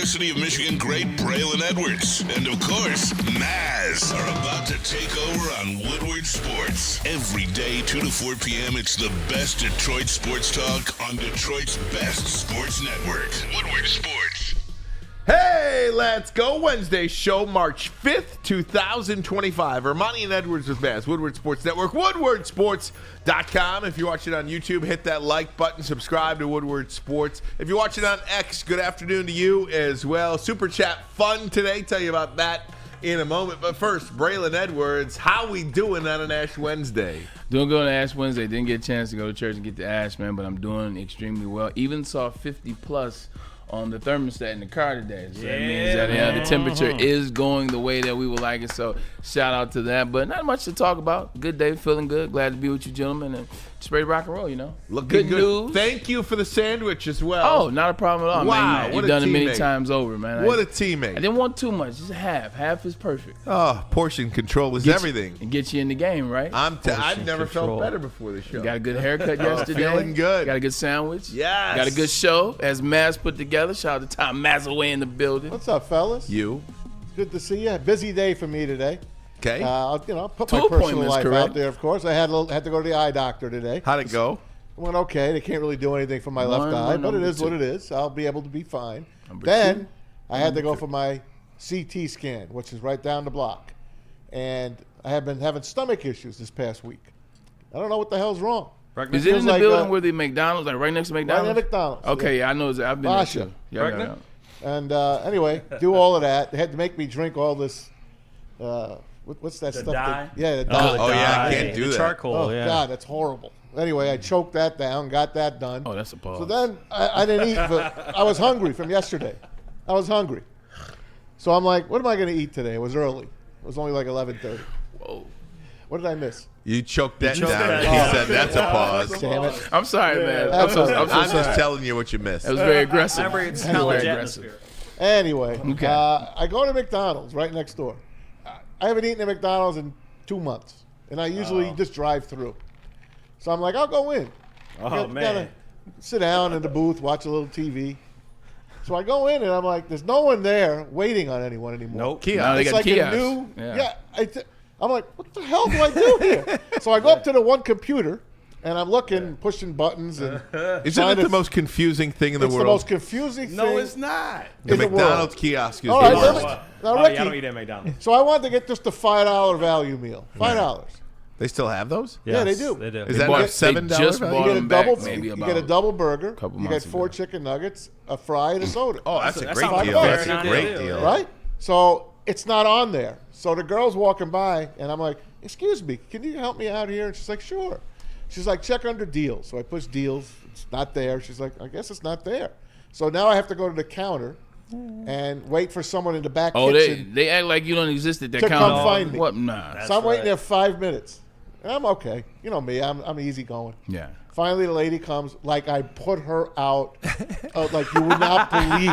University of Michigan great Braylon Edwards and, of course, Maz are about to take over on Woodward Sports. Every day, 2 to 4 p.m., it's the best Detroit sports talk on Detroit's best sports network, Woodward Sports. Hey, let's go. Wednesday show, March 5th, 2025. Ermanni and Edwards with Maz, Woodward Sports Network, woodwardsports.com. If you're watching on YouTube, hit that like button, subscribe to Woodward Sports. If you're watching on X, good afternoon to you as well. Super Chat fun today. Tell you about that in a moment. But first, Braylon Edwards, how we doing on an Ash Wednesday? Doing good on Ash Wednesday. Didn't get a chance to go to church and get the Ash, man, but I'm doing extremely well. Even saw 50 plus on the thermostat in the car today. So that means that the temperature is going the way that we would like it. So shout out to that. But not much to talk about. Good day, feeling good. Glad to be with you, gentlemen. And just ready to rock and roll, you know. Looking good news. Thank you for the sandwich as well. Oh, not a problem at all, wow, man. what You've a done it many teammate. times over, man. What a teammate. I didn't want too much. Just half. Half is perfect. Oh, portion control is everything. And get you in the game, right? I've never felt better before the show. Got a good haircut yesterday. Feeling good. Got a good sandwich. Yes. Got a good show as Maz put together. Shout out to Tom Mazaway in the building. What's up, fellas? You. Good to see you. Busy day for me today. Okay. I'll put Two my personal appointments, life correct? out there, of course. I had to go to the eye doctor today. How'd it go? It went okay. They can't really do anything for my left eye, but it is what it is. I'll be able to be fine. Then I had to go for my CT scan, which is right down the block. And I have been having stomach issues this past week. I don't know what the hell's wrong. Is it in the building where the McDonald's, like right next to McDonald's? Right at McDonald's. Okay, yeah, I know. I've been there too. Yeah. And anyway, do all of that. They had to make me drink all this. What's that stuff? Dye? The dye. Oh, yeah, I can't do the that. charcoal, Oh, yeah. God, that's horrible. Anyway, I choked that down, got that done. Oh, that's a pause. So then I didn't eat. I was hungry from yesterday. I was hungry. So I'm like, what am I going to eat today? It was early. It was only like 11:30. Whoa. What did I miss? You choked that choked down. that He down. said that's a pause. Damn it. I'm sorry, man. That's I'm all right. so I'm sorry. just telling you what you missed. That was very aggressive. Remember, it's Very college aggressive. atmosphere. Anyway, Okay. I go to McDonald's right next door. I haven't eaten at McDonald's in 2 months, and I usually just drive through. So I'm like, I'll go in. Oh, man. Gotta sit down in the booth, watch a little TV. So I go in, and I'm like, there's no one there waiting on anyone anymore. Nope. No, they It's got like kiosks. a new, Yeah. I'm like, what the hell do I do here? So I go up to the one computer, and I'm looking, pushing buttons, and Isn't trying it the to- most confusing thing in the it's world? the most confusing thing. No, it's not. the in the McDonald's world. kiosk is All the right, worst. let me- Now, Now, yeah, I Ricky, don't eat at McDonald's. so I wanted to get just a $5 value meal. $5. They still have those? Yeah, they do. They do. Is that bought- not $7? they just value? bought You get a them back double. maybe You about get a double burger. couple You get months 4 ago. chicken nuggets, a fry, and a soda. Oh, that's a That great sounds like deal. a fair That's a deal. great deal. Right? So it's not on there. So the girl's walking by, and I'm like, excuse me, can you help me out here? And she's like, sure. She's like, check under deals. So I push deals. It's not there. She's like, I guess it's not there. So now I have to go to the counter and wait for someone in the back Oh, kitchen. they act like you don't exist at that To counter. come find me. What? Nah. So I'm waiting right. there 5 minutes. And I'm okay. You know me. I'm easy going. Yeah. Finally, the lady comes. Like I put her out. Like you would not believe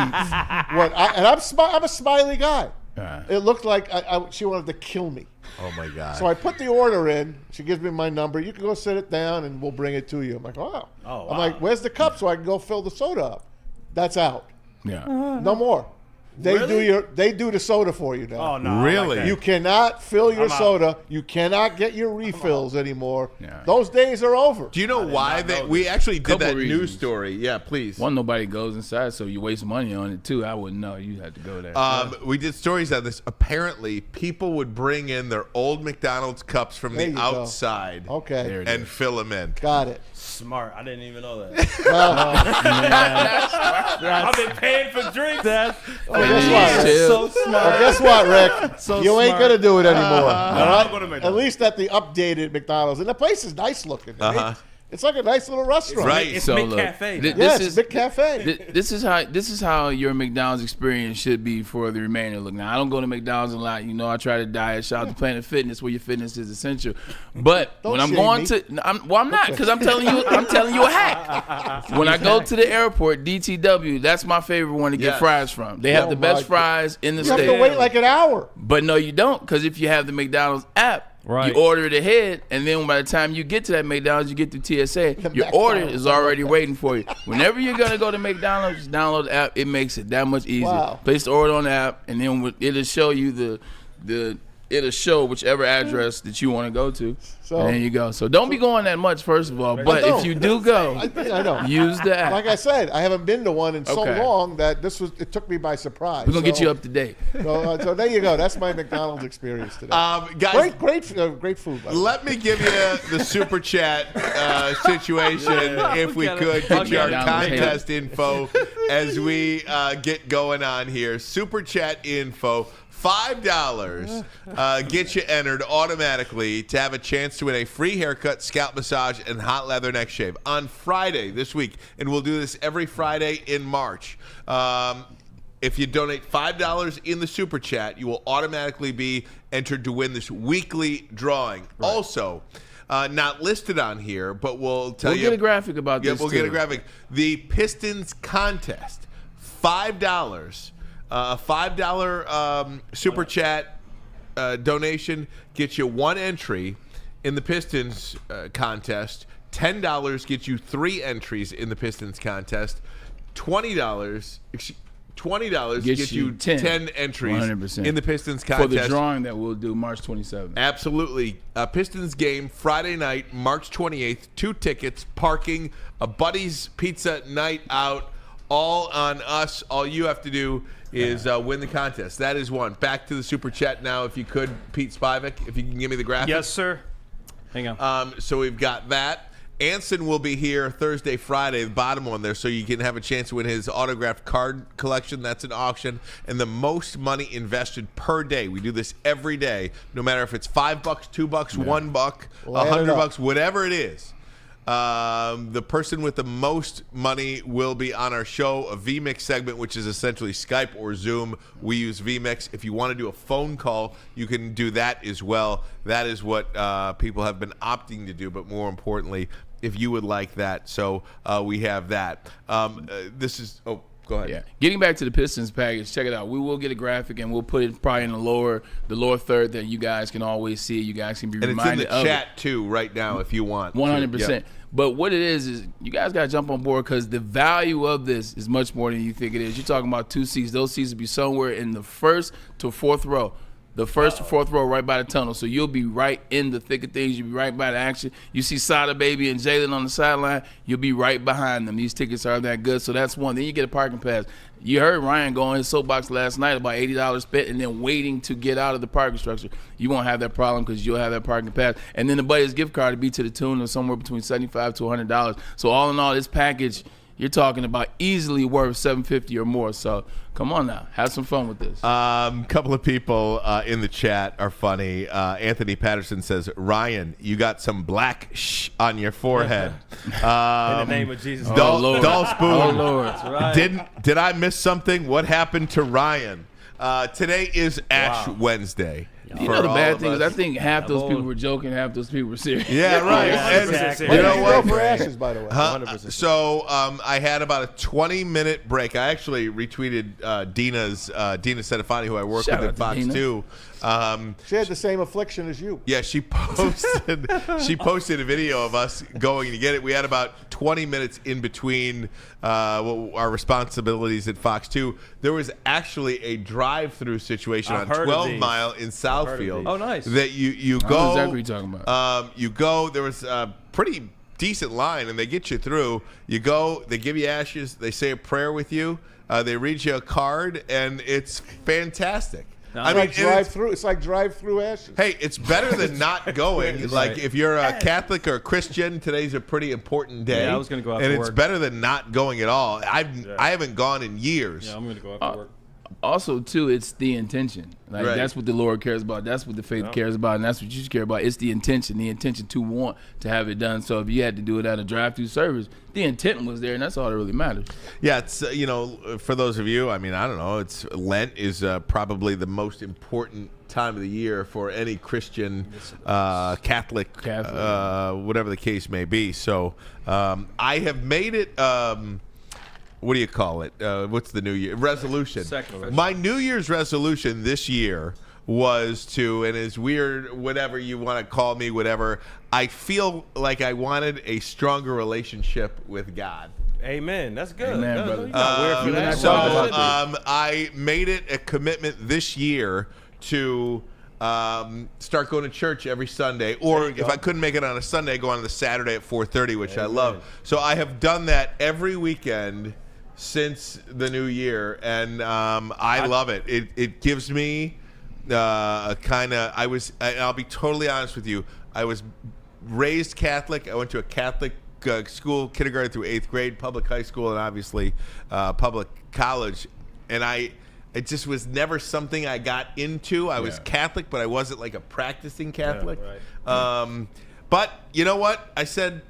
what. I'm a smiley guy. It looked like she wanted to kill me. Oh, my God. So I put the order in. She gives me my number. You can go sit it down, and we'll bring it to you. I'm like, wow. Oh, I'm wow. like, where's the cup so I can go fill the soda up? That's out. Yeah. No more. They Really? they do the soda for you now. Oh, no. I Really? Like that. You cannot fill your I'm out. soda. You cannot get your refills anymore. Yeah. Those days are over. Do you know why not they? know We actually did Couple that news reasons. story. Yeah, please. One, nobody goes inside, so you waste money on it too. I wouldn't know. You had to go there. We did stories on this. Apparently, people would bring in their old McDonald's cups from There the you go. outside Okay. There it and fill them in. Got it. Smart. I didn't even know that. Well, I've been paying for drinks. guess what? Chill. So smart. Well, guess what, Rick? So you ain't smart. going to do it anymore. all right? I'll go to At McDonald's. least at the updated McDonald's. And the place is nice looking. I mean, it's like a nice little restaurant. Right. It's So, McCafe. look, Yes, it's Big Cafe. This is how your McDonald's experience should be for the remainder. Look, now I don't go to McDonald's a lot. You know, I try to diet. Shout out to Planet Fitness, where your fitness is essential. But Don't when I'm shame going me. to, I'm not, because I'm telling you a hack. When I go to the airport, DTW, that's my favorite one to get Yes. fries from. They have Oh the best my fries in the You have state. to wait like an hour. But no, you don't, because if you have the McDonald's app, Right. You order it ahead, and then by the time you get to that McDonald's, you get through TSA, your order is already waiting for you. Whenever you're going to go to McDonald's, just download the app. It makes it that much easier. Wow. Place the order on the app, and then it'll show you it'll show whichever address that you want to go to. So- and there you go. So don't be going that much, first of all. But if you do go, I know. use the app. Like I said, I haven't been to one in so Okay. long that it took me by surprise. We're going to get you up to date. So there you go. That's my McDonald's experience today. Guys, Great food. By the way. let me give you the super chat situation, if we could. Get you our Okay. contest info as we get going on here. Super chat info. $5 gets you entered automatically to have a chance to win a free haircut, scalp massage, and hot leather neck shave on Friday this week. And we'll do this every Friday in March. If you donate $5 in the super chat, you will automatically be entered to win this weekly drawing. Right. Also, not listed on here, but we'll tell you. We'll get a graphic about this. We'll get a graphic. The Pistons contest, $5. A $5 super chat donation gets you one entry in the Pistons contest. $10 gets you 3 entries in the Pistons contest. $20 gets you 10 entries 100%. in the Pistons contest. For the drawing that we'll do March 27th. Absolutely. Pistons game Friday night, March 28th. 2 tickets, parking, a buddy's pizza night out, all on us. All you have to do is win the contest. That is one. Back to the super chat now, if you could, Pete Spivak, if you can give me the graphic. Yes, sir. Hang on. So we've got that. Anson will be here Thursday, Friday, the bottom one there, so you can have a chance to win his autographed card collection. That's an auction. And the most money invested per day. We do this every day, no matter if it's $5, $2, $1, $100, whatever it is. The person with the most money will be on our show, a VMix segment, which is essentially Skype or Zoom. We use VMix. If you want to do a phone call, you can do that as well. That is what people have been opting to do, but more importantly, if you would like that. So we have that. This is... Oh, go ahead. Yeah. Getting back to the Pistons package, check it out. We will get a graphic, and we'll put it probably in the lower third that you guys can always see. You guys can be reminded of And it's in the chat, too, right now, if you want. 100%. Yep. But what it is you guys got to jump on board because the value of this is much more than you think it is. You're talking about 2 seats. Those seats will be somewhere in the first to fourth row. The first to fourth row right by the tunnel. So you'll be right in the thick of things. You'll be right by the action. You see Sada Baby and Jalen on the sideline, you'll be right behind them. These tickets are that good. So that's one. Then you get a parking pass. You heard Ryan go on his soapbox last night about $80 spent and then waiting to get out of the parking structure. You won't have that problem because you'll have that parking pass. And then the buddy's gift card will be to the tune of somewhere between $75 to $100. So all in all, this package, you're talking about easily worth $750 or more. So come on now, have some fun with this. Couple of people in the chat are funny. Anthony Patterson says, Ryan, you got some black on your forehead. In the name of Jesus. Doll Lord. Spoon. Oh, Lord. That's right. Did I miss something? What happened to Ryan? Today is Ash Wednesday. You for know the all bad of thing is us. I think half those people were joking, half those people were serious. Yeah, right. And Exactly. When you did know you what? go for Ashes, by the way? 100%. So I had about a 20-minute break. I actually retweeted Dina Sedefani, who I work Shout with out at to Fox Dina. 2. She had the same affliction as you. Yeah, she posted a video of us going to get it. We had about 20 minutes in between our responsibilities at Fox 2. There was actually a drive-through situation I've on heard of 12 these. Mile in Southfield. Oh, nice. That you I go. know exactly what you're talking about. You go. There was a pretty decent line, and they get you through. You go. They give you ashes. They say a prayer with you. They read you a card, and it's fantastic. I It's like drive-through Ashes. Hey, it's better than not going. Right. Like if you're a Catholic or a Christian, today's a pretty important day. Yeah, I was gonna go and after it's work. better than not going at all. I haven't gone in years. Yeah, I'm going to go after work. Also, too, it's the intention. Like Right. that's what the Lord cares about. That's what the faith cares about, and that's what you should care about. It's the intention to want to have it done. So if you had to do it at a drive-through service, the intent was there, and that's all that really matters. Yeah, it's for those of you, I mean, I don't know. It's Lent is probably the most important time of the year for any Christian, Catholic, whatever the case may be. So I have made it. What do you call it? What's the New Year resolution? Sacrifice. My New Year's resolution this year was to, and as weird, whatever you want to call me, whatever, I feel like I wanted a stronger relationship with God. Amen. That's good. Amen, No, brother. you're not weird for that. So about I made it a commitment this year to start going to church every Sunday, or if I couldn't make it on a Sunday, go on the Saturday at 4:30, which I love. So I have done that every weekend since the new year, and I love it. It gives me a kind of, I'll be totally honest with you, I was raised Catholic. I went to a Catholic school, kindergarten through 8th grade, public high school, and obviously public college, and it just was never something I got into. I was Catholic, but I wasn't like a practicing Catholic. Yeah, right. But you know what? I said,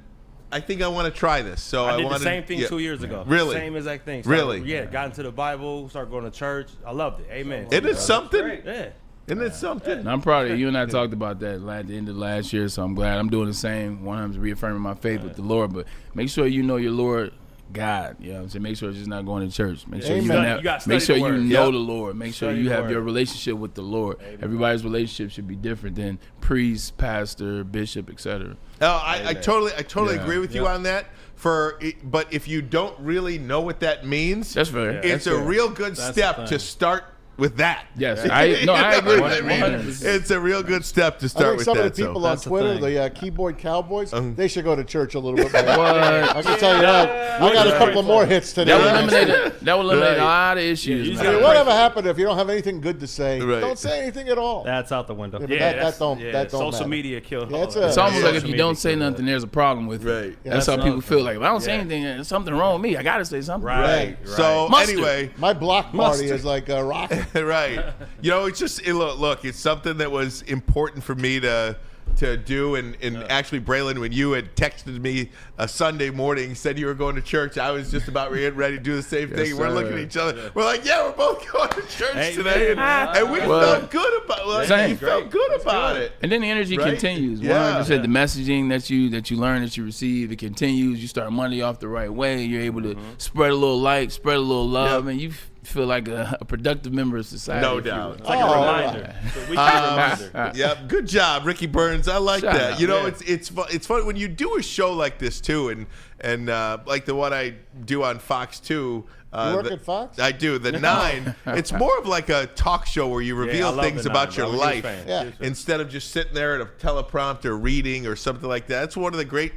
I think I want to try this. So I did wanted, the same thing 2 years ago. Really? Same exact thing. Really? Yeah, got into the Bible, started going to church. I loved it. Amen. Isn't it something? Yeah. Isn't it something? And I'm proud of you. You and I talked about that at the end of last year, so I'm glad I'm doing the same. I'm reaffirming my faith with the Lord, but make sure you know your Lord God. You know what I'm saying? Make sure it's just not going to church. Make sure Amen. You gotta make study sure the you word. know Yep. the Lord. Make sure Study you the have your word. relationship with the Lord. Everybody's relationship should be different than priest, pastor, bishop, etc. No, I totally Yeah. agree with you on that. But if you don't really know what that means, That's fair. it's That's a fair. real good That's step the to thing. start with that. Yes, You I agree. know what I mean? 100%. It's a real good step to I start think with some that. of the people so. on That's the Twitter, thing. the keyboard cowboys, they should go to church a little bit more. What? I can tell you that. I got a couple of more hits today. That will eliminate Right. a lot of issues. you man. I mean, whatever happened if you don't have anything good to say? Right. Don't say anything at all. That's out the window. Yeah, but that don't Social matter. media kills. Yeah, it's It's almost like if Social you don't media say kills nothing, there's a problem with it. Right. Yeah, That's how that's people another feel like, if I don't say Yeah. anything, there's something wrong with me. I got to say something. Right. So Mustard. anyway, My block party Mustard. is like a rocket. right. You know, it's just look. It's something that was important for me to do, and actually, Braylon, when you had texted me a Sunday morning, said you were going to church, I was just about ready to do the same thing. Yes, We're sir. looking at each other. We're like, yeah, we're both going to church Hey, today, man. and we Well, felt good about it. same. We felt good about it. And then the energy Right? continues. Yeah. 100%. The messaging that you learn, that you receive, it continues. You start Monday off the right way. You're able to spread a little light, spread a little love, Yep. and you feel like a productive member of society. No if you doubt. will. It's like a reminder. It's a weekly reminder. Yep, good job, Ricky Burns. I like Shout that. out. You know, Yeah. it's fun when you do a show like this too, and like the one I do on Fox 2. You work at Fox? I do. The 9. It's more of like a talk show where you I reveal love things the about 9, your bro. I'm a life huge fan. Yeah. Huge fan. instead of just sitting there at a teleprompter reading or something like that. That's one of the great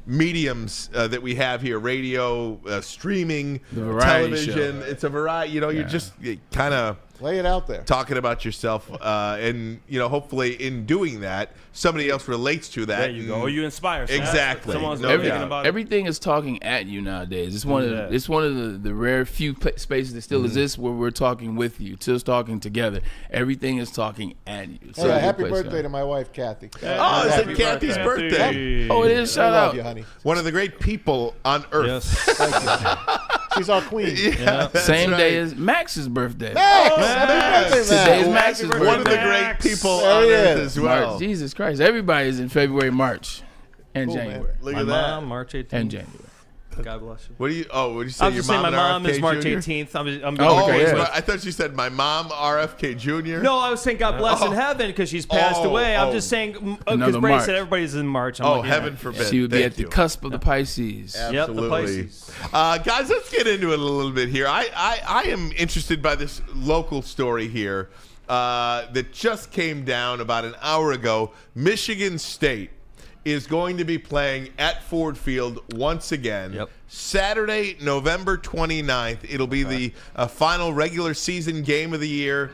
mediums that we have here: radio, streaming, The variety television. show. It's a variety. You know, you're just kind of Lay it out there. talking about yourself, and hopefully in doing that, somebody else relates to that. There you go. Or you inspire. someone. Exactly. Someone's No thinking doubt. about it. Everything is talking at you nowadays. It's one of Yeah. the rare few spaces that still exist where we're talking with you, just talking together. Everything is talking at you. Hey, happy birthday to my wife, Kathy. Oh, it's Happy Kathy's birthday. Oh, it is. I Shout love out. you, honey. One of the great people on earth. Yes. She's our queen. Yeah, that's Same day right. as Max's birthday. Max! Max! Happy birthday, Today's Max! Max's birthday. One of the birthday. great Max. people There on he earth is. as well. March. Jesus Christ. Everybody's in February, March, and Cool, man. January. Look My at that. mom, March 18th. And January. God bless you. What do you? Oh, what do you say? I was Your just saying my and mom is RFK March Jr.? 18th. I'm Oh, Oh, okay, it's yeah. my- I thought you said my mom, RFK Jr. No, I was saying God bless in heaven because she's passed Oh, away. I'm oh. just saying because Another Brady March. said everybody's in March. I'm Oh, like, yeah. heaven forbid. She would be Thank at the you. cusp of the Pisces. Yep, the Absolutely. Pisces. Guys, let's get into it a little bit here. I am interested by this local story here that just came down about an hour ago. Michigan State is going to be playing at Ford Field once again. Yep. Saturday, November 29th. It'll be the final regular season game of the year.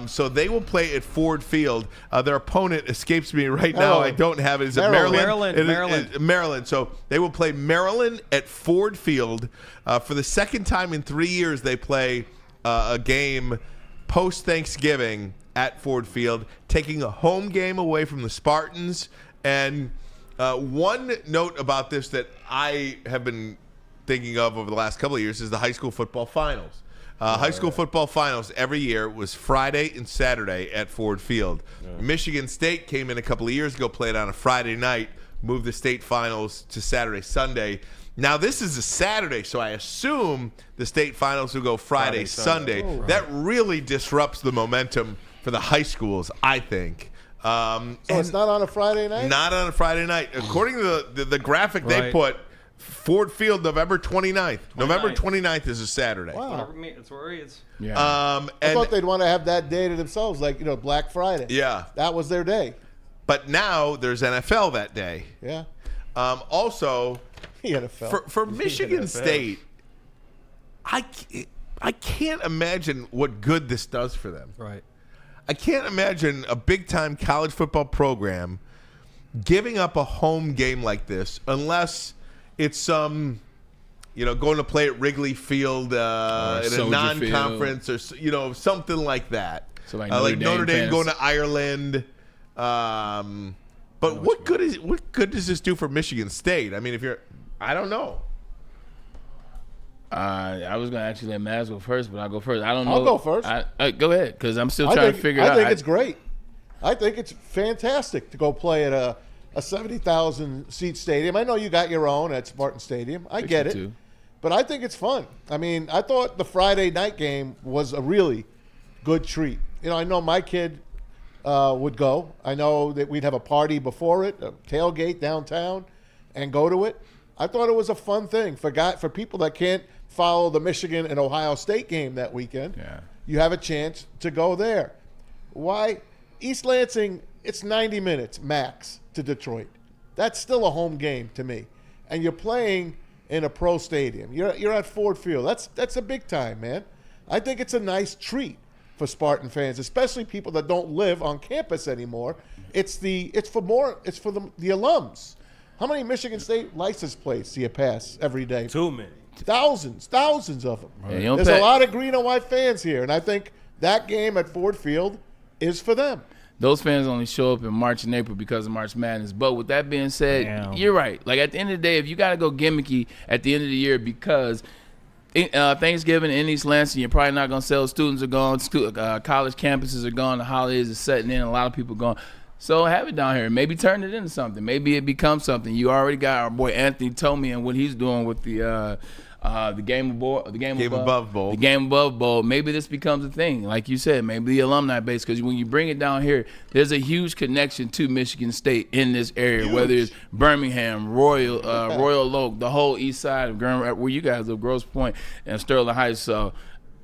So they will play at Ford Field. Their opponent escapes me right now. Oh. I don't have it. Is it Maryland. Maryland? Maryland. So they will play Maryland at Ford Field. For the second time in 3 years, they play a game post-Thanksgiving at Ford Field, taking a home game away from the Spartans. And one note about this that I have been thinking of over the last couple of years is the high school football finals. High school football finals every year was Friday and Saturday at Ford Field. Michigan State came in a couple of years ago, played on a Friday night, moved the state finals to Saturday, Sunday. Now this is a Saturday, so I assume the state finals will go Friday, Sunday. Oh. That really disrupts the momentum for the high schools, I think. So it's not on a Friday night? Not on a Friday night. According to the graphic they put, Ford Field, November 29th. November 29th is a Saturday. Wow. That's where it is. Yeah. I thought they'd want to have that day to themselves, like, Black Friday. Yeah. That was their day. But now there's NFL that day. Yeah. Also, The NFL. for Michigan State, I can't imagine what good this does for them. Right. I can't imagine a big-time college football program giving up a home game like this unless it's some, going to play at Wrigley Field in a Soldier non-conference or, something like that. So like Notre Dame fans. going to Ireland. But what good does this do for Michigan State? I mean, I don't know. I was going to actually let Maz go first, but I'll go first. I don't know. I'll go first. Go ahead, because I'm still trying to figure it out. I think it's great. I think it's fantastic to go play at a 70,000-seat stadium. I know you got your own at Spartan Stadium. I get it. 62. But I think it's fun. I mean, I thought the Friday night game was a really good treat. I know my kid would go. I know that we'd have a party before it, a tailgate downtown, and go to it. I thought it was a fun thing for people that can't follow the Michigan and Ohio State game that weekend. Yeah. You have a chance to go there. Why? East Lansing, it's 90 minutes max to Detroit. That's still a home game to me. And you're playing in a pro stadium. You're at Ford Field. That's a big time, man. I think it's a nice treat for Spartan fans, especially people that don't live on campus anymore. It's for the alums. How many Michigan State license plates do you pass every day? Too many. Thousands of them. Yeah, There's a lot of green and white fans here, and I think that game at Ford Field is for them. Those fans only show up in March and April because of March Madness. But with that being said, Damn. You're right. Like, at the end of the day, if you got to go gimmicky at the end of the year because Thanksgiving in East Lansing, you're probably not going to sell. Students are gone. College campuses are gone. The holidays are setting in. A lot of people gone. So have it down here. Maybe turn it into something. Maybe it becomes something. You already got our boy Anthony Tomey and what he's doing with the game above bowl. The game above bowl. Maybe this becomes a thing, like you said. Maybe the alumni base, because when you bring it down here, there's a huge connection to Michigan State in this area. Whether it's Birmingham, Royal Oak, the whole east side of where you guys live, Grosse Pointe and Sterling Heights. So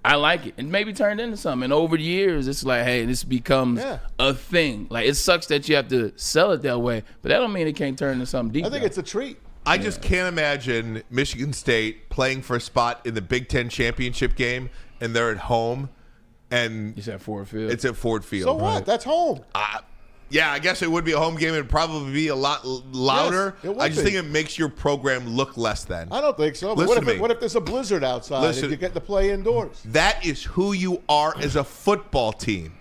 I like it, and maybe turn it into something. And over the years, it's like, hey, this becomes a thing. Like, it sucks that you have to sell it that way, but that don't mean it can't turn into something deep. I think it's a treat. I just can't imagine Michigan State playing for a spot in the Big Ten championship game, and they're at home, and It's at Ford Field. it's at Ford Field. So what? That's home. Yeah, I guess it would be a home game. It'd probably be a lot louder. Yes, it would I just be. think it makes your program look less than. I don't think so. But Listen to me. what if there's a blizzard outside Listen. and you get to play indoors? That is who you are as a football team.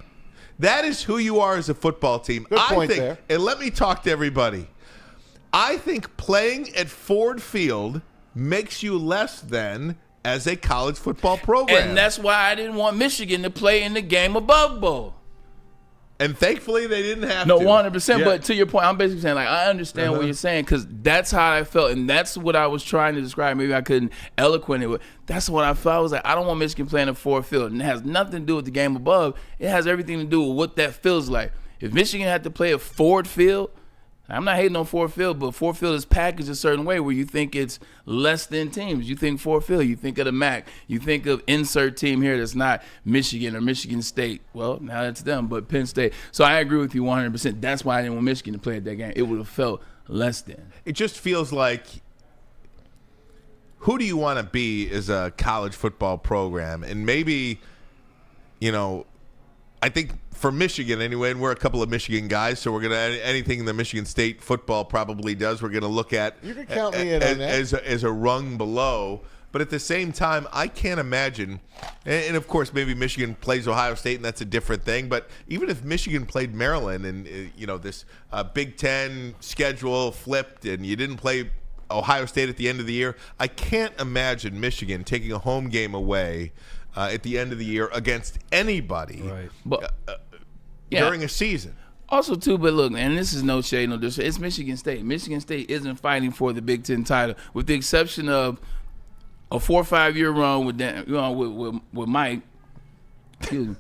That is who you are as a football team. Good I point think, there. and let me talk to everybody. I think playing at Ford Field makes you less than as a college football program. And that's why I didn't want Michigan to play in the game above bowl. And thankfully, they didn't have No, to. 100%. Yeah. But to your point, I'm basically saying, like, I understand what you're saying, because that's how I felt, and that's what I was trying to describe. Maybe I couldn't eloquent it, but that's what I felt. I was like, I don't want Michigan playing at Ford Field, and it has nothing to do with the game above. It has everything to do with what that feels like. If Michigan had to play at Ford Field, I'm not hating on Ford Field, but Ford Field is packaged a certain way where you think it's less than teams. You think Ford Field, you think of the MAC, you think of insert team here that's not Michigan or Michigan State. Well, now that's them, but Penn State. So I agree with you 100%. That's why I didn't want Michigan to play at that game. It would have felt less than. It just feels like, who do you want to be as a college football program? And maybe, I think for Michigan anyway, and we're a couple of Michigan guys, so we're going to, anything the Michigan State football probably does, we're going to look at You can count me in on that. as a rung below. But at the same time, I can't imagine, and of course maybe Michigan plays Ohio State and that's a different thing, but even if Michigan played Maryland and, this Big Ten schedule flipped and you didn't play Ohio State at the end of the year, I can't imagine Michigan taking a home game away at the end of the year against anybody. Right. But During a season. Also, too, but look, and this is no shade, no disrespect. It's Michigan State. Michigan State isn't fighting for the Big Ten title, with the exception of a 4 or 5 year run with Dan, with Mike. Excuse me.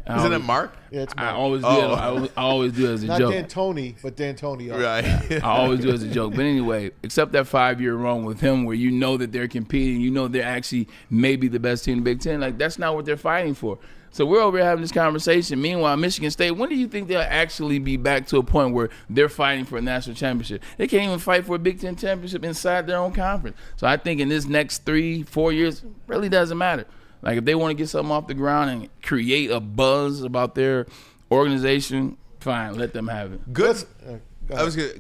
Isn't it Mark? Yeah, it's I Mark. always do. Oh. I always do it as a Not joke. D'Antoni, but D'Antonio. Right. I always do it as a joke. But anyway, except that 5-year run with him where you know that they're competing, you know they're actually maybe the best team in the Big Ten. Like, that's not what they're fighting for. So we're over here having this conversation. Meanwhile, Michigan State, when do you think they'll actually be back to a point where they're fighting for a national championship? They can't even fight for a Big Ten championship inside their own conference. So I think in this next 3-4 years, it really doesn't matter. Like, if they want to get something off the ground and create a buzz about their organization, fine, let them have it. Good.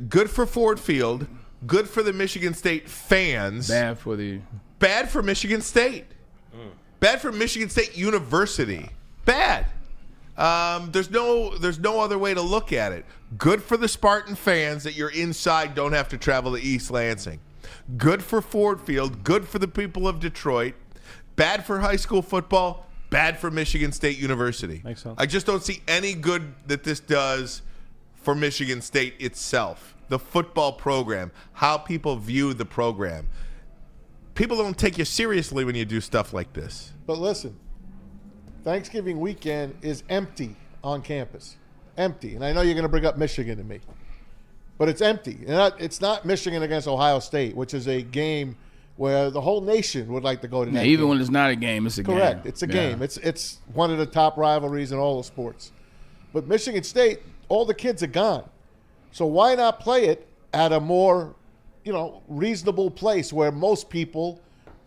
Good for Ford Field. Good for the Michigan State fans. Bad for Michigan State. Bad for Michigan State University. Bad. There's no other way to look at it. Good for the Spartan fans that you're inside, don't have to travel to East Lansing. Good for Ford Field. Good for the people of Detroit. Bad for high school football. Bad for Michigan State University. Makes sense. I just don't see any good that this does for Michigan State itself. The football program, how people view the program. People don't take you seriously when you do stuff like this. But listen, Thanksgiving weekend is empty on campus. Empty. And I know you're going to bring up Michigan to me. But it's empty. And it's not Michigan against Ohio State, which is a game where the whole nation would like to go to that even game. when it's not a game, it's a game. Correct. It's a game. It's one of the top rivalries in all the sports. But Michigan State, all the kids are gone. So why not play it at a more, reasonable place where most people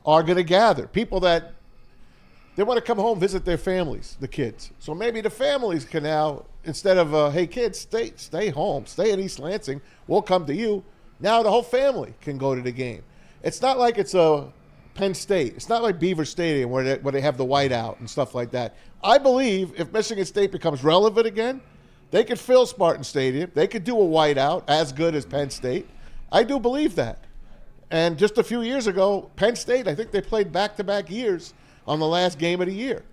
are going to gather? People that they want to come home, visit their families, the kids. So maybe the families can now, instead of, hey, kids, stay home, stay in East Lansing, we'll come to you. Now the whole family can go to the game. It's not like it's a Penn State. It's not like Beaver Stadium where they have the whiteout and stuff like that. I believe if Michigan State becomes relevant again, they could fill Spartan Stadium. They could do a whiteout as good as Penn State. I do believe that. And just a few years ago, Penn State, I think they played back-to-back years on the last game of the year.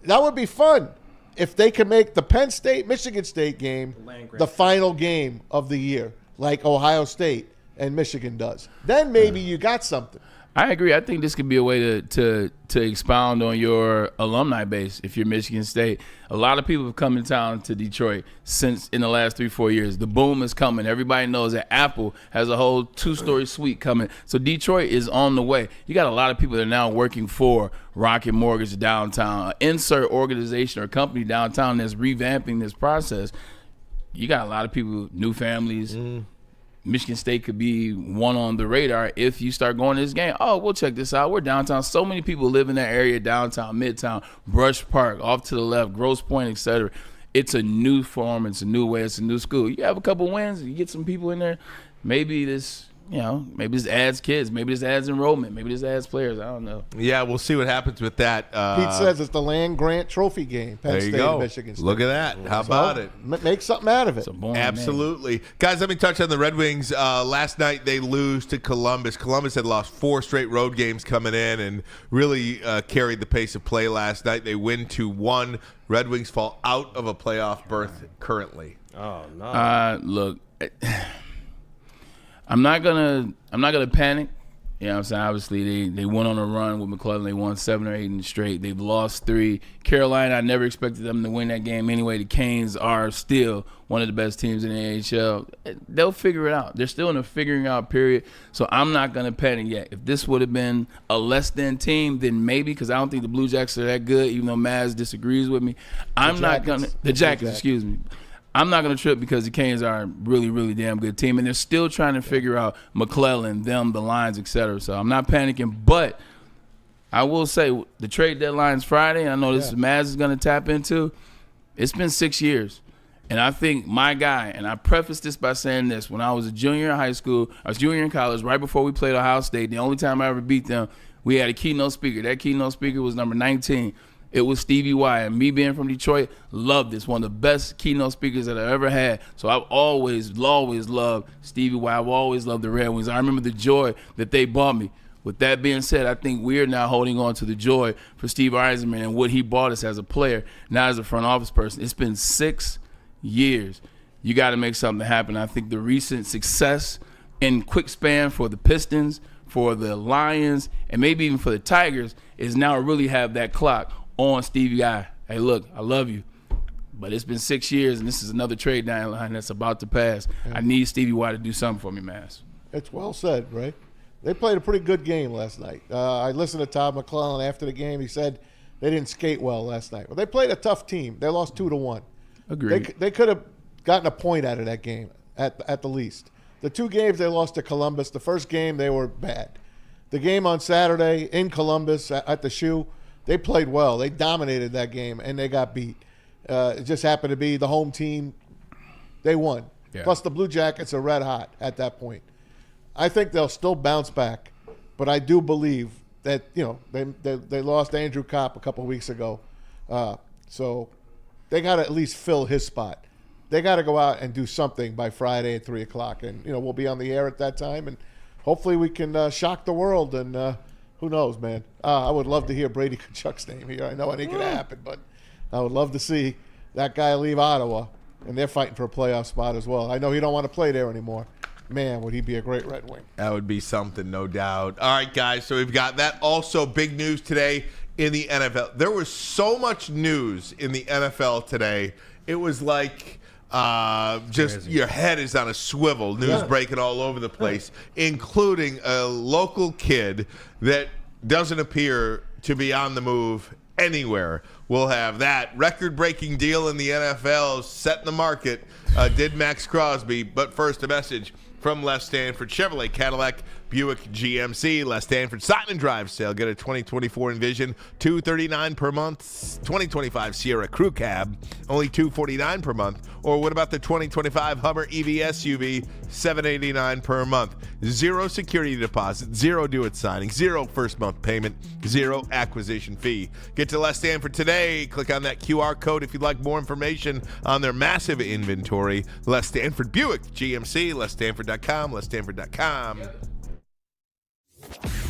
That would be fun if they could make the Penn State-Michigan State game the final game of the year, like Ohio State and Michigan does. Then maybe you got something. I agree. I think this could be a way to expound on your alumni base if you're Michigan State. A lot of people have come in town to Detroit since in the last 3-4 years. The boom is coming. Everybody knows that Apple has a whole 2-story suite coming. So Detroit is on the way. You got a lot of people that are now working for Rocket Mortgage downtown, insert organization or company downtown that's revamping this process. You got a lot of people, new families. Michigan State could be one on the radar if you start going to this game. Oh, we'll check this out. We're downtown. So many people live in that area, downtown, Midtown, Brush Park, off to the left, Grosse Pointe, etc. It's a new form. It's a new way. It's a new school. You have a couple wins. You get some people in there. Maybe this maybe this adds kids. Maybe this adds enrollment. Maybe this adds players. I don't know. Yeah, we'll see what happens with that. Pete says it's the land grant trophy game. Penn There you State go. and Michigan State. Look at that. How about it? Make something out of it. It's a boring Absolutely. Guys, let me touch on the Red Wings. Last night they lose to Columbus. Columbus had lost 4 straight road games coming in and really carried the pace of play last night. They win 2-1. Red Wings fall out of a playoff berth currently. Oh no. Look, I'm not gonna panic. You know what I'm saying? Obviously, they went on a run with McClellan. They won 7 or 8 in straight. They've lost 3. Carolina, I never expected them to win that game anyway. The Canes are still one of the best teams in the AHL. They'll figure it out. They're still in a figuring out period, so I'm not going to panic yet. If this would have been a less than team, then maybe, because I don't think the Blue Jackets are that good, even though Maz disagrees with me. The Jackets, excuse me. I'm not going to trip because the Canes are a really, really damn good team, and they're still trying to figure out McClellan, them, the lines, et cetera. So I'm not panicking, but I will say the trade deadline's Friday. I know this is Maz is going to tap into. It's been 6 years, and I think my guy, and I preface this by saying this, when I was a junior in high school, I was junior in college, right before we played Ohio State, the only time I ever beat them, we had a keynote speaker. That keynote speaker was number 19. It was Stevie Y, and me being from Detroit, loved this. One of the best keynote speakers that I ever had. So I've always loved Stevie Y. I've always loved the Red Wings. I remember the joy that they brought me. With that being said, I think we're now holding on to the joy for Steve Eisenman and what he brought us as a player, not as a front office person. It's been 6 years. You got to make something happen. I think the recent success in quick span for the Pistons, for the Lions, and maybe even for the Tigers is now really have that clock on Stevie I. Hey, look, I love you. But it's been 6 years, and this is another trade deadline that's about to pass. I need Stevie Y to do something for me, Maz. It's well said, Ray. They played a pretty good game last night. I listened to Todd McClellan after the game. He said they didn't skate well last night. Well, they played a tough team. They lost 2-1. Agreed. They could have gotten a point out of that game at the least. The 2 games they lost to Columbus, the first game they were bad. The game on Saturday in Columbus at the Shoe, they played well. They dominated that game, and they got beat. It just happened to be the home team. They won. Yeah. Plus, the Blue Jackets are red hot at that point. I think they'll still bounce back, but I do believe that, they lost Andrew Kopp a couple of weeks ago. So they got to at least fill his spot. They got to go out and do something by Friday at 3 o'clock. And, we'll be on the air at that time. And hopefully we can shock the world. And who knows, man. I would love to hear Brady Tkachuk's name here. I know it ain't going to happen, but I would love to see that guy leave Ottawa. And they're fighting for a playoff spot as well. I know he don't want to play there anymore. Man, would he be a great Red Wing. That would be something, no doubt. All right, guys, so we've got that. Also, big news today in the NFL. There was so much news in the NFL today. It was like just crazy. Your head is on a swivel. News breaking all over the place, including a local kid that doesn't appear to be on the move anywhere. We'll have that record-breaking deal in the NFL set in the market. Did Max Crosby. But first, a message from Les Stanford Chevrolet, Cadillac, Buick, GMC. Les Stanford Sign and Drive sale. Get a 2024 Envision, $239 per month. 2025 Sierra Crew Cab, only $249 per month. Or what about the 2025 Hummer EV SUV, $789 per month. Zero security deposit, zero do-it signing, zero first month payment, zero acquisition fee. Get to Les Stanford today. Click on that QR code if you'd like more information on their massive inventory. Les Stanford Buick, GMC, lesstanford.com, lesstanford.com.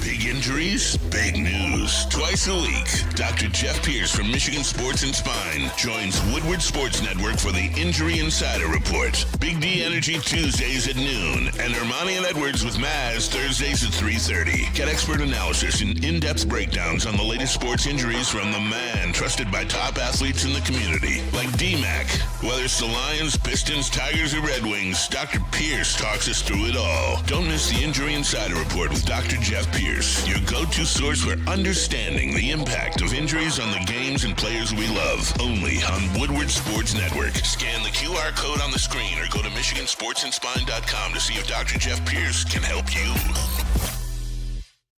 Big injuries, big news. Twice a week, Dr. Jeff Pierce from Michigan Sports and Spine joins Woodward Sports Network for the Injury Insider Report. Big D Energy Tuesdays at noon, and Ermanni and Edwards with Maz Thursdays at 3:30. Get expert analysis and in-depth breakdowns on the latest sports injuries from the man trusted by top athletes in the community, like D-Mac. Whether it's the Lions, Pistons, Tigers, or Red Wings, Dr. Pierce talks us through it all. Don't miss the Injury Insider Report with Dr. Jeff Pierce, your go-to source for understanding the impact of injuries on the games and players we love. Only on Woodward Sports Network. Scan the QR code on the screen or go to MichiganSportsandSpine.com to see if Dr. Jeff Pierce can help you.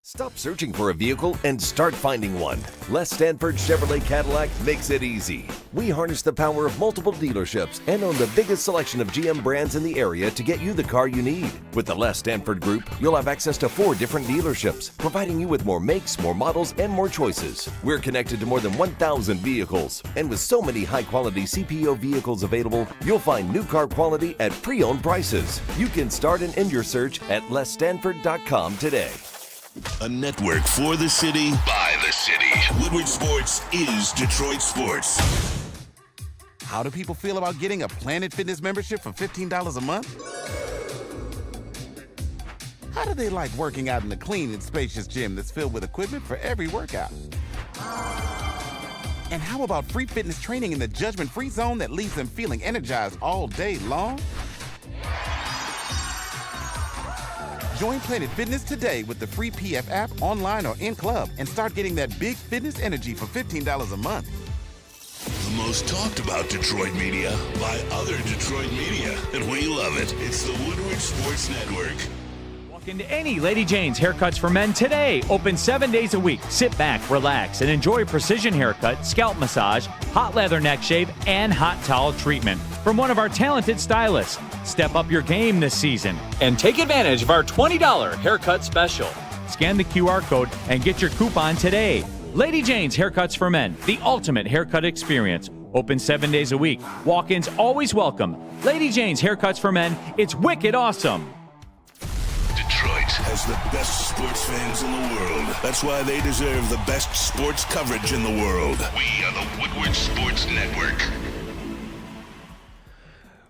Stop searching for a vehicle and start finding one. Les Stanford Chevrolet Cadillac makes it easy. We harness the power of multiple dealerships and own the biggest selection of GM brands in the area to get you the car you need. With the Les Stanford Group, you'll have access to 4 different dealerships, providing you with more makes, more models, and more choices. We're connected to more than 1,000 vehicles. And with so many high-quality CPO vehicles available, you'll find new car quality at pre-owned prices. You can start and end your search at lesstanford.com today. A network for the city, by the city. Woodward Sports is Detroit Sports. How do people feel about getting a Planet Fitness membership for $15 a month? How do they like working out in a clean and spacious gym that's filled with equipment for every workout? And how about free fitness training in the judgment-free zone that leaves them feeling energized all day long? Join Planet Fitness today with the free PF app, online or in club, and start getting that big fitness energy for $15 a month. The most talked about Detroit media by other Detroit media, and we love it. It's the Woodward Sports Network. Walk into any Lady Jane's Haircuts for Men today. Open 7 days a week. Sit back, relax, and enjoy a precision haircut, scalp massage, hot leather neck shave, and hot towel treatment from one of our talented stylists. Step up your game this season and take advantage of our $20 haircut special. Scan the QR code and get your coupon today. Lady Jane's Haircuts for Men, the ultimate haircut experience. Open 7 days a week. Walk-ins always welcome. Lady Jane's Haircuts for Men, it's wicked awesome. Detroit has the best sports fans in the world. That's why they deserve the best sports coverage in the world. We are the Woodward Sports Network.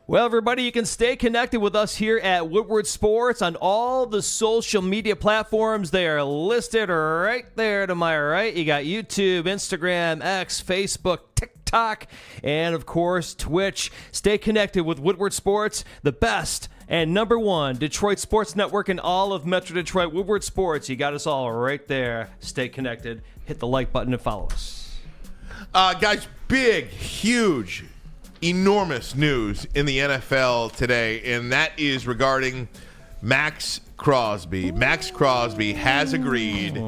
Well, everybody, you can stay connected with us here at Woodward Sports on all the social media platforms. They are listed right there to my right. You got YouTube, Instagram, X, Facebook, TikTok. TikTok, and, of course, Twitch. Stay connected with Woodward Sports, the best and number one Detroit sports network in all of Metro Detroit. Woodward Sports, you got us all right there. Stay connected. Hit the like button and follow us. Guys, big, huge, enormous news in the NFL today, and that is regarding Max Crosby. Max Crosby has agreed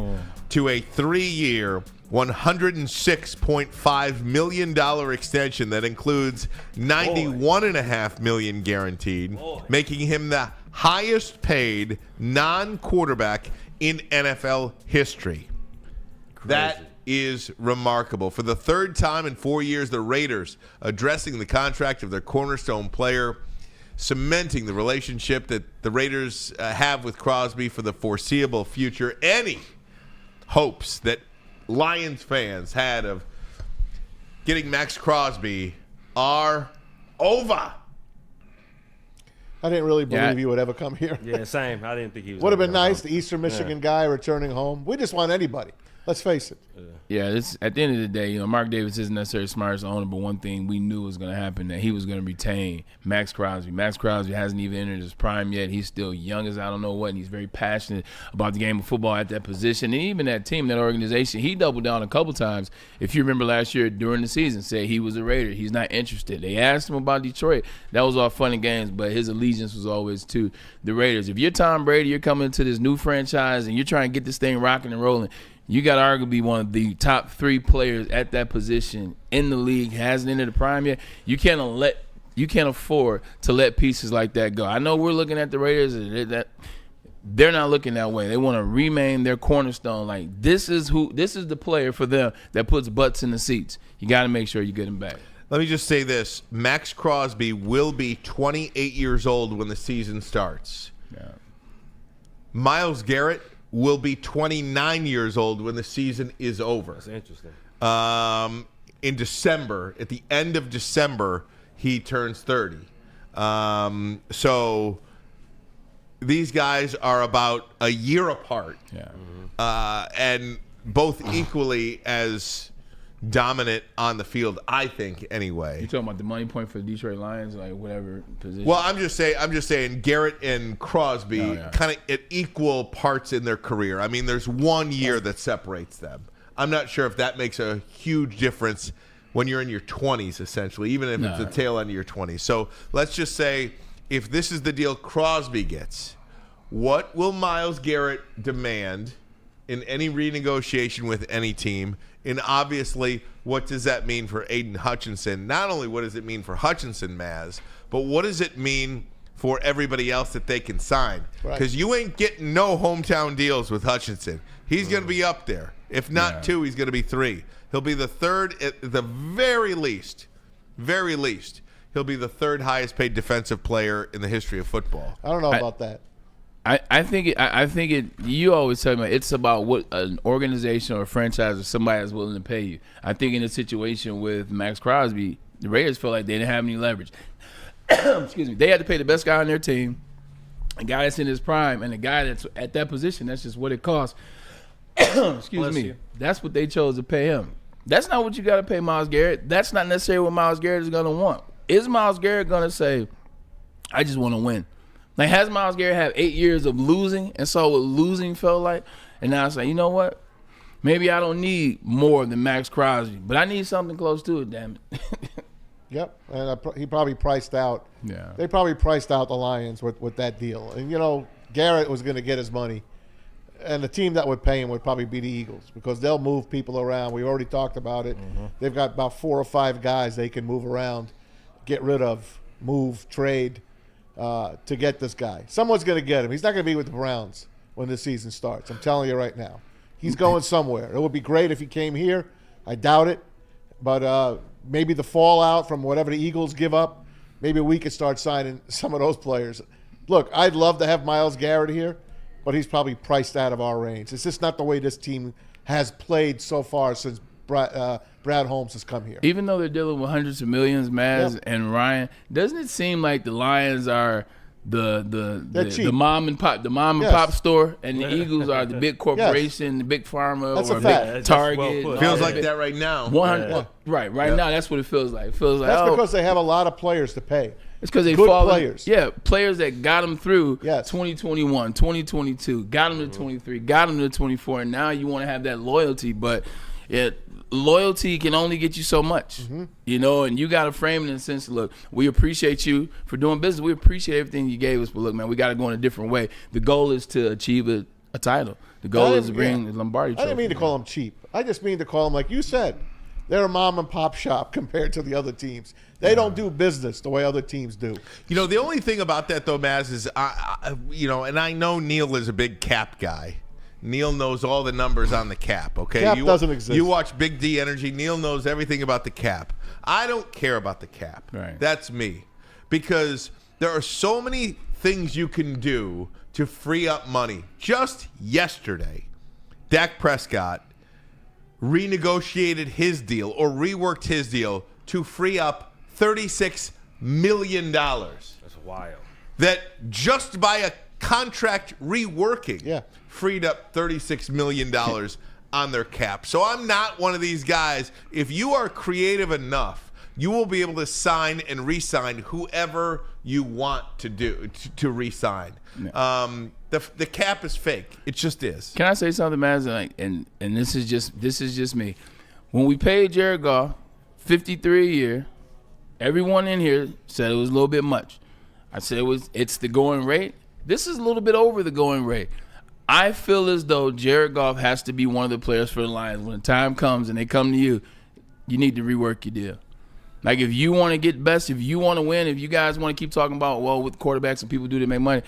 to a 3-year, $106.5 million extension that includes $91.5 million guaranteed, making him the highest paid non-quarterback in NFL history. That is remarkable. For the third time in 4 years, the Raiders addressing the contract of their cornerstone player, cementing the relationship that the Raiders have with Crosby for the foreseeable future. Any hopes that Lions fans had of getting Max Crosby are over. I didn't really believe he would ever come here. Yeah, same. I didn't think he was. Would have been nice, the Eastern Michigan guy returning home. We just want anybody. Let's face it. Yeah, it's, at the end of the day, Mark Davis isn't necessarily the smartest owner, but one thing we knew was going to happen, that he was going to retain Max Crosby. Max Crosby hasn't even entered his prime yet. He's still young as I don't know what, and he's very passionate about the game of football at that position. And even that team, that organization, he doubled down a couple times. If you remember last year during the season, said he was a Raider. He's not interested. They asked him about Detroit. That was all fun and games, but his allegiance was always to the Raiders. If you're Tom Brady, you're coming into this new franchise, and you're trying to get this thing rocking and rolling, you got to arguably one of the top 3 players at that position in the league. Hasn't entered the prime yet. You can't afford to let pieces like that go. I know we're looking at the Raiders, and they're not looking that way. They want to remain their cornerstone. Like, this is the player for them that puts butts in the seats. You got to make sure you get him back. Let me just say this. Max Crosby will be 28 years old when the season starts. Yeah. Myles Garrett will be 29 years old when the season is over. That's interesting. In December, at the end of December, he turns 30. So these guys are about a year apart. Yeah. And both equally as dominant on the field, I think, anyway. You talking about the money point for the Detroit Lions, like whatever position? Well, I'm just saying Garrett and Crosby kind of at equal parts in their career. I mean, there's 1 year that separates them. I'm not sure if that makes a huge difference when you're in your 20s, essentially, even if it's the tail end of your 20s. So let's just say if this is the deal Crosby gets, what will Myles Garrett demand in any renegotiation with any team? And obviously, what does that mean for Aiden Hutchinson? Not only what does it mean for Hutchinson, Maz, but what does it mean for everybody else that they can sign? Because you ain't getting no hometown deals with Hutchinson. He's going to be up there. If not 2, he's going to be 3. He'll be the third at the very least. He'll be the 3rd highest paid defensive player in the history of football. I don't know about that. I think you always tell me it's about what an organization or a franchise or somebody is willing to pay you. I think in a situation with Max Crosby, the Raiders felt like they didn't have any leverage. Excuse me. They had to pay the best guy on their team, a guy that's in his prime, and a guy that's at that position. That's just what it costs. Excuse me. That's what they chose to pay him. That's not what you got to pay Myles Garrett. That's not necessarily what Myles Garrett is going to want. Is Myles Garrett going to say, I just want to win? Like, has Myles Garrett had 8 years of losing and saw what losing felt like? And now it's like, you know what? Maybe I don't need more than Max Crosby, but I need something close to it, damn it. Yep, and he probably priced out. Yeah. They probably priced out the Lions with that deal. And, Garrett was going to get his money. And the team that would pay him would probably be the Eagles because they'll move people around. We already talked about it. Mm-hmm. They've got about 4 or 5 guys they can move around, get rid of, move, trade to get this guy. Someone's going to get him. He's not going to be with the Browns when the season starts. I'm telling you right now. He's going somewhere. It would be great if he came here. I doubt it. But maybe the fallout from whatever the Eagles give up, maybe we could start signing some of those players. Look, I'd love to have Myles Garrett here, but he's probably priced out of our range. It's just not the way this team has played so far since Brad Holmes has come here. Even though they're dealing with hundreds of millions, Maz and Ryan, doesn't it seem like the Lions are the mom and pop store, and the Eagles are the big corporation, the big pharma, That's or a fact. big Target. Well Feels like that right now. 100. Right now, that's what it feels like. It feels like That's because they have a lot of players to pay. it's because they good fall players. Players that got them through Yes. 2021, 2022, got them to 23, got them to 24, and now you want to have that loyalty, but loyalty can only get you so much, you know, and you got to frame it in the sense, look, we appreciate you for doing business. We appreciate everything you gave us, but look, man, we got to go in a different way. The goal is to achieve a title. The goal is to bring the Lombardi Trophy. I didn't mean to call them cheap. I just mean to call them, like you said, they're a mom and pop shop compared to the other teams. They don't do business the way other teams do. You know, the only thing about that, though, Maz, is, and I know Neil is a big cap guy. Neil knows all the numbers on the cap, okay? Cap doesn't exist. You watch Big D Energy. Neil knows everything about the cap. I don't care about the cap. Right. That's me. Because there are so many things you can do to free up money. Just yesterday, Dak Prescott renegotiated his deal or reworked his deal to free up $36 million. That's wild. That just by a contract reworking freed up $36 million on their cap. So I'm not one of these guys. If you are creative enough, you will be able to sign and re-sign whoever you want to re-sign. The cap is fake. It just is. Can I say something, Maz? Like, and this is just me. When we paid Jared Goff $53 a year, everyone in here said it was a little bit much. I said it's the going rate. This is a little bit over the going rate. I feel as though Jared Goff has to be one of the players for the Lions. When the time comes and they come to you, you need to rework your deal. Like, if you want to get best, if you want to win, if you guys want to keep talking about, well, with quarterbacks and people do to make money,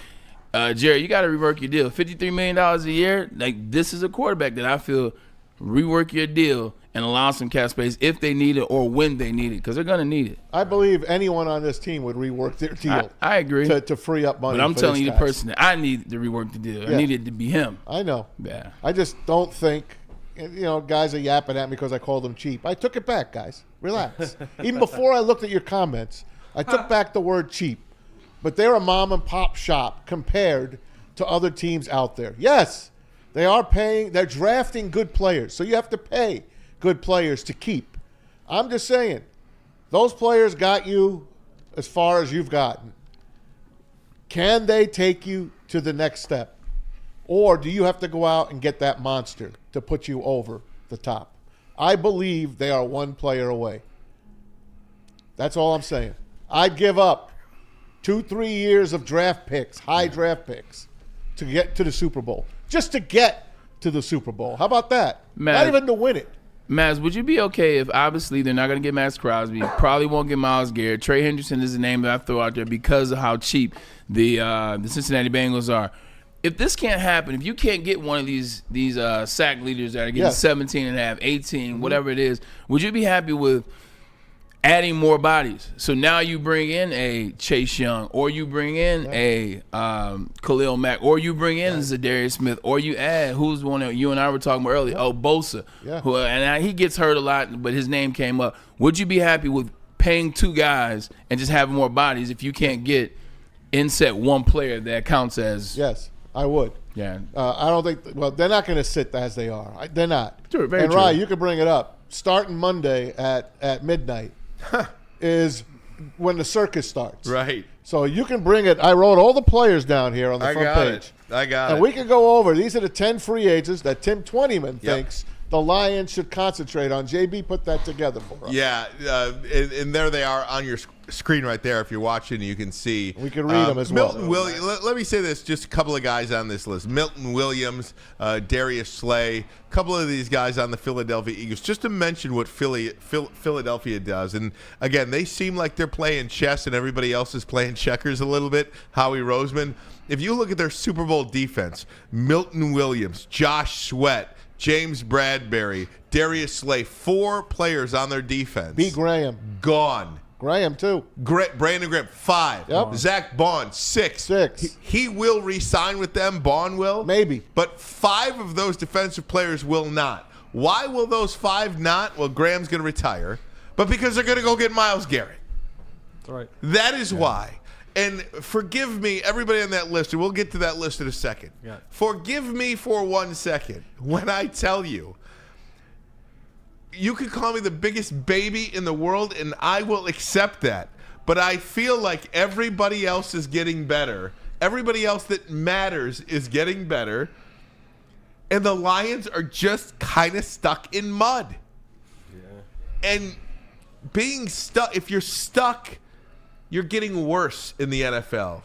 Jared, you got to rework your deal. $53 million a year, like, this is a quarterback that I feel rework your deal and allow some cap space if they need it or when they need it, because they're going to need it. I believe anyone on this team would rework their deal. I agree. To free up money. But I'm for telling you this the guy. person that I need to rework the deal. I need it to be him. I know. Yeah. I just don't think, guys are yapping at me because I called them cheap. I took it back, guys. Relax. Even before I looked at your comments, I took back the word cheap. But they're a mom and pop shop compared to other teams out there. Yes, they are paying. They're drafting good players. So you have to pay good players to keep. I'm just saying, those players got you as far as you've gotten. Can they take you to the next step? Or do you have to go out and get that monster to put you over the top? I believe they are one player away. That's all I'm saying. I'd give up 2-3 years of draft picks, high draft picks, to get to the Super Bowl. Just to get to the Super Bowl. How about that? Not even to win it. Maz, would you be okay if obviously they're not going to get Max Crosby, probably won't get Myles Garrett. Trey Henderson is the name that I throw out there because of how cheap the Cincinnati Bengals are. If this can't happen, if you can't get one of these sack leaders that are getting 17 and a half, 18, whatever it is, would you be happy with adding more bodies? So now you bring in a Chase Young, or you bring in a Khalil Mack, or you bring in Zadarius Smith, or you add, who's one that you and I were talking about earlier, Bosa, who, and he gets hurt a lot, but his name came up. Would you be happy with paying two guys and just having more bodies if you can't get inset one player that counts as? Yes, I would. Yeah. I don't think – well, they're not going to sit as they are. They're not. True, very and, true. Ryan, you can bring it up. Starting Monday at midnight is when the circus starts. Right. So you can bring it. I wrote all the players down here on the front page. I got it. And we can go over. These are the 10 free agents that Tim Twentyman thinks the Lions should concentrate on. JB put that together for us. Yeah, and there they are on your screen right there. If you're watching, you can see. We can read them as well. Let me say this, just a couple of guys on this list. Milton Williams, Darius Slay, a couple of these guys on the Philadelphia Eagles, just to mention what Philadelphia does. And, again, they seem like they're playing chess and everybody else is playing checkers a little bit. Howie Roseman. If you look at their Super Bowl defense, Milton Williams, Josh Sweat, James Bradbury, Darius Slay, 4 players on their defense. B. Graham. Gone. Graham, too. Brandon Graham, 5. Yep. Zach Bond, 6. He will re-sign with them. Bond will. Maybe. But 5 of those defensive players will not. Why will those 5 not? Well, Graham's going to retire. But because they're going to go get Myles Garrett. That's right. That is why. And forgive me, everybody on that list, and we'll get to that list in a second. Yeah. Forgive me for 1 second when I tell you, you could call me the biggest baby in the world, and I will accept that. But I feel like everybody else is getting better. Everybody else that matters is getting better. And the Lions are just kind of stuck in mud. Yeah. And being stuck, if you're stuck, you're getting worse in the NFL.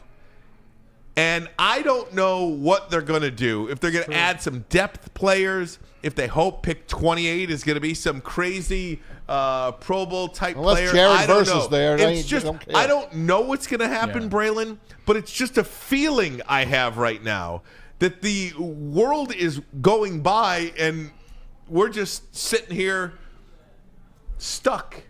And I don't know what they're going to do. If they're going to add some depth players, if they hope pick 28 is going to be some crazy Pro Bowl type player. Jared I don't Verse know. is there, It's just, I don't know what's going to happen, Braylon, but it's just a feeling I have right now that the world is going by and we're just sitting here stuck.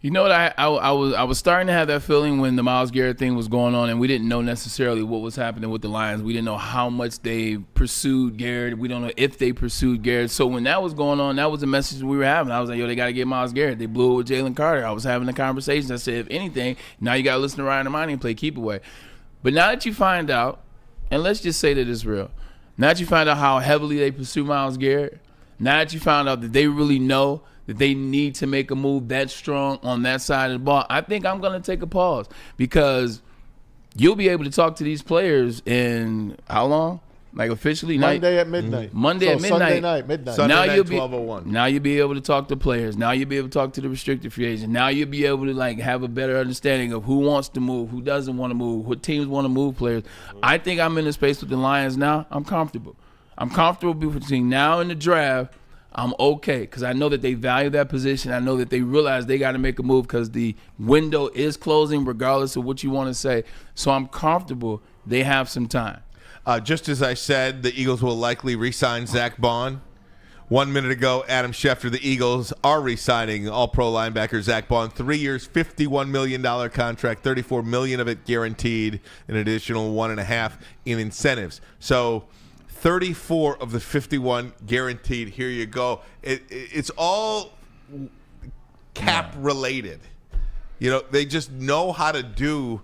You know what? I was starting to have that feeling when the Myles Garrett thing was going on, and we didn't know necessarily what was happening with the Lions. We didn't know how much they pursued Garrett. We don't know if they pursued Garrett. So when that was going on, that was the message we were having. I was like, yo, they got to get Myles Garrett. They blew it with Jalen Carter. I was having the conversations. I said, if anything, now you got to listen to Ryan Ermanni and play keep away. But now that you find out, and let's just say that it's real, now that you find out how heavily they pursue Myles Garrett, now that you found out that they really know that they need to make a move that strong on that side of the ball, I think I'm going to take a pause because you'll be able to talk to these players in how long? Like officially? Monday at midnight. Monday at midnight. Sunday night, midnight. Sunday night, you'll be 12:01. Now you'll be able to talk to players. Now you'll be able to talk to the restricted free agents. Now you'll be able to like have a better understanding of who wants to move, who doesn't want to move, what teams want to move players. I think I'm in a space with the Lions now. I'm comfortable. I'm comfortable between now and the draft. I'm okay because I know that they value that position. I know that they realize they got to make a move because the window is closing regardless of what you want to say. So I'm comfortable. They have some time. Just as I said, the Eagles will likely re-sign Zach Bond. 1 minute ago, Adam Schefter, the Eagles are re-signing all-pro linebacker Zach Bond. 3 years, $51 million contract, $34 million of it guaranteed, an additional $1.5 million in incentives. So 34 of the 51 guaranteed. Here you go. It's all cap related. You know, they just know how to do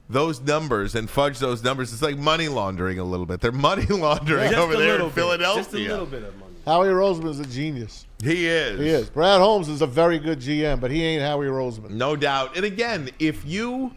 those numbers and fudge those numbers. It's like money laundering a little bit. They're money laundering over there in Philadelphia. Just a little bit of money. Howie Roseman is a genius. He is. He is. Brad Holmes is a very good GM, but he ain't Howie Roseman. No doubt. And again, if you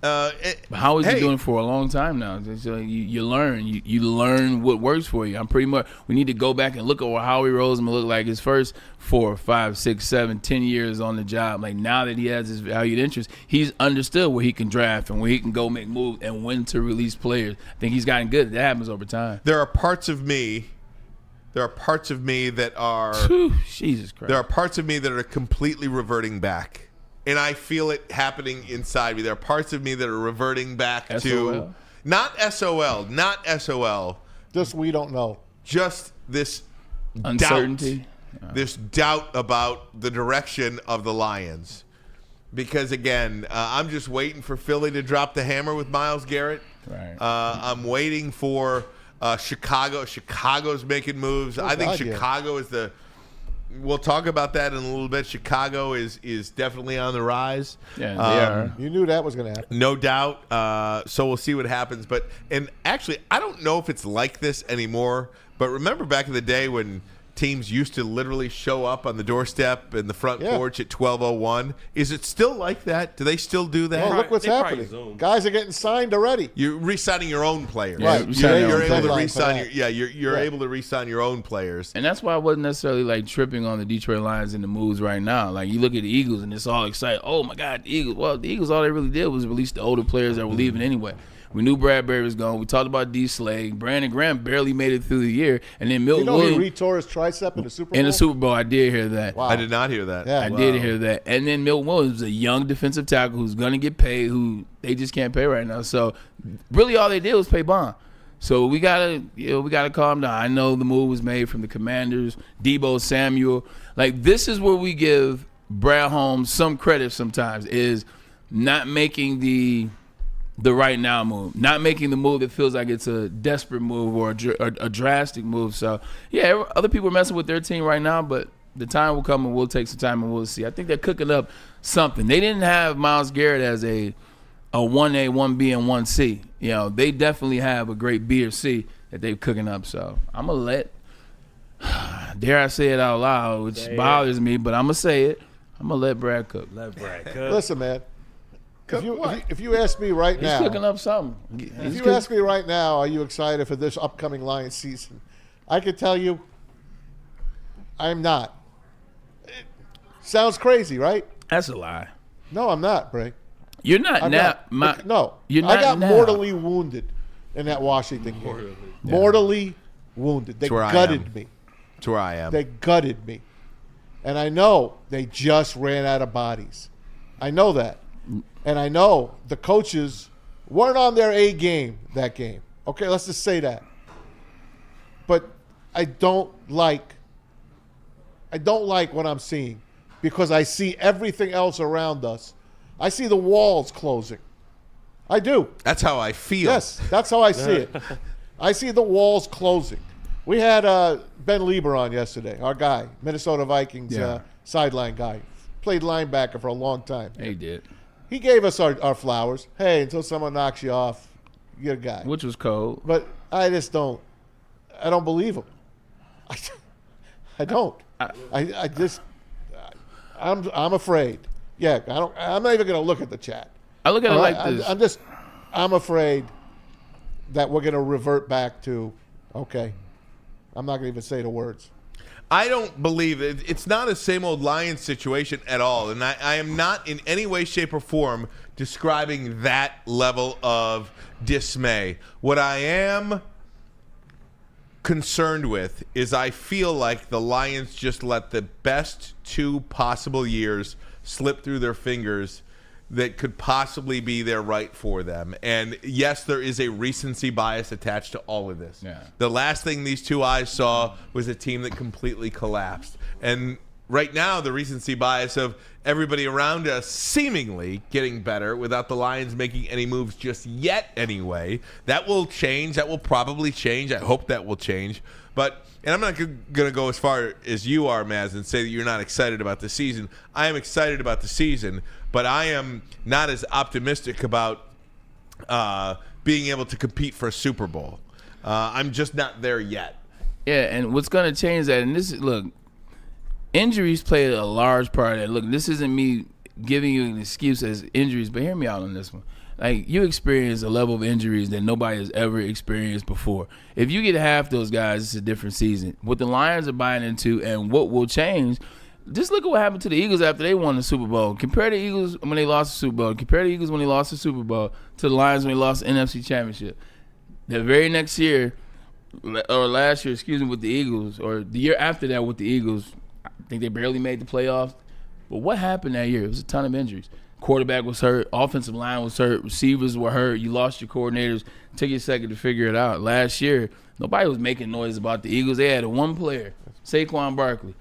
How is he doing it for a long time now? So you learn. You learn what works for you. I'm pretty much. We need to go back and look at what Howie Roseman looked like his first 4, 5, 6, 7, 10 years on the job. Like now that he has his valued interest, he's understood where he can draft and where he can go make moves and when to release players. I think he's gotten good. That happens over time. There are parts of me that are Jesus Christ. There are parts of me that are completely reverting back. And I feel it happening inside me. There are parts of me that are reverting back to not SOL. Just we don't know. Just this uncertainty, this doubt about the direction of the Lions. Because again, I'm just waiting for Philly to drop the hammer with Myles Garrett. Right. I'm waiting for Chicago. Chicago's making moves. I think Chicago is the. We'll talk about that in a little bit. Chicago is definitely on the rise. Yeah, they are. You knew that was going to happen. No doubt. So we'll see what happens. And actually, I don't know if it's like this anymore. But remember back in the day when teams used to literally show up on the doorstep in the front porch at 12:01. Is it still like that? Do they still do that? Well, look what's happening. Guys are getting signed already. You're re-signing your own players. Right. You're able to re-sign you're able to re-sign your own players. And that's why I wasn't necessarily like tripping on the Detroit Lions in the moves right now. Like you look at the Eagles and it's all exciting. Oh my God, the Eagles. Well, the Eagles, all they really did was release the older players that were leaving anyway. We knew Bradbury was gone. We talked about D. Slade. Brandon Graham barely made it through the year. And then Milton Williams. He re-tore his tricep in the Super Bowl? In the Super Bowl, I did hear that. Wow. I did not hear that. Yeah. I did hear that. And then Milton Williams was a young defensive tackle who's going to get paid, who they just can't pay right now. So really all they did was pay Bond. So we gotta calm down. I know the move was made from the Commanders, Debo Samuel. Like this is where we give Brad Holmes some credit sometimes, is not making the right now move, not making the move that feels like it's a desperate move or a drastic move. So, yeah, other people are messing with their team right now, but the time will come and we'll take some time and we'll see. I think they're cooking up something. They didn't have Myles Garrett as a a 1A, 1B, and 1C. You know, they definitely have a great B or C that they're cooking up. So I'm going to dare I say it out loud, which bothers me, but I'm going to say it. I'm going to let Brad cook. Let Brad cook. Listen, man. If you ask me right now, he's cooking up something. If you ask me right now, are you excited for this upcoming Lions season? I can tell you, I'm not. It sounds crazy, right? That's a lie. No, I'm not, Bray. You're not now. You're not I got now. mortally wounded in that Washington game. Mortally wounded. They gutted me. That's where I am. They gutted me. And I know they just ran out of bodies. I know that. And I know the coaches weren't on their A game that game. Okay, let's just say that. But I don't like what I'm seeing because I see everything else around us. I see the walls closing. I do. That's how I feel. Yes, that's how I see it. I see the walls closing. We had Ben Lieber on yesterday, our guy, Minnesota Vikings sideline guy. Played linebacker for a long time. He did. He gave us our flowers. Hey, until someone knocks you off, you're a guy. Which was cold. But I don't believe him. I don't. I'm afraid. Yeah, I'm not even going to look at the chat. I look at it like this. I'm afraid that we're going to revert back to, okay, I'm not going to even say the words. I don't believe it. It's not a same old Lions situation at all. And I am not in any way, shape, or form describing that level of dismay. What I am concerned with is I feel like the Lions just let the best 2 possible years slip through their fingers that could possibly be there right for them. And yes, there is a recency bias attached to all of this. Yeah. The last thing these 2 eyes saw was a team that completely collapsed. And right now, the recency bias of everybody around us seemingly getting better without the Lions making any moves just yet anyway. That will change. That will probably change. I hope that will change. And I'm not going to go as far as you are, Maz, and say that you're not excited about the season. I am excited about the season, but I am not as optimistic about being able to compete for a Super Bowl. I'm just not there yet. Yeah, and what's going to change that, and this is, look, injuries played a large part of that. Look, this isn't me giving you an excuse as injuries, but hear me out on this one. Like, you experience a level of injuries that nobody has ever experienced before. If you get half those guys, it's a different season. What the Lions are buying into and what will change, just look at what happened to the Eagles after they won the Super Bowl. Compare the Eagles when they lost the Super Bowl. Compare the Eagles when they lost the Super Bowl to the Lions when they lost the NFC Championship. The very next year, or last year, with the Eagles, or the year after that with the Eagles, I think they barely made the playoffs. But what happened that year? It was a ton of injuries. Quarterback was hurt. Offensive line was hurt. Receivers were hurt. You lost your coordinators. Took you a second to figure it out. Last year, nobody was making noise about the Eagles. They had one player, Saquon Barkley.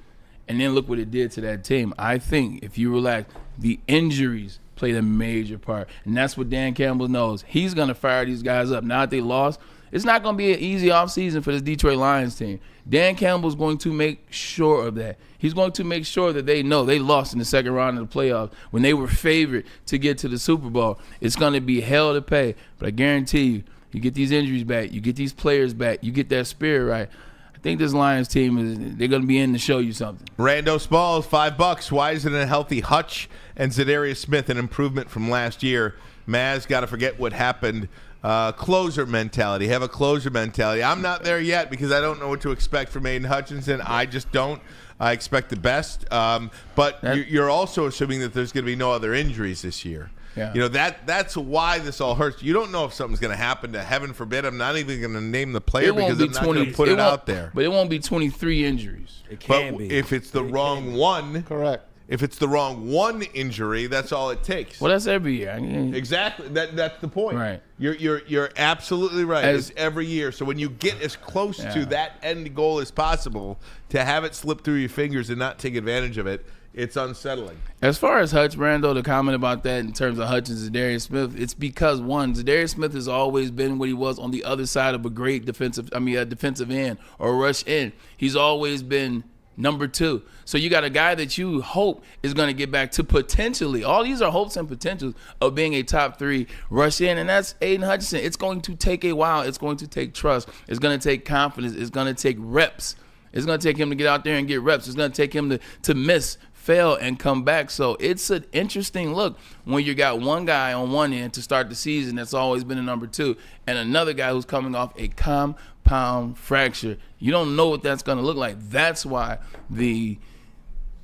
And then look what it did to that team. I think if you relax, the injuries played a major part. And that's what Dan Campbell knows. He's going to fire these guys up. Now that they lost, it's not going to be an easy offseason for this Detroit Lions team. Dan Campbell's going to make sure of that. He's going to make sure that they know they lost in the second round of the playoffs when they were favored to get to the Super Bowl. It's going to be hell to pay. But I guarantee you, you get these injuries back, you get these players back, you get that spirit right. I think this Lions team, they're going to be in to show you something. Rando Smalls, $5. Why isn't a healthy Hutch and Zadarius Smith an improvement from last year? Maz, got to forget what happened. Closer mentality. Have a closer mentality. I'm not there yet because I don't know what to expect from Aiden Hutchinson. I just don't. I expect the best. But you're also assuming that there's going to be no other injuries this year. Yeah. You know, that's why this all hurts. You don't know if something's going to happen. To heaven forbid, I'm not even going to name the player because I'm not going to put it out there. But it won't be 23 injuries. It can be. If it's the wrong one. Correct. If it's the wrong one injury, that's all it takes. Well, that's every year. Exactly. That's the point. Right. You're absolutely right. It's every year. So when you get as close to that end goal as possible, to have it slip through your fingers and not take advantage of it, it's unsettling. As far as Hutch, Brando, the comment about that in terms of Hutch and Zadarius Smith, it's because, one, Zadarius Smith has always been what he was on the other side of a great defensive end or rush end. He's always been number 2. So you got a guy that you hope is going to get back to potentially, all these are hopes and potentials of being a top 3 rush in, and that's Aiden Hutchinson. It's going to take a while. It's going to take trust. It's going to take confidence. It's going to take reps. It's going to take him to get out there and get reps. It's going to take him to miss, fail, and come back. So it's an interesting look when you got one guy on one end to start the season that's always been a number 2, and another guy who's coming off a compound fracture. You don't know what that's going to look like. That's why the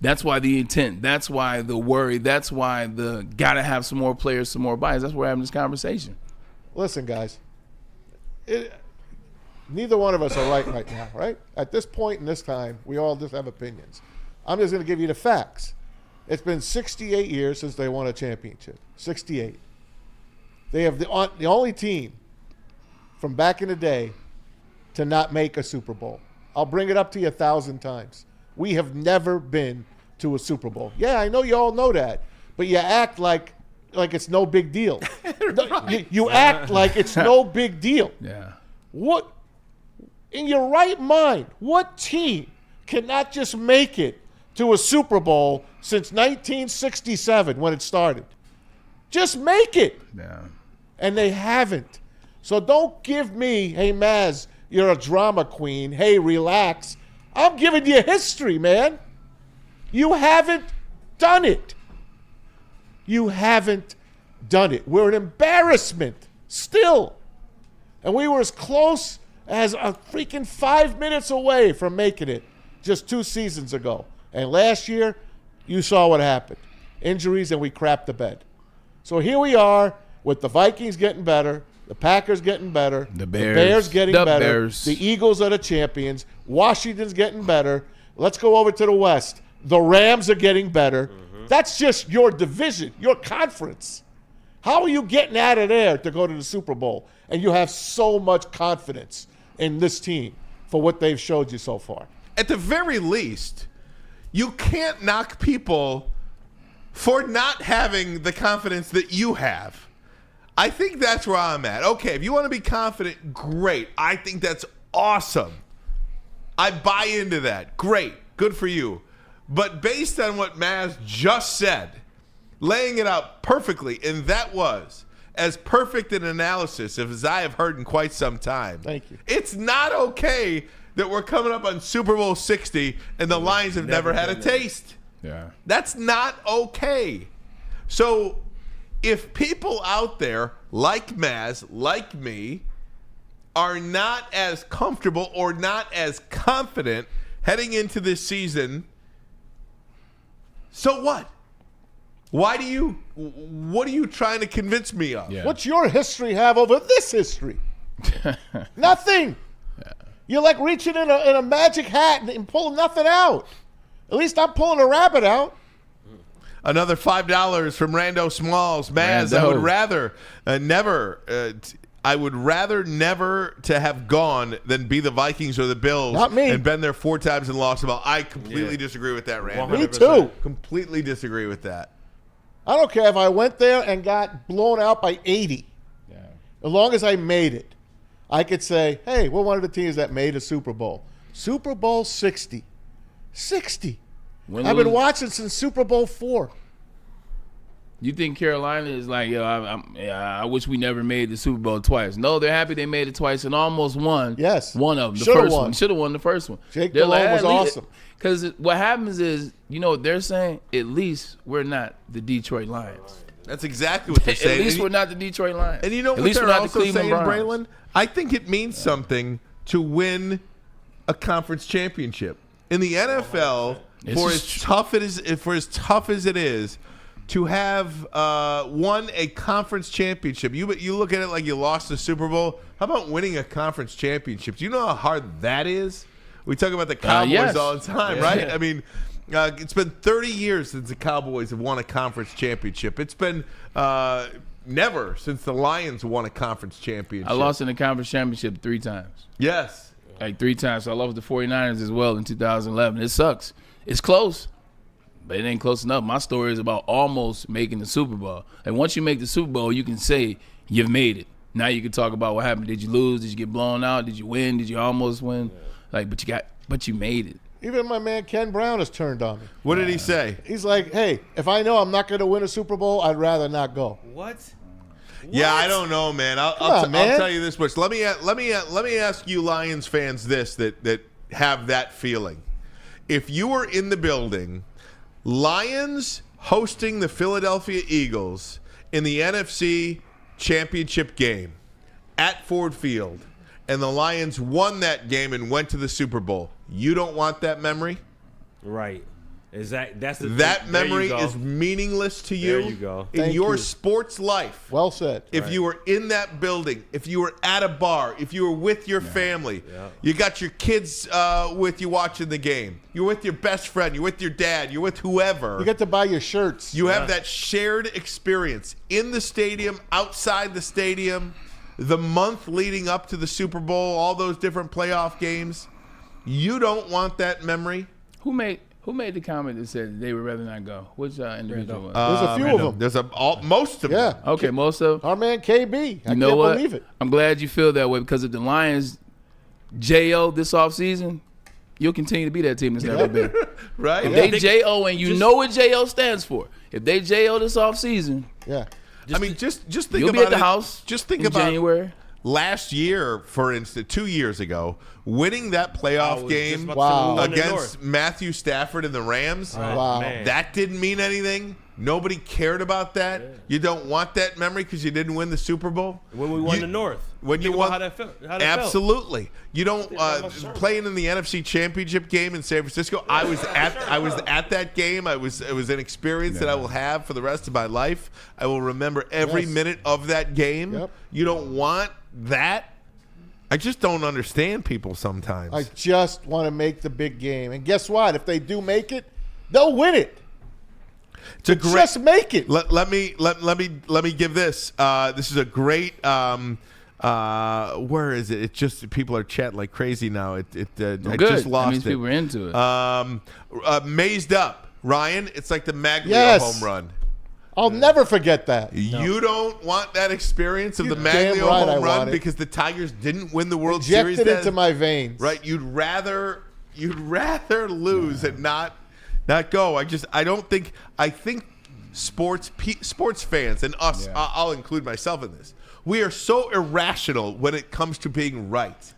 intent. That's why the worry. That's why the gotta have some more players, some more bodies. That's why we're having this conversation. Listen, guys, neither one of us are right now, right? At this point in this time, we all just have opinions. I'm just going to give you the facts. It's been 68 years since they won a championship. 68. They have the only team from back in the day to not make a Super Bowl. I'll bring it up to you 1,000 times. We have never been to a Super Bowl. Yeah, I know you all know that, but you act like it's no big deal. You act like it's no big deal. Yeah. What, in your right mind, what team cannot just make it to a Super Bowl since 1967 when it started? Just make it. Yeah. And they haven't. So don't give me, hey, Maz, you're a drama queen. Hey, relax. I'm giving you history, man. You haven't done it. You haven't done it. We're an embarrassment still. And we were as close as a freaking 5 minutes away from making it just 2 seasons ago. And last year, you saw what happened. Injuries, and we crapped the bed. So here we are with the Vikings getting better, the Packers getting better, the Bears, getting better, the Eagles are the champions, Washington's getting better. Let's go over to the West. The Rams are getting better. That's just your division, your conference. How are you getting out of there to go to the Super Bowl? And you have so much confidence in this team for what they've showed you so far. At the very least, you can't knock people for not having the confidence that you have. I think that's where I'm at. Okay, if you want to be confident, great. I think that's awesome. I buy into that. Great. Good for you. But based on what Maz just said, laying it out perfectly, and that was as perfect an analysis as I have heard in quite some time. Thank you. It's not okay that we're coming up on Super Bowl 60 and the Lions have never had a taste. Yeah. That's not okay. So if people out there like Maz, like me, are not as comfortable or not as confident heading into this season, so what? What are you trying to convince me of? Yeah. What's your history have over this history? Nothing. Yeah. You're like reaching in a magic hat and pulling nothing out. At least I'm pulling a rabbit out. Another $5 from Rando Smalls. Maz, Rando. I would rather never to have gone than be the Vikings or the Bills. Not me. And been there 4 times and lost them all. I completely disagree with that, Rando. Me too. Completely disagree with that. I don't care if I went there and got blown out by 80. Yeah. As long as I made it. I could say, hey, we're one of the teams that made a Super Bowl. Super Bowl 60. 60. I've been watching since Super Bowl 4. You think Carolina is like, yo, I wish we never made the Super Bowl twice. No, they're happy they made it twice and almost won. Yes. One of them. The Should've first won. one. Should have won the first one. Jake They're Delhomme was awesome. Because what happens is, you know what they're saying? At least we're not the Detroit Lions. That's exactly what they're At saying. least we're not the Detroit Lions. And you know At what least they're we're not the also Cleveland saying, Browns. Braylon? I think it means something to win a conference championship. In the NFL, for as tough as it is to have won a conference championship, you look at it like you lost the Super Bowl. How about winning a conference championship? Do you know how hard that is? We talk about the Cowboys yes. all the time, right? I mean, it's been 30 years since the Cowboys have won a conference championship. It's been never since the Lions won a conference championship. I lost in the conference championship 3 times. Yes. Like 3 times. So I lost the 49ers as well in 2011. It sucks. It's close, but it ain't close enough. My story is about almost making the Super Bowl. And once you make the Super Bowl, you can say you've made it. Now you can talk about what happened. Did you lose? Did you get blown out? Did you win? Did you almost win? Like, but you made it. Even my man Ken Brown has turned on me. What did he say? He's like, hey, if I know I'm not going to win a Super Bowl, I'd rather not go. What? Yeah, I don't know, man. I'll tell you this much. Let me ask you, Lions fans, this that have that feeling. If you were in the building, Lions hosting the Philadelphia Eagles in the NFC Championship game at Ford Field, and the Lions won that game and went to the Super Bowl, you don't want that memory? Right. That's the that memory is meaningless to you. There you go. In Thank your you. sports life. Well said. If you were in that building, if you were at a bar, if you were with your family, you got your kids with you watching the game, you're with your best friend, you're with your dad, you're with whoever. You get to buy your shirts. You have that shared experience in the stadium, outside the stadium, the month leading up to the Super Bowl, all those different playoff games. You don't want that memory. Who made the comment that said they would rather not go? Which individual was it? There's a few of them. There's most of them. Yeah. Okay, most of Our man KB. I You know can't what? believe it. I'm glad you feel that way, because if the Lions J.O. this offseason, you'll continue to be that team that's never been. Right? If they J.O. and you know what J.O. stands for, if they J.O. this offseason, Yeah. Just think you'll about be at the it. house Just think in about January. last year, for instance, 2 years ago, winning that playoff game Wow. against Matthew Stafford and the Rams. Wow. Man. That didn't mean anything. Nobody cared about that. You don't want that memory because you didn't win the Super Bowl. When we won the North. When you Think won, about how that felt. absolutely. You don't playing in the NFC Championship game in San Francisco. I was at that game. It was an experience that I will have for the rest of my life. I will remember every minute of that game. Yep. You don't want that. I just don't understand people sometimes. I just want to make the big game. And guess what? If they do make it, they'll win it. It's a great. Just make it. Let me give this. This is a great. Where is it? It just people are chatting like crazy now. I Good. just lost That means it. people are into it. Mazed up, Ryan. It's like the Maglia Yes. home run. I'll never forget that. You don't want that experience of the damn Maglia right I home run want it. because the Tigers didn't win the World Series. Injected then. into my veins. Right? You'd rather lose and not go. I think sports fans and us. I'll include myself in this. We are so irrational when it comes to being right.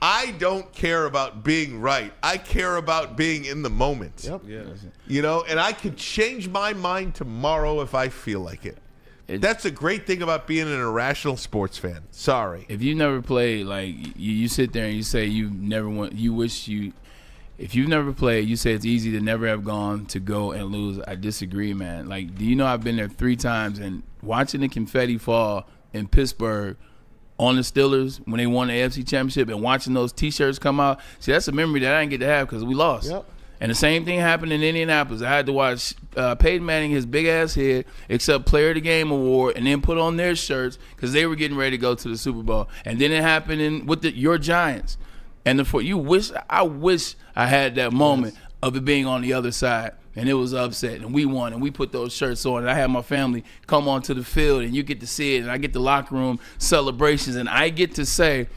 I don't care about being right. I care about being in the moment. Yep. Yeah. And I could change my mind tomorrow if I feel like it. That's a great thing about being an irrational sports fan. Sorry. If you never played, like you sit there and you say you never want, you wish you. If you've never played, you say it's easy to never have gone to go and lose. I disagree, man. Like, do you know I've been there 3 times and watching the confetti fall in Pittsburgh on the Steelers when they won the AFC Championship and watching those T-shirts come out. See, that's a memory that I didn't get to have because we lost. Yep. And the same thing happened in Indianapolis. I had to watch Peyton Manning, his big-ass head, accept Player of the Game award and then put on their shirts because they were getting ready to go to the Super Bowl. And then it happened with your Giants. And I wish I had that moment of it being on the other side. And it was upset, and we won, and we put those shirts on, and I had my family come onto the field, and you get to see it, and I get the locker room celebrations, and I get to say,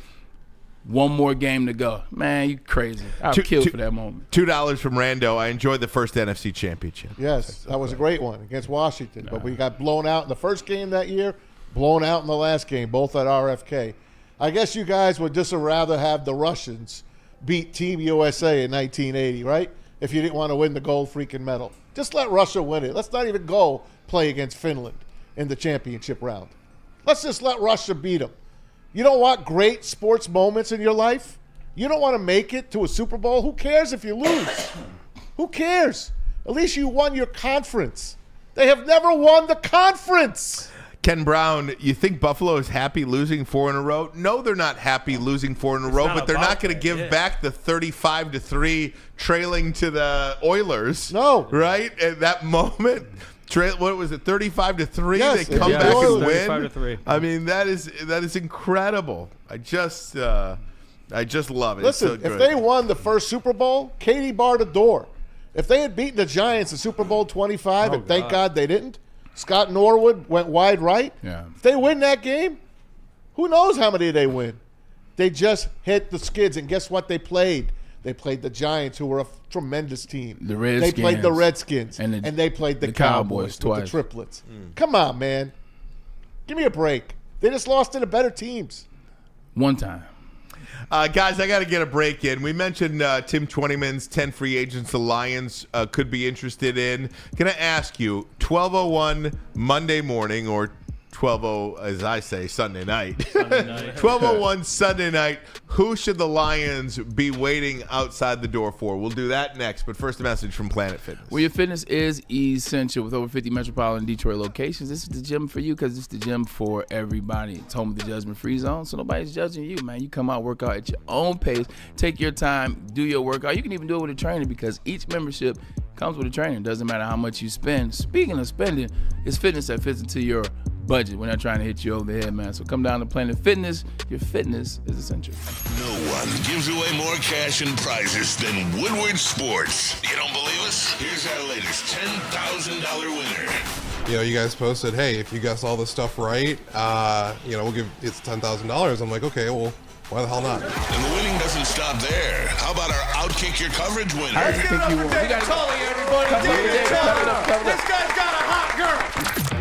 one more game to go. Man, you crazy. I'll kill for that moment. $2 from Rando. I enjoyed the first NFC Championship. Yes, that was a great one against Washington. But we got blown out in the first game that year, blown out in the last game, both at RFK. I guess you guys would just rather have the Russians beat Team USA in 1980, right? If you didn't want to win the gold freaking medal. Just let Russia win it. Let's not even go play against Finland in the championship round. Let's just let Russia beat them. You don't want great sports moments in your life? You don't want to make it to a Super Bowl? Who cares if you lose? Who cares? At least you won your conference. They have never won the conference. Ken Brown, you think Buffalo is happy losing 4 in a row? No, they're not happy losing 4 in a row, but they're not going to give back the 35-3 trailing to the Oilers. No. Right? At that moment, what was it, 35-3? Yes, they come yeah, back and 35-3. win. I mean, that is incredible. I just love it. Listen, it's so good. if they won the first Super Bowl, Katie barred the door. If they had beaten the Giants in Super Bowl 25, and thank God they didn't, Scott Norwood went wide right. Yeah. If they win that game, who knows how many they win? They just hit the skids, and guess what? They played. They played the Giants, who were a tremendous team. The Redskins. They played the Redskins. And they played the Cowboys with twice. the triplets. Come on, man. Give me a break. They just lost to the better teams. One time. Guys, I got to get a break in. We mentioned Tim Twentyman's 10 free agents the Lions could be interested in. Can I ask you, 12:01 Monday morning or 12:00, as I say, Sunday night. 12:01 Sunday night. Who should the Lions be waiting outside the door for? We'll do that next, but first a message from Planet Fitness. Well, your fitness is essential. With over 50 metropolitan Detroit locations, this is the gym for you because it's the gym for everybody. It's home of the judgment-free zone, so nobody's judging you, man. You come out, work out at your own pace, take your time, do your workout. You can even do it with a trainer because each membership comes with a trainer. It doesn't matter how much you spend. Speaking of spending, it's fitness that fits into your budget. We're not trying to hit you over the head, man. So come down to Planet Fitness. Your fitness is essential. No one gives away more cash and prizes than Woodward Sports. You don't believe us? Here's our latest $10,000 winner. You know, you guys posted, hey, if you guess all this stuff right, we'll give it's $10,000. I'm like, okay, well, why the hell not? And the winning doesn't stop there. How about our Outkick Your Coverage winner? Let's give it up for David Tully, everybody. David Tully. This guy's got a hot girl.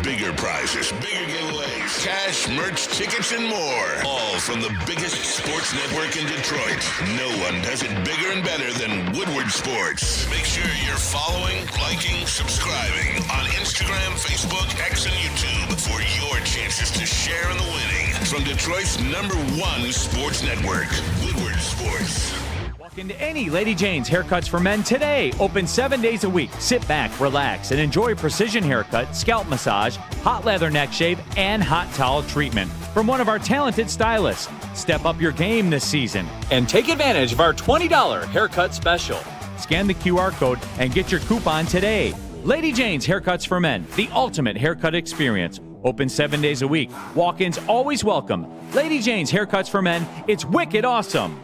Bigger prizes, bigger giveaways, cash, merch, tickets, and more. All from the biggest sports network in Detroit. No one does it bigger and better than Woodward Sports. Make sure you're following, liking, subscribing on Instagram, Facebook, X, and YouTube for your chances to share in the winning. From Detroit's #1 sports network, Woodward Sports. Walk into any Lady Jane's Haircuts for Men today. Open 7 days a week. Sit back, relax, and enjoy precision haircut, scalp massage, hot leather neck shave, and hot towel treatment from one of our talented stylists. Step up your game this season and take advantage of our $20 haircut special. Scan the QR code and get your coupon today. Lady Jane's Haircuts for Men, the ultimate haircut experience. Open 7 days a week. Walk-ins always welcome. Lady Jane's Haircuts for Men. It's wicked awesome.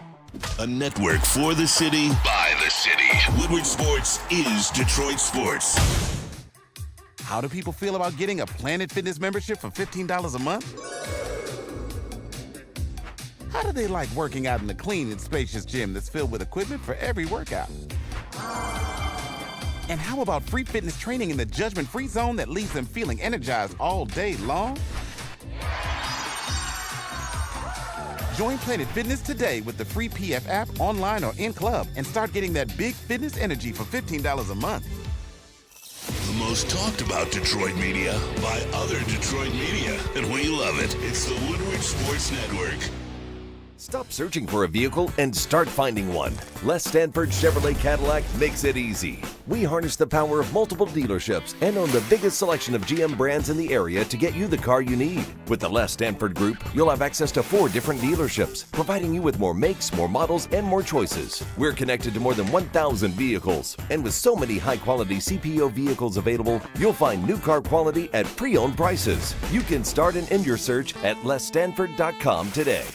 A network for the city, by the city. Woodward Sports is Detroit Sports. How do people feel about getting a Planet Fitness membership for $15 a month? How do they like working out in a clean and spacious gym that's filled with equipment for every workout? And how about free fitness training in the judgment-free zone that leaves them feeling energized all day long? Join Planet Fitness today with the free PF app, online or in club, and start getting that big fitness energy for $15 a month. The most talked about Detroit media by other Detroit media, and we love it. It's the Woodward Sports Network. Stop searching for a vehicle and start finding one. Les Stanford Chevrolet Cadillac makes it easy. We harness the power of multiple dealerships and own the biggest selection of GM brands in the area to get you the car you need. With the Les Stanford Group, you'll have access to 4 different dealerships, providing you with more makes, more models, and more choices. We're connected to more than 1,000 vehicles. And with so many high-quality CPO vehicles available, you'll find new car quality at pre-owned prices. You can start and end your search at lesstanford.com today.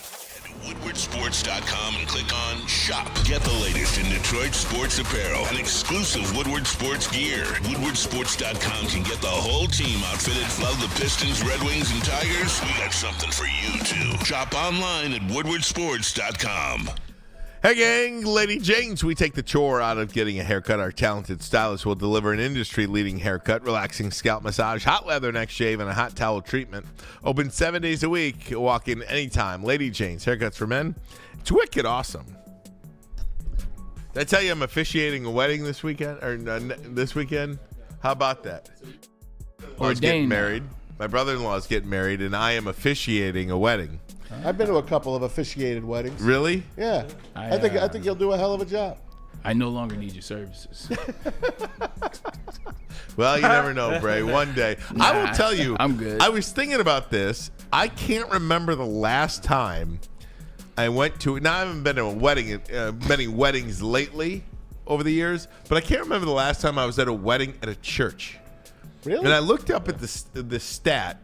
WoodwardSports.com and click on Shop. Get the latest in Detroit sports apparel and exclusive Woodward Sports gear. WoodwardSports.com can get the whole team outfitted. Love the Pistons, Red Wings, and Tigers? We got something for you, too. Shop online at WoodwardSports.com. Hey gang, Lady Jane's. We take the chore out of getting a haircut. Our talented stylist will deliver an industry-leading haircut, relaxing scalp massage, hot leather neck shave, and a hot towel treatment. Open 7 days a week. Walk in anytime. Lady Jane's Haircuts for Men. It's wicked awesome. Did I tell you I'm officiating a wedding this weekend? This weekend? How about that? I was getting married. My brother-in-law is getting married, and I am officiating a wedding. I've been to a couple of officiated weddings. Really? Yeah. I think you'll do a hell of a job. I no longer need your services. Well, you never know, Bray. One day. Nah, I will tell you. I'm good. I was thinking about this. I can't remember the last time I went to. Now, I haven't been to a wedding, many weddings lately over the years, but I can't remember the last time I was at a wedding at a church. Really? And I looked up at the stat.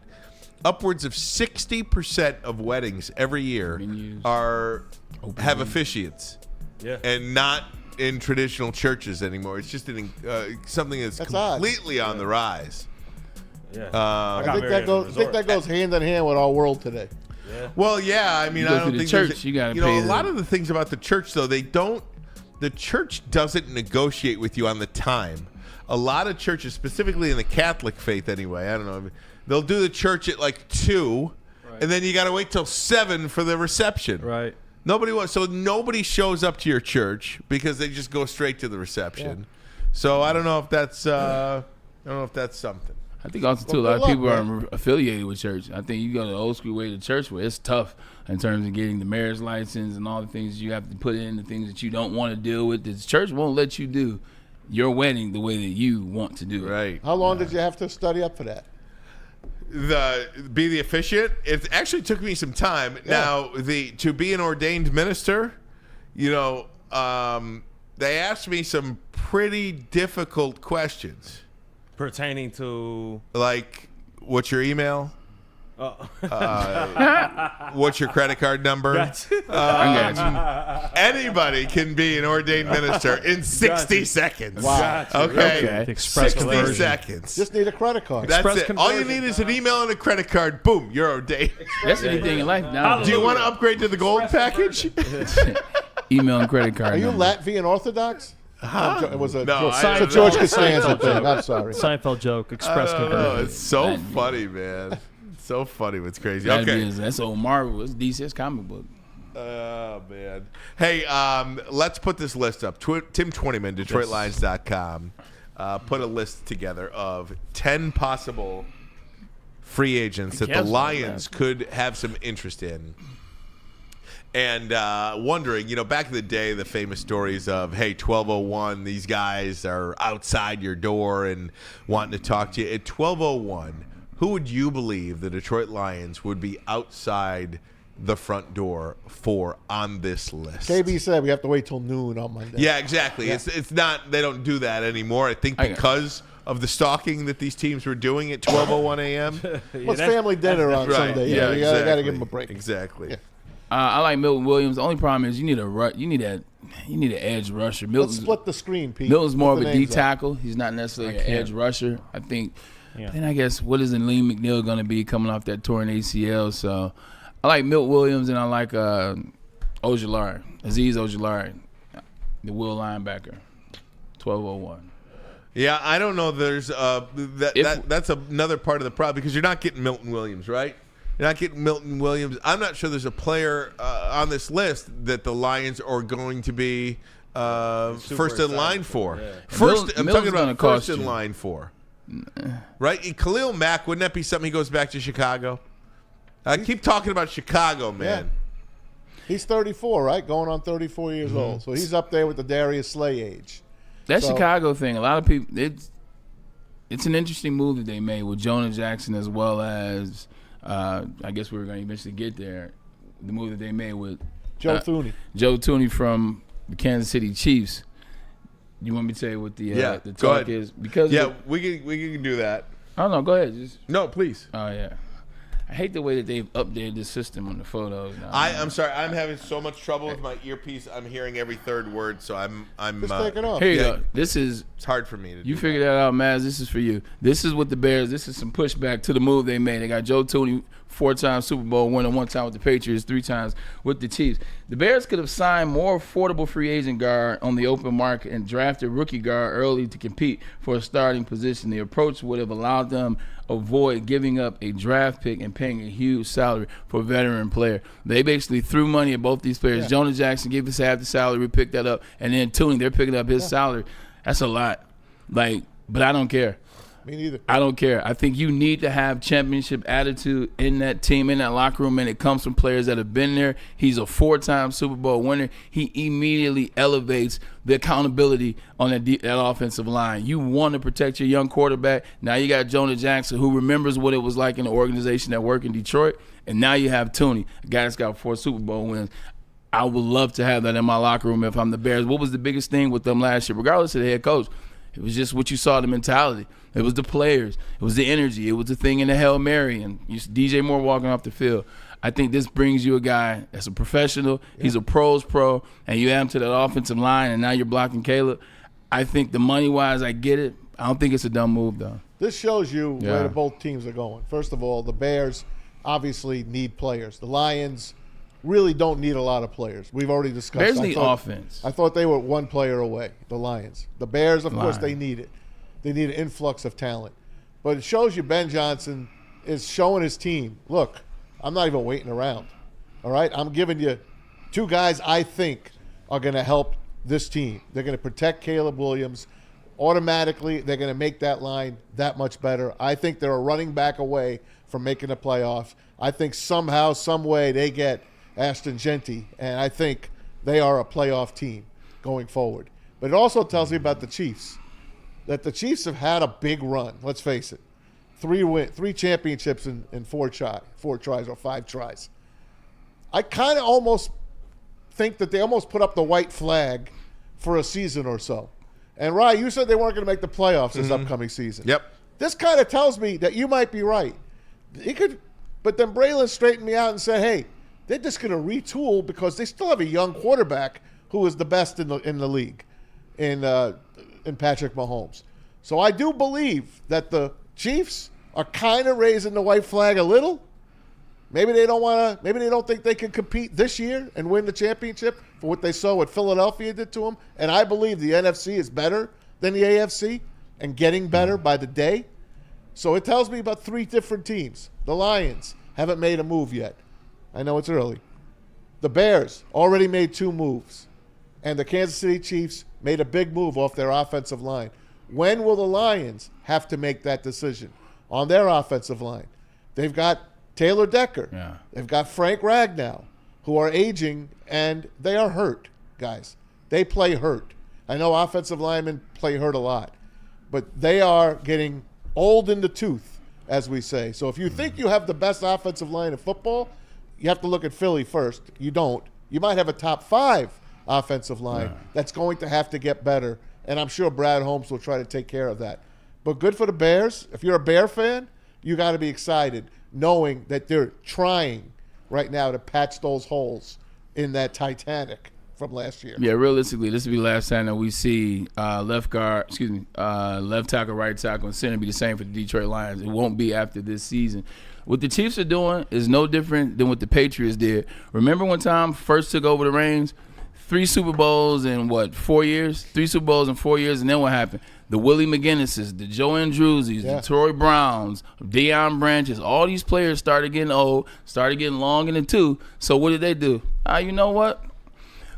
Upwards of 60% of weddings every year have officiants, and not in traditional churches anymore. It's just something that's completely on the rise. Yeah, I think that goes hand in hand with our world today. Yeah. Well, yeah. I mean, You go I don't to the think church, you gotta pay a lot of the things about the church, though, they don't the church doesn't negotiate with you on the time. A lot of churches, specifically in the Catholic faith anyway, I don't know, they'll do the church at like 2, and then you got to wait till 7 for the reception. Right. Nobody shows up to your church because they just go straight to the reception. Yeah. So I don't know if that's something. I think also too a lot of people are affiliated with church. I think you go the old school way to church where it's tough in terms of getting the marriage license and all the things you have to put in, the things that you don't want to deal with. The church won't let you do your wedding the way that you want to do it. Right. How long did you have to study up for that? Be the officiant. It actually took me some time. Yeah. Now to be an ordained minister, they asked me some pretty difficult questions pertaining to, like, what's your email? What's your credit card number? Anybody can be an ordained minister in 60 seconds. Wow. Okay. Express 60 conversion. seconds. Just need a credit card. That's Express it. All you need is an email and a credit card. Boom, you're ordained. That's anything in life now. Do you want to upgrade to the gold package? Email and credit card. Are you number. Latvian Orthodox? It was a No, it's a George Costanza thing. I'm sorry. Seinfeld joke. Express Oh, conversion. it's so funny, man. It's so funny. It's crazy. That'd Okay. that's old Marvel. It's DC's comic book. Oh, man. Hey, let's put this list up. Tim Twentyman, DetroitLions.com, put a list together of 10 possible free agents that the Lions could have some interest in. And wondering, back in the day, the famous stories of, hey, 12:01, these guys are outside your door and wanting to talk to you. At 12:01, who would you believe the Detroit Lions would be outside the front door for on this list? KB said we have to wait till noon on Monday. Yeah, exactly. Yeah. It's not, they don't do that anymore. I think because of the stalking that these teams were doing at 12:01 a.m. Well, it's family dinner on Sunday. Yeah, you exactly. got to give them a break. Exactly. Yeah. I like Milton Williams. The only problem is you need an edge rusher. Let's split the screen, Pete. Milton's more of Put a the D names up. tackle. He's not necessarily an edge rusher. I think. Then I guess what is Lee McNeil going to be coming off that torn ACL? So I like Milton Williams and I like Ojulari, Azeez Ojulari, the will linebacker, 12:01. Yeah, I don't know. There's that's another part of the problem because you're not getting Milton Williams, right? You're not getting Milton Williams. I'm not sure there's a player on this list that the Lions are going to be first in line for. Yeah. I'm talking about first in line for. Right? Khalil Mack, wouldn't that be something he goes back to Chicago? I keep talking about Chicago, man. Yeah. He's 34, right? Going on 34 years old. So he's up there with the Darius Slay age. That Chicago thing, a lot of people, it's an interesting move that they made with Jonah Jackson as well as, I guess we were going to eventually get there, the move that they made with Joe Thuney. Joe Thuney from the Kansas City Chiefs. You want me to tell you what the talk is? Because we can do that. Oh, no, go ahead. No, please. Oh, yeah. I hate the way that they've updated the system on the photos now. I'm sorry. I'm having so much trouble with my earpiece. I'm hearing every third word, so I'm just take it off. Here you go. It's hard for me to do. You figure that out, Maz. This is for you. This is what the Bears, this is some pushback to the move they made. They got Joe Thuney, 4-time Super Bowl winner, 1 time with the Patriots, 3 times with the Chiefs. The Bears could have signed more affordable free agent guard on the open market and drafted rookie guard early to compete for a starting position. The approach would have allowed them avoid giving up a draft pick and paying a huge salary for a veteran player. They basically threw money at both these players. Yeah. Jonah Jackson gave us half the salary, we picked that up, and then Thuney, they're picking up his salary. That's a lot. But I don't care. Me neither. I don't care. I think you need to have championship attitude in that team, in that locker room, and it comes from players that have been there. He's a 4-time Super Bowl winner. He immediately elevates the accountability on that offensive line. You want to protect your young quarterback. Now you got Jonah Jackson, who remembers what it was like in the organization that worked in Detroit, and now you have Thuney, a guy that's got 4 Super Bowl wins. I would love to have that in my locker room if I'm the Bears. What was the biggest thing with them last year, regardless of the head coach? It was just what you saw, the mentality. It was the players. It was the energy. It was the thing in the Hail Mary and DJ Moore walking off the field. I think this brings you a guy that's a professional. Yeah. He's a pro's pro, and you add him to that offensive line, and now you're blocking Caleb. I think the money-wise, I get it. I don't think it's a dumb move, though. This shows you where both teams are going. First of all, the Bears obviously need players. The Lions really don't need a lot of players. We've already discussed. Bears need offense. I thought they were one player away, the Lions. The Bears, of course, Lions. they need it. They need an influx of talent. But it shows you Ben Johnson is showing his team, look, I'm not even waiting around. All right? I'm giving you two guys I think are going to help this team. They're going to protect Caleb Williams. Automatically, they're going to make that line that much better. I think they're a running back away from making the playoffs. I think somehow, some way, they get Ashton Genty, and I think they are a playoff team going forward. But it also tells me about the Chiefs, that the Chiefs have had a big run. Let's face it, three championships in four tries or 5 tries. I kind of almost think that they almost put up the white flag for a season or so. And Rye, you said they weren't going to make the playoffs this upcoming season. Yep. This kind of tells me that you might be right. He could, but then Braylon straightened me out and said, "Hey, they're just going to retool because they still have a young quarterback who is the best in the league, in Patrick Mahomes." So I do believe that the Chiefs are kind of raising the white flag a little. Maybe they don't want to. Maybe they don't think they can compete this year and win the championship for what they saw what Philadelphia did to them. And I believe the NFC is better than the AFC and getting better by the day. So it tells me about 3 different teams. The Lions haven't made a move yet. I know it's early. The Bears already made 2 moves, and the Kansas City Chiefs made a big move off their offensive line. When will the Lions have to make that decision on their offensive line? They've got Taylor Decker. Yeah. They've got Frank Ragnow, who are aging, and they are hurt, guys. They play hurt. I know offensive linemen play hurt a lot, but they are getting old in the tooth, as we say. So if you think you have the best offensive line in football, you have to look at Philly first. You don't. You might have a top 5 offensive line that's going to have to get better, and I'm sure Brad Holmes will try to take care of that. But good for the Bears. If you're a Bear fan, you got to be excited knowing that they're trying right now to patch those holes in that Titanic from last year. Yeah, realistically, this will be the last time that we see left tackle, right tackle, and center be the same for the Detroit Lions. It won't be after this season. What the Chiefs are doing is no different than what the Patriots did. Remember when Tom first took over the reins? 3 Super Bowls in 4 years? 3 Super Bowls in 4 years, and then what happened? The Willie McGinnises, the Joe Andrewses, the Troy Browns, Deion Branches, all these players started getting old, started getting long in the tooth. So what did they do? You know what?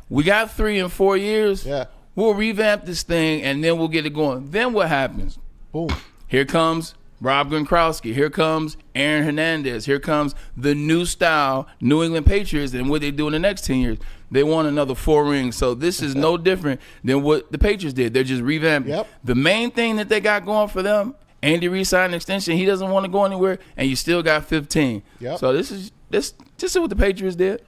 We got 3 in 4 years. Yeah. We'll revamp this thing, and then we'll get it going. Then what happens? Boom. Here comes Rob Gronkowski. Here comes Aaron Hernandez. Here comes the new style New England Patriots. And what they do in the next 10 years, they won another 4 rings. So this is no different than what the Patriots did. They're just revamping. Yep. The main thing that they got going for them, Andy Reid signed an extension. He doesn't want to go anywhere, and you still got 15. Yep. So this is what the Patriots did.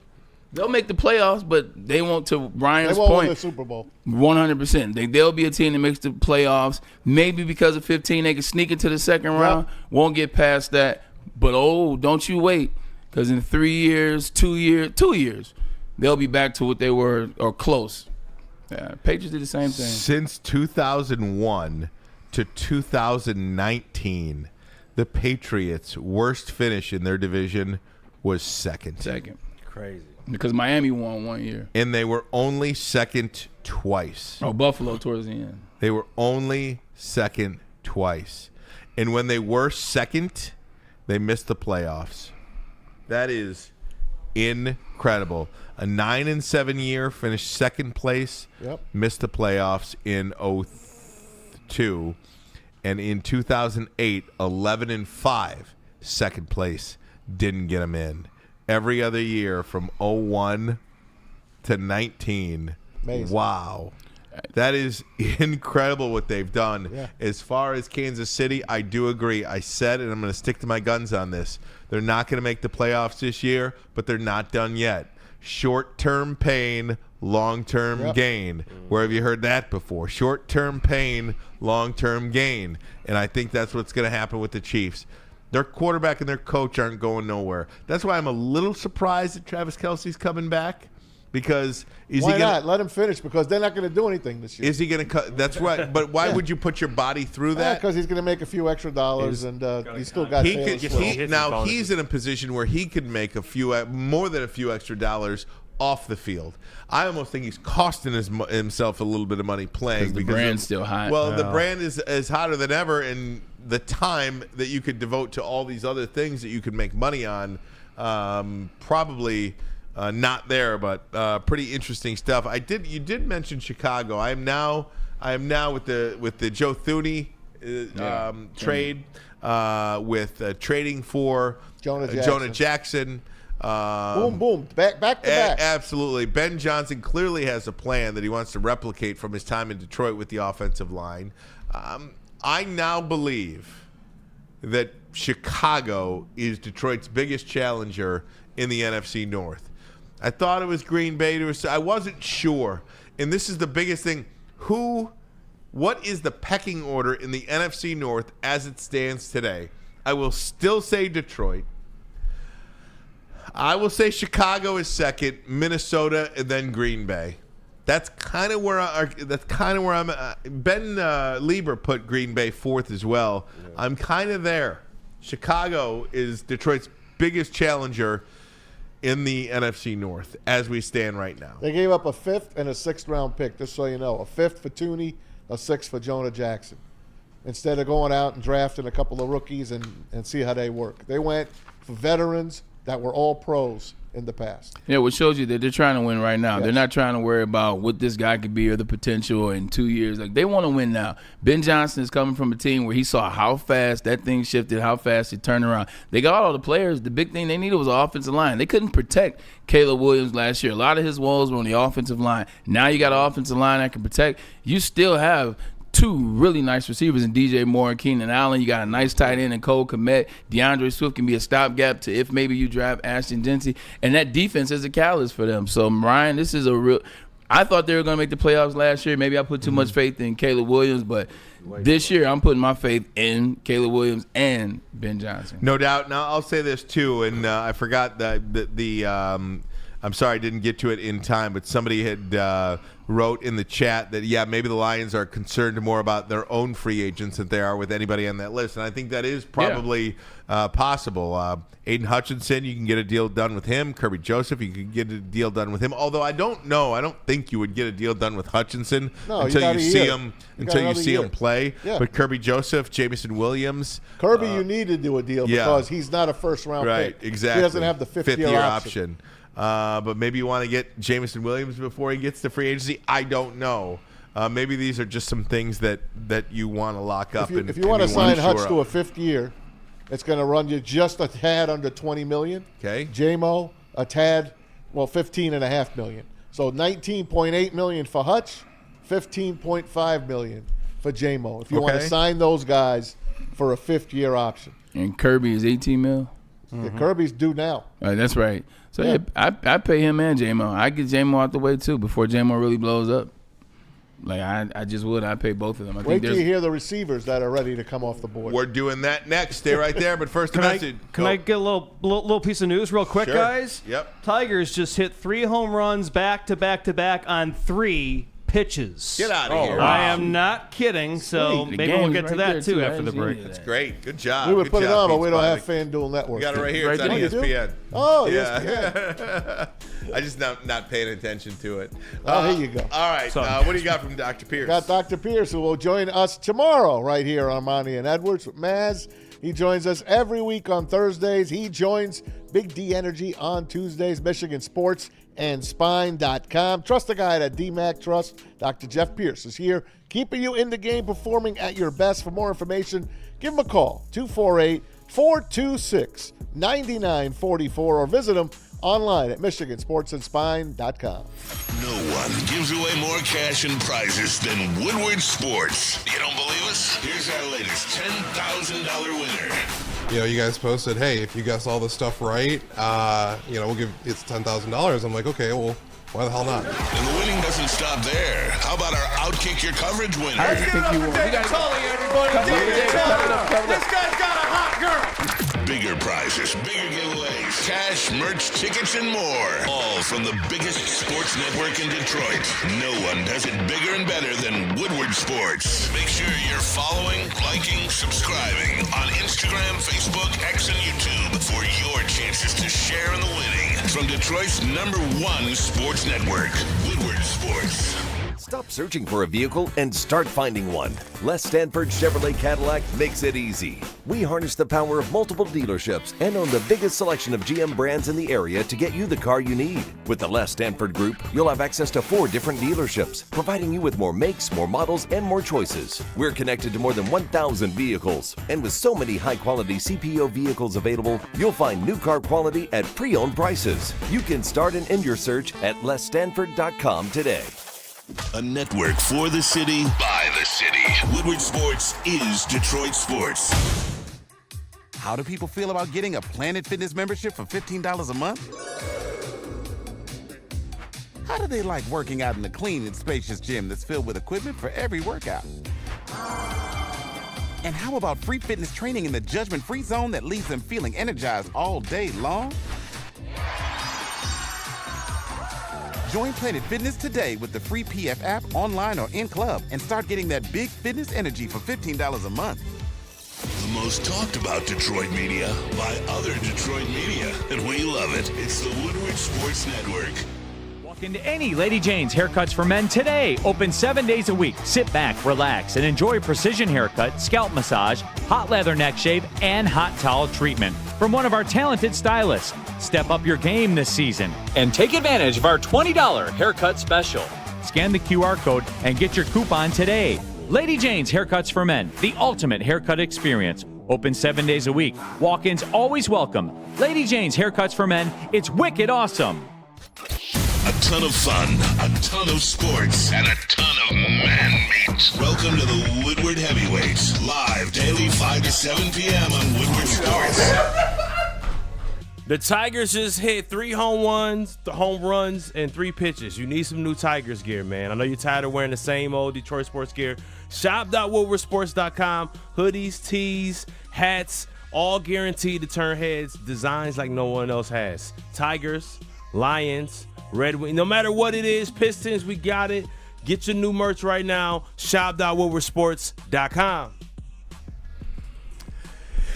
They'll make the playoffs, but they won't, to Brian's They won't point, win the Super Bowl. 100%. They'll be a team that makes the playoffs. Maybe because of 15, they can sneak into the second round. Won't get past that. But, don't you wait. Because in 3 years, 2 years, they'll be back to what they were or close. Yeah, Patriots did the same thing. Since 2001 to 2019, the Patriots' worst finish in their division was second. Crazy. Because Miami won 1 year. And they were only second twice. Buffalo towards the end. They were only second twice. And when they were second, they missed the playoffs. That is incredible. A 9-7 year, finished second place, missed the playoffs in 2002. And in 2008, 11-5, second place, didn't get them in. Every other year from 01 to 19. Amazing. Wow. That is incredible what they've done. Yeah. As far as Kansas City, I do agree. I said, and I'm going to stick to my guns on this, they're not going to make the playoffs this year, but they're not done yet. Short-term pain, long-term gain. Where have you heard that before? Short-term pain, long-term gain. And I think that's what's going to happen with the Chiefs. Their quarterback and their coach aren't going nowhere. That's why I'm a little surprised that Travis Kelce's coming back. Because Why not? Let him finish because they're not going to do anything this year. Is he going to cut? That's right. But why would you put your body through that? Because he's going to make a few extra dollars, and he's still got Taylor Swift. Now he's in a position where he could make more than a few extra dollars off the field. I almost think he's costing himself a little bit of money playing because the brand's still hot. Well, the brand is hotter than ever, and the time that you could devote to all these other things that you could make money on, probably. Not there, but pretty interesting stuff. You did mention Chicago. I am now with the Joe Thuney trade, with trading for Jonah Jackson. Boom, boom, back to back. Absolutely. Ben Johnson clearly has a plan that he wants to replicate from his time in Detroit with the offensive line. I now believe that Chicago is Detroit's biggest challenger in the NFC North. I thought it was Green Bay. I wasn't sure. And this is the biggest thing. What is the pecking order in the NFC North as it stands today? I will still say Detroit. I will say Chicago is second, Minnesota, and then Green Bay. That's kind of where I'm. Ben Lieber put Green Bay fourth as well. Yeah. I'm kind of there. Chicago is Detroit's biggest challenger in the NFC North as we stand right now. They gave up a 5th and a 6th round pick, just so you know. A 5th for Thuney, a 6th for Jonah Jackson. Instead of going out and drafting a couple of rookies and see how they work. They went for veterans that were all pros in the past. Yeah, which shows you that they're trying to win right now. Yes. They're not trying to worry about what this guy could be or the potential in 2 years. Like, they want to win now. Ben Johnson is coming from a team where he saw how fast that thing shifted, how fast it turned around. They got all the players. The big thing they needed was an offensive line. They couldn't protect Caleb Williams last year. A lot of his woes were on the offensive line. Now you got an offensive line that can protect. You still have two really nice receivers in DJ Moore and Keenan Allen. You got a nice tight end in Cole Kmet. DeAndre Swift can be a stopgap to if maybe you draft Ashton Jeanty. And that defense is a catalyst for them. So, Ryan, this is a real – I thought they were going to make the playoffs last year. Maybe I put too much faith in Caleb Williams, but this year I'm putting my faith in Caleb Williams and Ben Johnson. No doubt. Now, I'll say this too, and I forgot I'm sorry I didn't get to it in time, but somebody had wrote in the chat that, maybe the Lions are concerned more about their own free agents than they are with anybody on that list. And I think that is probably possible. Aiden Hutchinson, you can get a deal done with him. Kirby Joseph, you can get a deal done with him. Although I don't think you would get a deal done with Hutchinson until you see him play. Yeah. But Kirby Joseph, Jamison Williams. Kirby, you need to do a deal because he's not a first-round pick. Exactly. He doesn't have the fifth-year option. But maybe you want to get Jamison Williams before he gets to free agency. I don't know. Maybe these are just some things that you want to lock up. If you want to sign Hutch to a 5th year, it's going to run you just a tad under $20 million. Okay. J-Mo, a tad, $15.5 million. So $19.8 million for Hutch, $15.5 million for J-Mo. If you want to sign those guys for a 5th-year option. And Kirby is $18 million. Yeah, Kirby's due now. That's right. So I pay him and J-Mo. I get J-Mo out the way too before J-Mo really blows up. Like I just would. I pay both of them. Wait till you hear the receivers that are ready to come off the board. We're doing that next. Stay right there. But first, can I get a little piece of news real quick, guys? Yep. Tigers just hit 3 home runs back to back on 3 pitches. Get out of here. Wow. I am not kidding. So maybe we'll get to that too after the break. That's great. Good job. We would put it on, but we don't Pilot. have FanDuel Network. We got it right here. It's on ESPN. Oh, ESPN. I just not paying attention to it. Here you go. All right. What do you got from Dr. Pierce? Got Dr. Pierce, who will join us tomorrow right here on Ermanni and Edwards with Maz. He joins us every week on Thursdays. He joins Big D Energy on Tuesdays, Michigan Sports and Spine.com. Trust the guy at DMAC Trust. Dr. Jeff Pierce is here, keeping you in the game, performing at your best. For more information, give him a call, 248-426-9944, or visit him online at MichiganSportsAndSpine.com. No one gives away more cash and prizes than Woodward Sports. You don't believe us? Here's our latest $10,000 winner. You guys posted, hey, if you guess all this stuff right, we'll give it's $10,000. I'm like, okay, well, why the hell not? And the winning doesn't stop there. How about our Outkick Your Coverage winner? I think you won. David Tully, everybody. David Tully. This guy's got a hot girl. Bigger prizes, bigger giveaways, cash, merch, tickets, and more. All from the biggest sports network in Detroit. No one does it bigger and better than Woodward Sports. Make sure you're following, liking, subscribing on Instagram, Facebook, X, and YouTube for your chances to share in the winning. From Detroit's #1 sports network, Woodward Sports. Stop searching for a vehicle and start finding one. Les Stanford Chevrolet Cadillac makes it easy. We harness the power of multiple dealerships and own the biggest selection of GM brands in the area to get you the car you need. With the Les Stanford Group, you'll have access to 4 different dealerships, providing you with more makes, more models, and more choices. We're connected to more than 1,000 vehicles. And with so many high-quality CPO vehicles available, you'll find new car quality at pre-owned prices. You can start and end your search at lesstanford.com today. A network for the city, by the city. Woodward Sports is Detroit Sports. How do people feel about getting a Planet Fitness membership for $15 a month? How do they like working out in a clean and spacious gym that's filled with equipment for every workout? And how about free fitness training in the judgment-free zone that leaves them feeling energized all day long? Join Planet Fitness today with the free PF app online or in club and start getting that big fitness energy for $15 a month. The most talked about Detroit media by other Detroit media, and we love it. It's the Woodward Sports Network. Walk into any Lady Jane's Haircuts for Men today. Open 7 days a week. Sit back, relax, and enjoy precision haircut, scalp massage, hot leather neck shave, and hot towel treatment from one of our talented stylists. Step up your game this season and take advantage of our $20 haircut special. Scan the QR code and get your coupon today. Lady Jane's Haircuts for Men, the ultimate haircut experience. Open 7 days a week. Walk-ins always welcome. Lady Jane's Haircuts for Men, it's wicked awesome. A ton of fun, a ton of sports, and a ton of man meat. Welcome to the Woodward Heavyweights, live daily 5 to 7 p.m. on Woodward Sports. The Tigers just hit 3 home runs, and 3 pitches. You need some new Tigers gear, man. I know you're tired of wearing the same old Detroit sports gear. Shop.woodwardsports.com. Hoodies, tees, hats, all guaranteed to turn heads. Designs like no one else has. Tigers, Lions, Red Wings. No matter what it is, Pistons, we got it. Get your new merch right now. Shop.woodwardsports.com.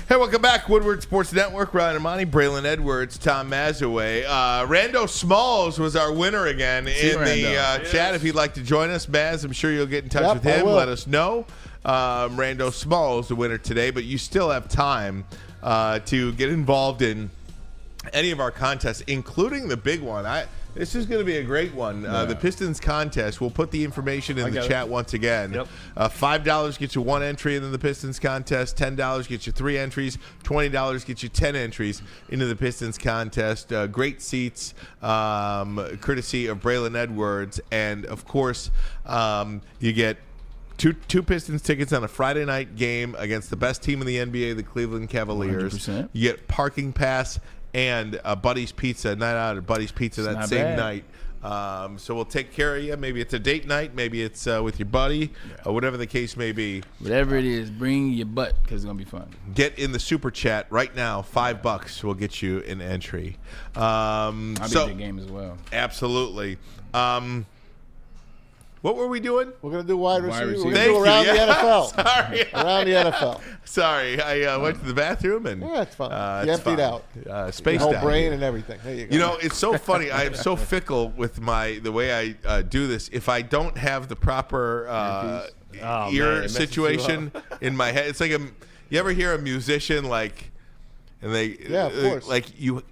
Hey, welcome back. Woodward Sports Network. Ryan Ermanni, Braylon Edwards, Tom Mazaway. Rando Smalls was our winner again in the chat. If you'd like to join us, Maz, I'm sure you'll get in touch with him. Let us know. Rando Smalls, the winner today, but you still have time to get involved in any of our contests, including the big one. This is going to be a great one. The Pistons contest. We'll put the information in the chat once again. Yep. $5 gets you 1 entry into the Pistons contest. $10 gets you 3 entries. $20 gets you 10 entries into the Pistons contest. Great seats, courtesy of Braylon Edwards. And, of course, you get two Pistons tickets on a Friday night game against the best team in the NBA, the Cleveland Cavaliers. 100%. You get parking pass and Buddy's Pizza, night out at Buddy's Pizza that same night. So we'll take care of you. Maybe it's a date night. Maybe it's with your buddy, or whatever the case may be. Whatever it is, bring your butt because it's going to be fun. Get in the super chat right now. $5 will get you an entry. I'll be at the game as well. Absolutely. What were we doing? We're going to do wide receiver. We're going to Thank do around you. the NFL. Sorry. Around the NFL. Sorry. I went to the bathroom and it's fine. You emptied out. Spaced your out. whole brain and everything. There you go. You know, it's so funny. I am so fickle with the way I do this. If I don't have the proper ear situation in my head, it's like you ever hear a musician and they of course. like you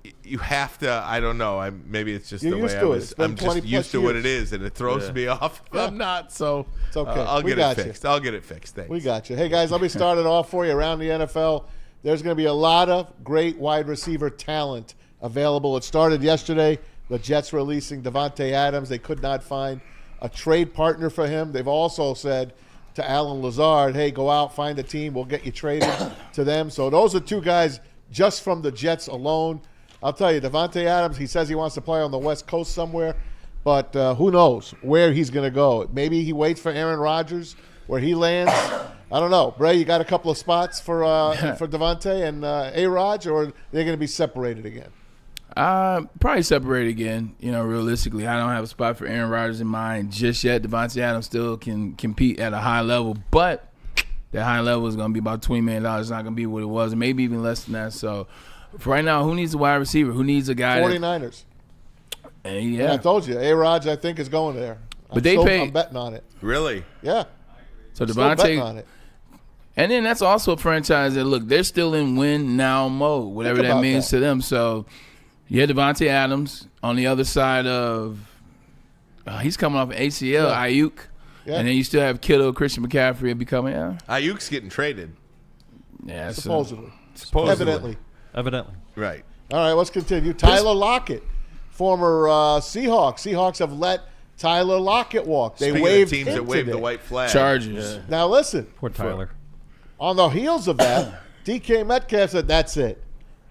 have to. I don't know. Maybe it's just You're the way used to it. I'm just used to what it is, and it throws me off. I'm not, so it's okay. I'll get it fixed. I'll get it fixed. Thanks. We got you. Hey guys, let me start it off for you. Around the NFL, there's going to be a lot of great wide receiver talent available. It started yesterday. The Jets releasing Devontae Adams. They could not find a trade partner for him. They've also said to Alan Lazard, "Hey, go out, find a team. We'll get you traded to them." So those are 2 guys just from the Jets alone. I'll tell you, Devontae Adams, he says he wants to play on the West Coast somewhere, but who knows where he's going to go. Maybe he waits for Aaron Rodgers, where he lands, I don't know. Bray, you got a couple of spots for Devontae and A-Raj, or they're going to be separated again? Probably separated again. Realistically, I don't have a spot for Aaron Rodgers in mind just yet. Devontae Adams still can compete at a high level, but that high level is going to be about $20 million. It's not going to be what it was, and maybe even less than that. So, for right now, who needs a wide receiver? Who needs a guy? 49ers. And I told you, A-Raj, I think, is going there. But I'm betting on it. Really? Yeah. So Still betting Devontae on it. And then that's also a franchise that, look, they're still in win-now mode, whatever that means to them. So, you had Devontae Adams on the other side of he's coming off ACL, Ayuk. Yeah. And then you still have Kittle, Christian McCaffrey becoming Ayuk's getting traded. Yeah, supposedly. Evidently. Right. All right, let's continue. Tyler Lockett, former Seahawks. Seahawks have let Tyler Lockett walk. They waved teams that waved the white flag. Chargers. Yeah. Now listen. Poor Tyler. On the heels of that, DK Metcalf said, "That's it.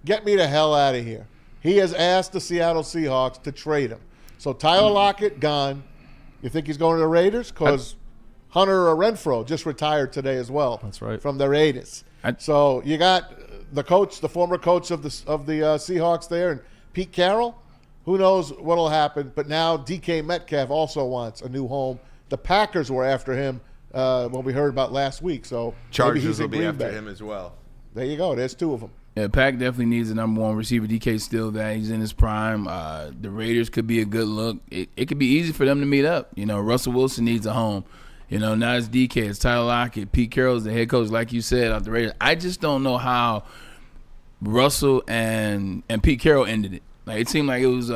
Get me the hell out of here." He has asked the Seattle Seahawks to trade him. So Tyler Lockett gone. You think he's going to the Raiders? Because Hunter Renfrow just retired today as well. That's right. From the Raiders. So you got the coach, the former coach of the Seahawks there, and Pete Carroll. Who knows what will happen? But now DK Metcalf also wants a new home. The Packers were after him. What we heard about last week. So Chargers will be after him as well. There you go. There's two of them. Yeah, Pack definitely needs a number one receiver. DK's still that. He's in his prime. The Raiders could be a good look. It could be easy for them to meet up. Russell Wilson needs a home. Now it's DK. It's Tyler Lockett. Pete Carroll's the head coach, like you said, of the Raiders. I just don't know how Russell and Pete Carroll ended it. Like, it seemed like it was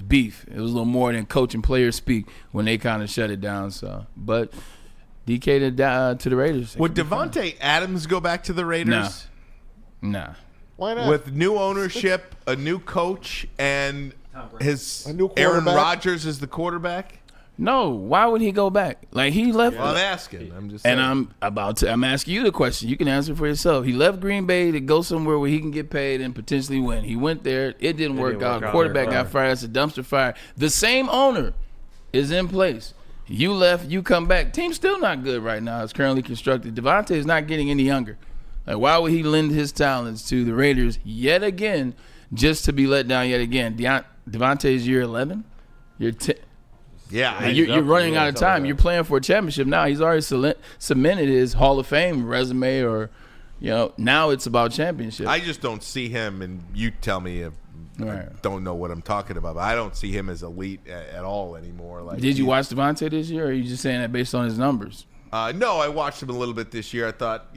beef. It was a little more than coach and player speak when they kind of shut it down. So, but DK to the Raiders. Would Devontae Adams go back to the Raiders? Nah. Why not? With new ownership, a new coach, and a new Aaron Rodgers is the quarterback? No. Why would he go back? Like, he left. Well, I'm asking. I'm just saying. And I'm asking you the question. You can answer for yourself. He left Green Bay to go somewhere where he can get paid and potentially win. He went there. It didn't work out. Quarterback got fired. It's a dumpster fire. The same owner is in place. You left. You come back. Team's still not good right now. It's currently constructed. Devontae is not getting any younger. Like, why would he lend his talents to the Raiders yet again just to be let down yet again? Devontae's year 11? You're 10. Yeah. You're running out of time. You're playing for a championship now. He's already cemented his Hall of Fame resume, or, now it's about championship. I just don't see him, and you tell me if I don't know what I'm talking about, but I don't see him as elite at all anymore. Like, did you watch Devontae this year, or are you just saying that based on his numbers? No, I watched him a little bit this year. I thought,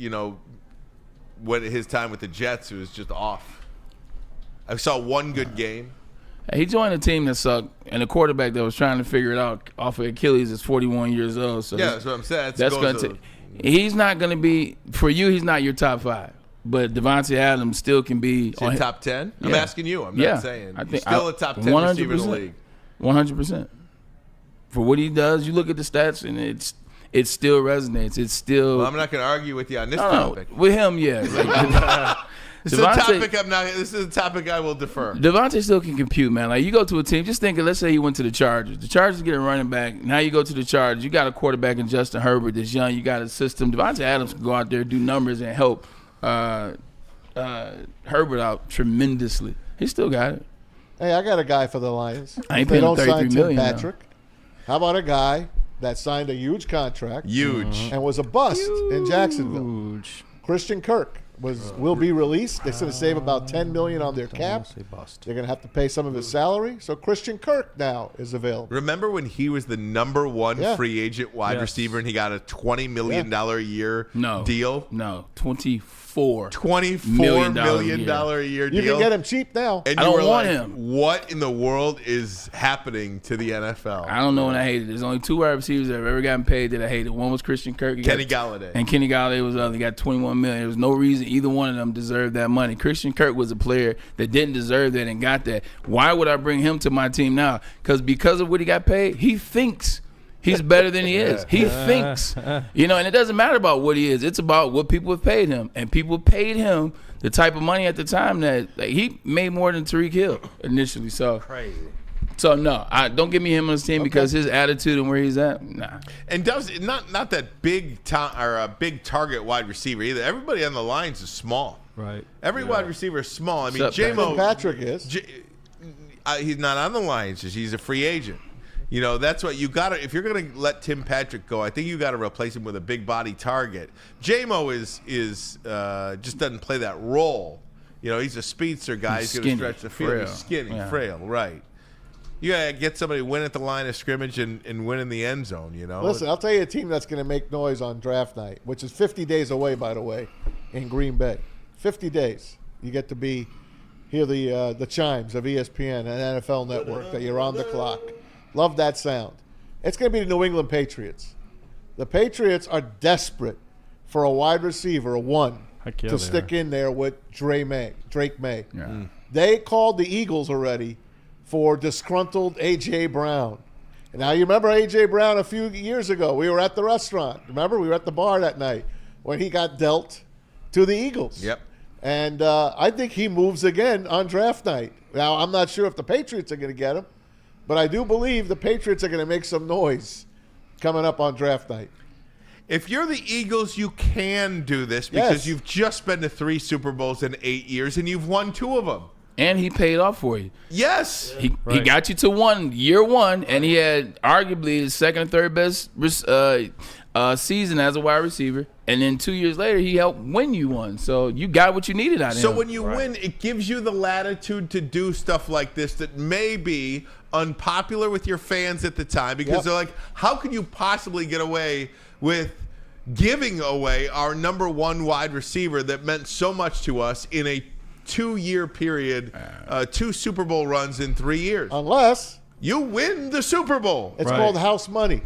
what his time with the Jets, it was just off. I saw one good game. He joined a team that sucked, and a quarterback that was trying to figure it out off of Achilles is 41 years old. So yeah, that's what I'm saying. That's going to. He's not going to be for you. He's not your top 5, but Devontae Adams still can be on top 10. I'm asking you. I'm not saying. I think he's still a top 10 receiver in the league. 100%. For what he does, you look at the stats, and it still resonates. It's still. Well, I'm not going to argue with you on this topic. With him, yeah. This is a topic I will defer. Devontae still can compute, man. Like, you go to a team, just think, let's say he went to the Chargers. The Chargers get a running back. Now you go to the Chargers. You got a quarterback in Justin Herbert that's young. You got a system. Devontae Adams can go out there, do numbers, and help Herbert out tremendously. He still got it. Hey, I got a guy for the Lions. I ain't paying him $33 million. Patrick. How about a guy that signed a huge contract, and was a bust in Jacksonville? Christian Kirk will be released. They're going to save about $10 million on their cap. They're going to have to pay some of his salary. So Christian Kirk now is available. Remember when he was the number one free agent wide receiver, and he got a $20 million a year deal? No, $24 million a year deal. You can get him cheap now. And I don't want him. What in the world is happening to the NFL? I don't know, and I hate it. There's only 2 wide receivers that have ever gotten paid that I hated. One was Christian Kirk. Kenny Galladay. And Kenny Galladay was the other. He got $21 million. There was no reason either one of them deserved that money. Christian Kirk was a player that didn't deserve that and got that. Why would I bring him to my team now? Because of what he got paid, he thinks he's better than he is. He thinks. And it doesn't matter about what he is. It's about what people have paid him. And people paid him the type of money at the time that he made more than Tyreek Hill initially. So crazy. So no, don't give me him on his team because his attitude and where he's at. Nah. And does not that big big target wide receiver either. Everybody on the lines is small. Right. Every wide receiver is small. I mean, Except J-Mo Patrick is. He's not on the Lions. He's a free agent. You know, that's what you got to – if you're going to let Tim Patrick go, I think you got to replace him with a big body target. J-Mo is just doesn't play that role. You know, he's a speedster guy. He's going to stretch the field. He's skinny, frail, right. You got to get somebody to win at the line of scrimmage and win in the end zone, you know. Listen, I'll tell you a team that's going to make noise on draft night, which is 50 days away, by the way, in Green Bay. 50 days. You get to hear the chimes of ESPN and NFL Network that you're on the clock. Love that sound. It's going to be the New England Patriots. The Patriots are desperate for a wide receiver, to stick in there with Drake May. Yeah. They called the Eagles already for disgruntled A.J. Brown. And now you remember A.J. Brown a few years ago. We were at the restaurant. Remember? We were at the bar that night when he got dealt to the Eagles. Yep. And I think he moves again on draft night. Now, I'm not sure if the Patriots are going to get him, but I do believe the Patriots are going to make some noise coming up on draft night. If you're the Eagles, you can do this because you've just been to 3 Super Bowls in 8 years and you've won 2 of them. And he paid off for you. Yes. He got you to year one, and he had arguably the second and third best season as a wide receiver. And then 2 years later, he helped win you one. So you got what you needed out of him. So when you win, it gives you the latitude to do stuff like this that may be unpopular with your fans at the time because they're like, how can you possibly get away with giving away our number 1 wide receiver that meant so much to us in a 2-year period, 2 Super Bowl runs in 3 years? Unless you win the Super Bowl. It's called house money.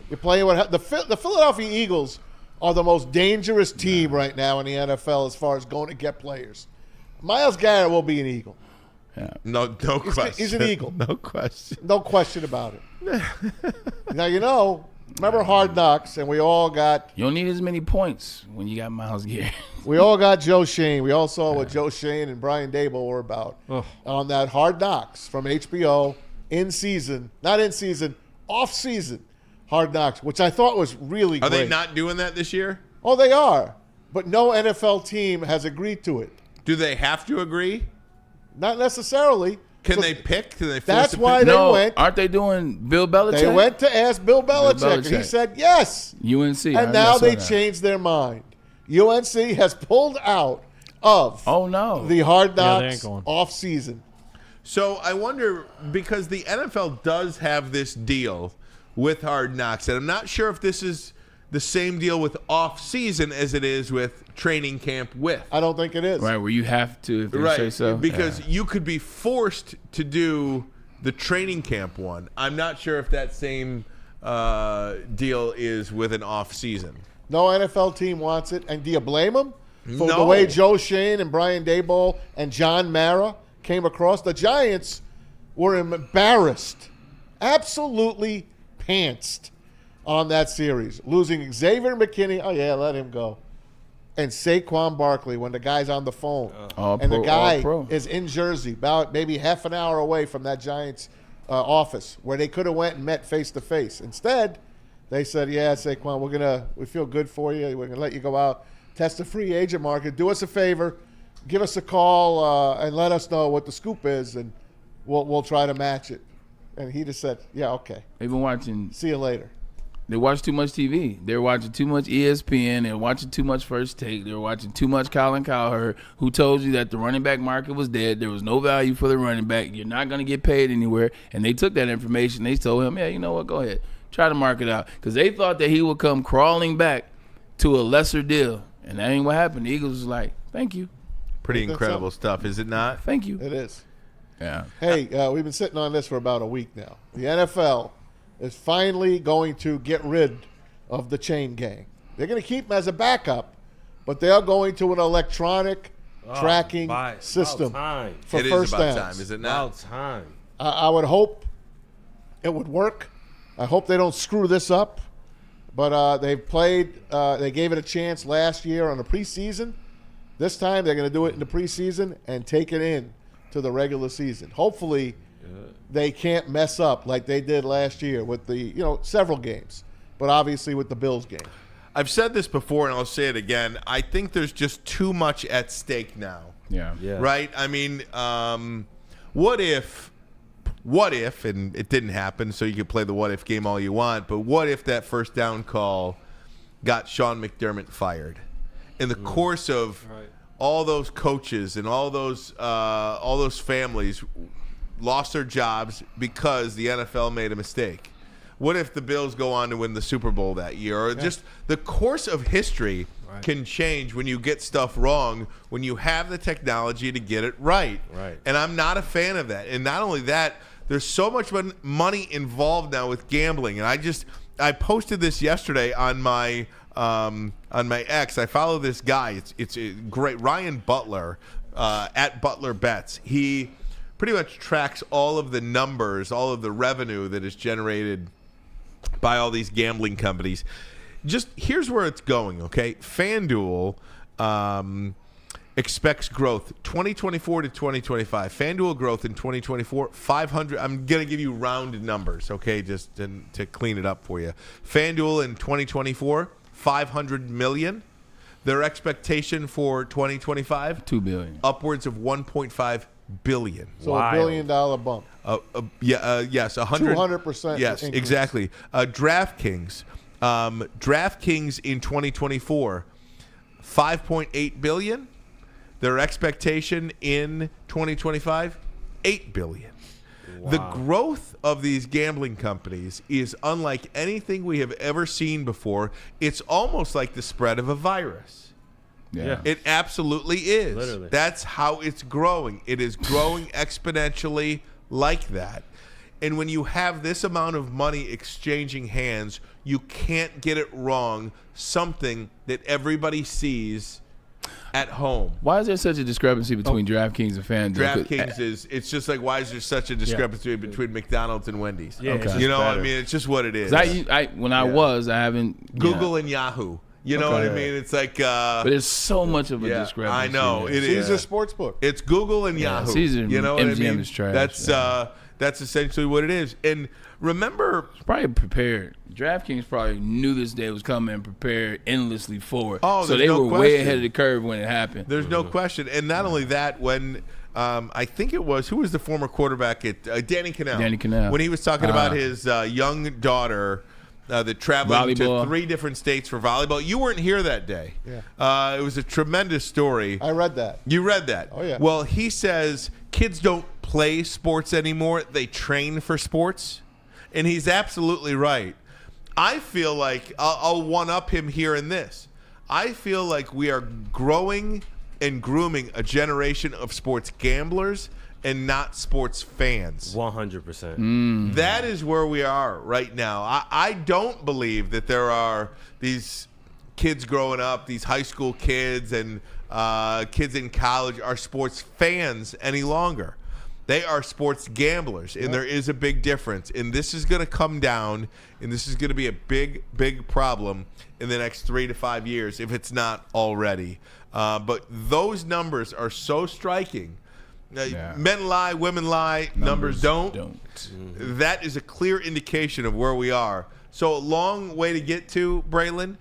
You're playing with the Philadelphia Eagles are the most dangerous team right now in the NFL as far as going to get players. Myles Garrett will be an Eagle. Yeah. No question. He's an Eagle. No question. No question about it. Now, remember Hard Knocks, and we all got... You don't need as many points when you got Myles Garrett. We all got Joe Shane. We all saw what Joe Shane and Brian Daboll were about on that Hard Knocks from HBO off-season Hard Knocks, which I thought was really great. Are they not doing that this year? Oh, they are. But no NFL team has agreed to it. Do they have to agree? Not necessarily. Can they pick? Can they force That's to why pick? they No, went. aren't they doing Bill Belichick? They went to ask Bill Belichick, and he said yes. UNC. And now they changed their mind. UNC has pulled out of the Hard Knocks off-season. So I wonder, because the NFL does have this deal with Hard Knocks, and I'm not sure if this is the same deal with off-season as it is with training camp with. I don't think it is. Right, where you have to if they say so. Because you could be forced to do the training camp one. I'm not sure if that same deal is with an off-season. No NFL team wants it. And do you blame them for the No. way Joe Shane and Brian Daboll and John Mara came across? The Giants were embarrassed, absolutely pantsed on that series, losing Xavier McKinney. Oh, yeah, let him go. And Saquon Barkley when the guy's on the phone. The guy is in Jersey, about maybe half an hour away from that Giants office where they could have went and met face-to-face. Instead, they said, yeah, Saquon, we feel good for you. We're going to let you go out, test the free agent market. Do us a favor. Give us a call and let us know what the scoop is, and we'll try to match it. And he just said, yeah, okay. They've been watching. See you later. They watch too much TV. They're watching too much ESPN. They're watching too much First Take. They're watching too much Colin Cowherd, who told you that the running back market was dead. There was no value for the running back. You're not going to get paid anywhere. And they took that information. They told him, yeah, you know what, go ahead. Try to mark it out. Because they thought that he would come crawling back to a lesser deal. And that ain't what happened. The Eagles was like, thank you. Pretty incredible stuff, is it not? Thank you. It is. Yeah. Hey, we've been sitting on this for about a week now. The NFL is finally going to get rid of the chain gang. They're going to keep them as a backup, but they are going to an electronic tracking system for first downs. Time, is it not? About time. I would hope it would work. I hope they don't screw this up. But they gave it a chance last year on the preseason. This time they're going to do it in the preseason and take it in to the regular season. Hopefully they can't mess up like they did last year with the several games, but obviously with the Bills game. I've said this before, and I'll say it again. I think there's just too much at stake now. Yeah. Right? I mean, what if, and it didn't happen, so you can play the what if game all you want, but what if that first down call got Sean McDermott fired? In the course of all those coaches and all those families lost their jobs because the NFL made a mistake. What if the Bills go on to win the Super Bowl that year? Or just the course of history can change when you get stuff wrong, when you have the technology to get it right. And I'm not a fan of that. And not only that, there's so much money involved now with gambling. And I posted this yesterday on my X. I follow this guy. It's great. Ryan Butler at Butler Bets. He pretty much tracks all of the numbers, all of the revenue that is generated by all these gambling companies. Just here's where it's going, okay? FanDuel expects growth 2024 to 2025. FanDuel growth in 2024, 500. I'm going to give you round numbers, okay, just to clean it up for you. FanDuel in 2024, $500 million. Their expectation for 2025, $2 billion. Upwards of $1.5 billion. So $1 billion bump. Yes, 200%. Yes, increase. exactly. DraftKings in 2024, $5.8 billion. Their expectation in 2025, $8 billion. Wow. The growth of these gambling companies is unlike anything we have ever seen before. It's almost like the spread of a virus. Yeah. It absolutely is. Literally. That's how it's growing. It is growing exponentially like that. And when you have this amount of money exchanging hands, you can't get it wrong. Something that everybody sees at home. Why is there such a discrepancy between DraftKings and FanDuel? DraftKings it's just like, why is there such a discrepancy between McDonald's and Wendy's? Yeah, Okay. it's I mean, it's just what it is. I haven't Google and Yahoo. You know what I mean? It's like, but there's so much of a discrepancy. I know it is. Caesar Sportsbook. It's Google and Yahoo. Caesar, you know what MGM I mean? is trash. That's essentially what it is. And remember, it's probably prepared. DraftKings probably knew this day was coming and prepared endlessly for it. Oh, so they no were question. way ahead of the curve when it happened. There's no question. And not only that, when I think it was, who was the former quarterback at Danny Kanell? Danny Kanell. When he was talking about his young daughter that traveled to 3 different states for volleyball. You weren't here that day. Yeah. It was a tremendous story. I read that. You read that? Oh, yeah. Well, he says kids don't play sports anymore. They train for sports. And he's absolutely right. I feel like I'll one-up him here in this. I feel like we are growing and grooming a generation of sports gamblers and not sports fans. 100%. That is where we are right now. I don't believe that there are these kids growing up, these high school kids and kids in college are sports fans any longer. They are sports gamblers, and there is a big difference. And this is going to come down, and this is going to be a big, big problem in the next 3 to 5 years, if it's not already. But those numbers are so striking. Men lie, women lie, numbers don't. That is a clear indication of where we are. So a long way to get to, Braylon.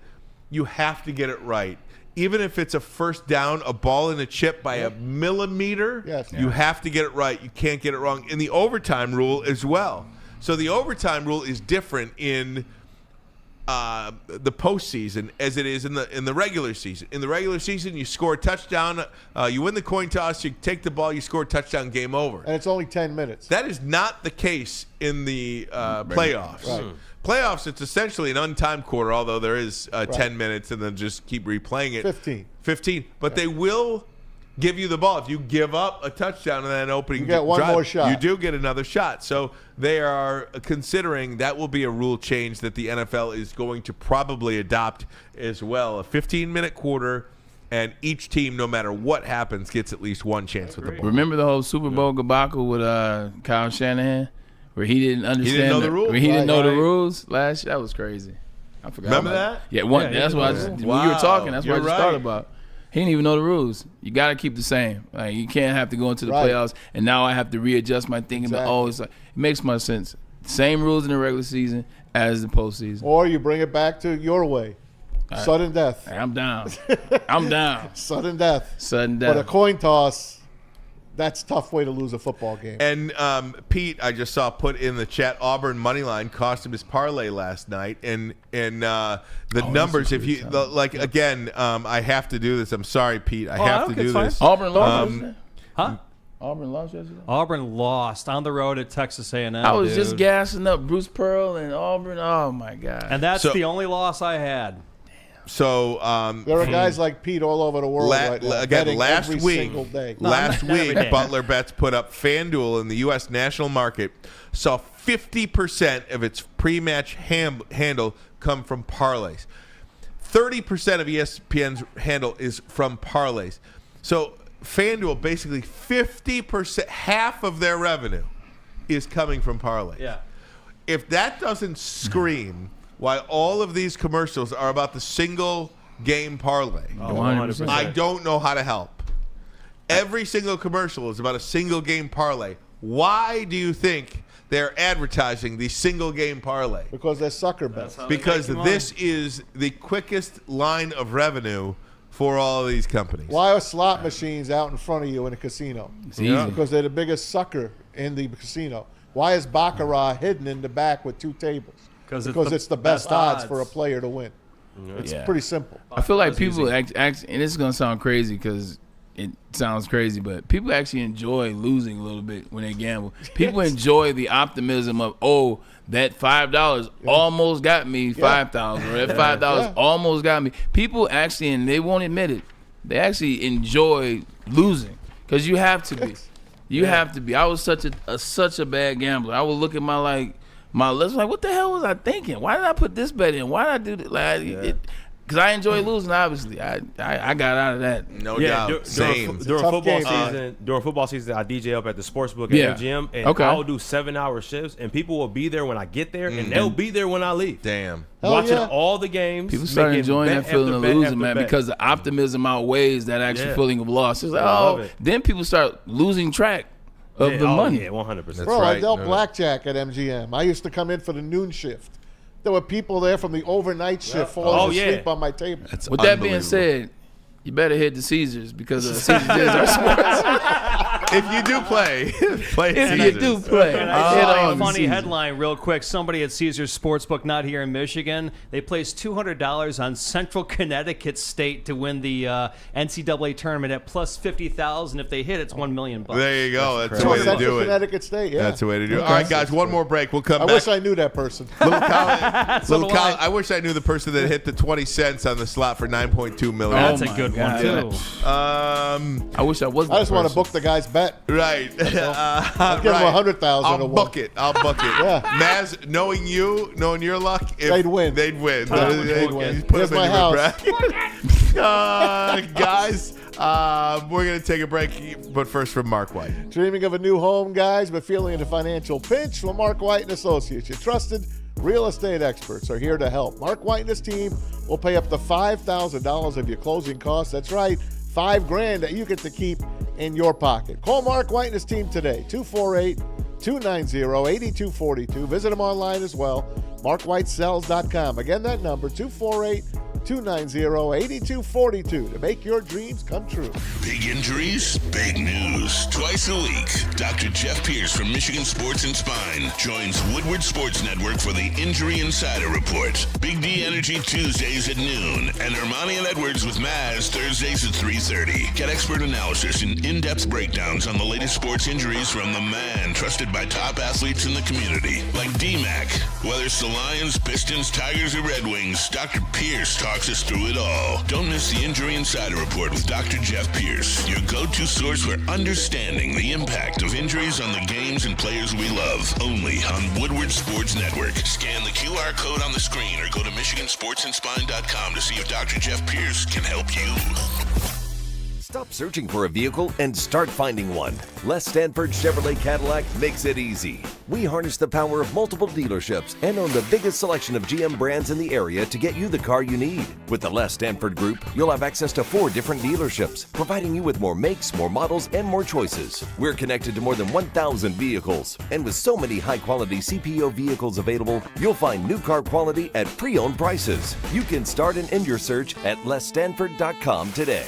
You have to get it right. Even if it's a first down, a ball in a chip by a millimeter, you have to get it right. You can't get it wrong. And the overtime rule as well. So the overtime rule is different in the postseason as it is in the regular season. In the regular season, you score a touchdown, you win the coin toss, you take the ball, you score a touchdown, game over. And it's only 10 minutes. That is not the case in the playoffs. Right. Playoffs, it's essentially an untimed quarter, although there is 10 minutes and then just keep replaying it. 15. But they will give you the ball. If you give up a touchdown in that opening drive, one more shot. You do get another shot. So they are considering that will be a rule change that the NFL is going to probably adopt as well. A 15-minute quarter, and each team, no matter what happens, gets at least one chance with the ball. Remember the whole Super Bowl debacle with Kyle Shanahan? Where he didn't understand. He didn't know the rules. He didn't know the rules last year. That was crazy. I forgot. Remember that? Yeah, that's what I just, when you were talking. That's what I just thought about. He didn't even know the rules. You got to keep the same. Like, you can't have to go into the playoffs, and now I have to readjust my thinking. Exactly. It's like, it makes much sense. Same rules in the regular season as the postseason. Or you bring it back to your way. Sudden death. I'm down. I'm down. Sudden death. Sudden death. But a coin toss, that's a tough way to lose a football game. And Pete, I just saw put in the chat, Auburn moneyline cost him his parlay last night, and the numbers. If you again, I have to do this. I'm sorry, Pete. I have to do this. Auburn lost. Huh? Auburn lost yesterday. Auburn lost on the road at Texas A&M. I was just gassing up Bruce Pearl and Auburn. Oh my God! And that's the only loss I had. So there are guys like Pete all over the world right now. Again, last every week, single day. Butler Bets put up FanDuel in the U.S. national market saw 50% of its pre-match handle come from parlays. 30% of ESPN's handle is from parlays. So FanDuel, basically 50%, half of their revenue is coming from parlays. Yeah. If that doesn't scream why all of these commercials are about the single game parlay, 100%. I don't know how to help. Every single commercial is about a single game parlay. Why do you think they're advertising the single game parlay? Because they're sucker bets. Because this is the quickest line of revenue for all of these companies. Why are slot machines out in front of you in a casino? It's easy. Because they're the biggest sucker in the casino. Why is Baccarat hidden in the back with 2 tables? Because it's the best odds for a player to win. It's pretty simple. I feel like people and this is going to sound crazy because it sounds crazy, but people actually enjoy losing a little bit when they gamble. People enjoy the optimism of, that $5 almost got me 5,000, or that $5 almost got me. People actually, and they won't admit it, they actually enjoy losing because you have to be. You have to be. I was such a bad gambler. I would look at my list like, what the hell was I thinking? Why did I put this bet in? Why did I do that? Like, because I enjoy losing, obviously. I got out of that. No doubt. During football season, I DJ up at the sports book at MGM, and I will do 7-hour shifts, and people will be there when I get there, and they'll be there when I leave. Damn. Watching all the games. People start enjoying that feeling of losing, man, because the optimism outweighs that actual feeling of loss. It's like, then people start losing track of the money. Yeah, 100%. Bro, I dealt blackjack at MGM. I used to come in for the noon shift. There were people there from the overnight shift falling asleep on my table. With that being said, you better hit the Caesars because Caesars is our sports. If you do play if you do play. I saw a funny headline real quick. Somebody at Caesars Sportsbook, not here in Michigan, they placed $200 on Central Connecticut State to win the NCAA tournament at plus 50,000. If they hit, it's $1 million. There you go. That's the way to do it. Connecticut State, That's the way to do it. All right, guys, one more break. We'll come back. I wish I knew that person. I wish I knew the person that hit the 20 cents on the slot for $9.2 million. That's a good one, too. I wish I was. I just want to book the guy's bet. Right. I'll give him $100,000. I'll book it. Yeah. Maz, knowing your luck, they'd win. They'd win. Here's my house. Guys, we're going to take a break, but first from Mark White. Dreaming of a new home, guys, but feeling in a financial pinch? Well, Mark White & Associates, your trusted real estate experts, are here to help. Mark White and his team will pay up to $5,000 of your closing costs. That's right, $5,000 that you get to keep in your pocket. Call Mark White and his team today, 248-290-8242. Visit him online as well, markwhitesells.com. Again, that number, 248-290-8242 to make your dreams come true. Big injuries, big news. Twice a week, Dr. Jeff Pierce from Michigan Sports and Spine joins Woodward Sports Network for the Injury Insider Report. Big D Energy Tuesdays at noon, and Ermanni and Edwards with Maz Thursdays at 3:30. Get expert analysis and in-depth breakdowns on the latest sports injuries from the man trusted by top athletes in the community, like D-Mac. Whether it's the Lions, Pistons, Tigers, or Red Wings, Dr. Pierce talks us through it all. Don't miss the Injury Insider Report with Dr. Jeff Pierce, your go-to source for understanding the impact of injuries on the games and players we love. Only on Woodward Sports Network. Scan the QR code on the screen or go to MichiganSportsandSpine.com to see if Dr. Jeff Pierce can help you. Stop searching for a vehicle and start finding one. Les Stanford Chevrolet Cadillac makes it easy. We harness the power of multiple dealerships and own the biggest selection of GM brands in the area to get you the car you need. With the Les Stanford Group, you'll have access to 4 different dealerships, providing you with more makes, more models, and more choices. We're connected to more than 1,000 vehicles. And with so many high-quality CPO vehicles available, you'll find new car quality at pre-owned prices. You can start and end your search at lesstanford.com today.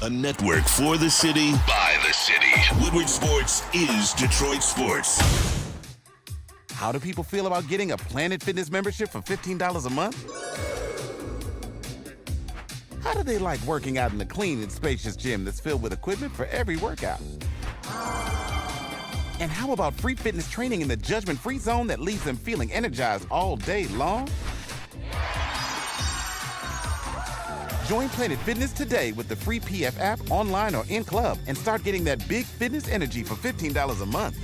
A network for the city, by the city. Woodward Sports is Detroit Sports. How do people feel about getting a Planet Fitness membership for $15 a month? How do they like working out in a clean and spacious gym that's filled with equipment for every workout? And how about free fitness training in the judgment-free zone that leaves them feeling energized all day long? Join Planet Fitness today with the free PF app, online or in club, and start getting that big fitness energy for $15 a month.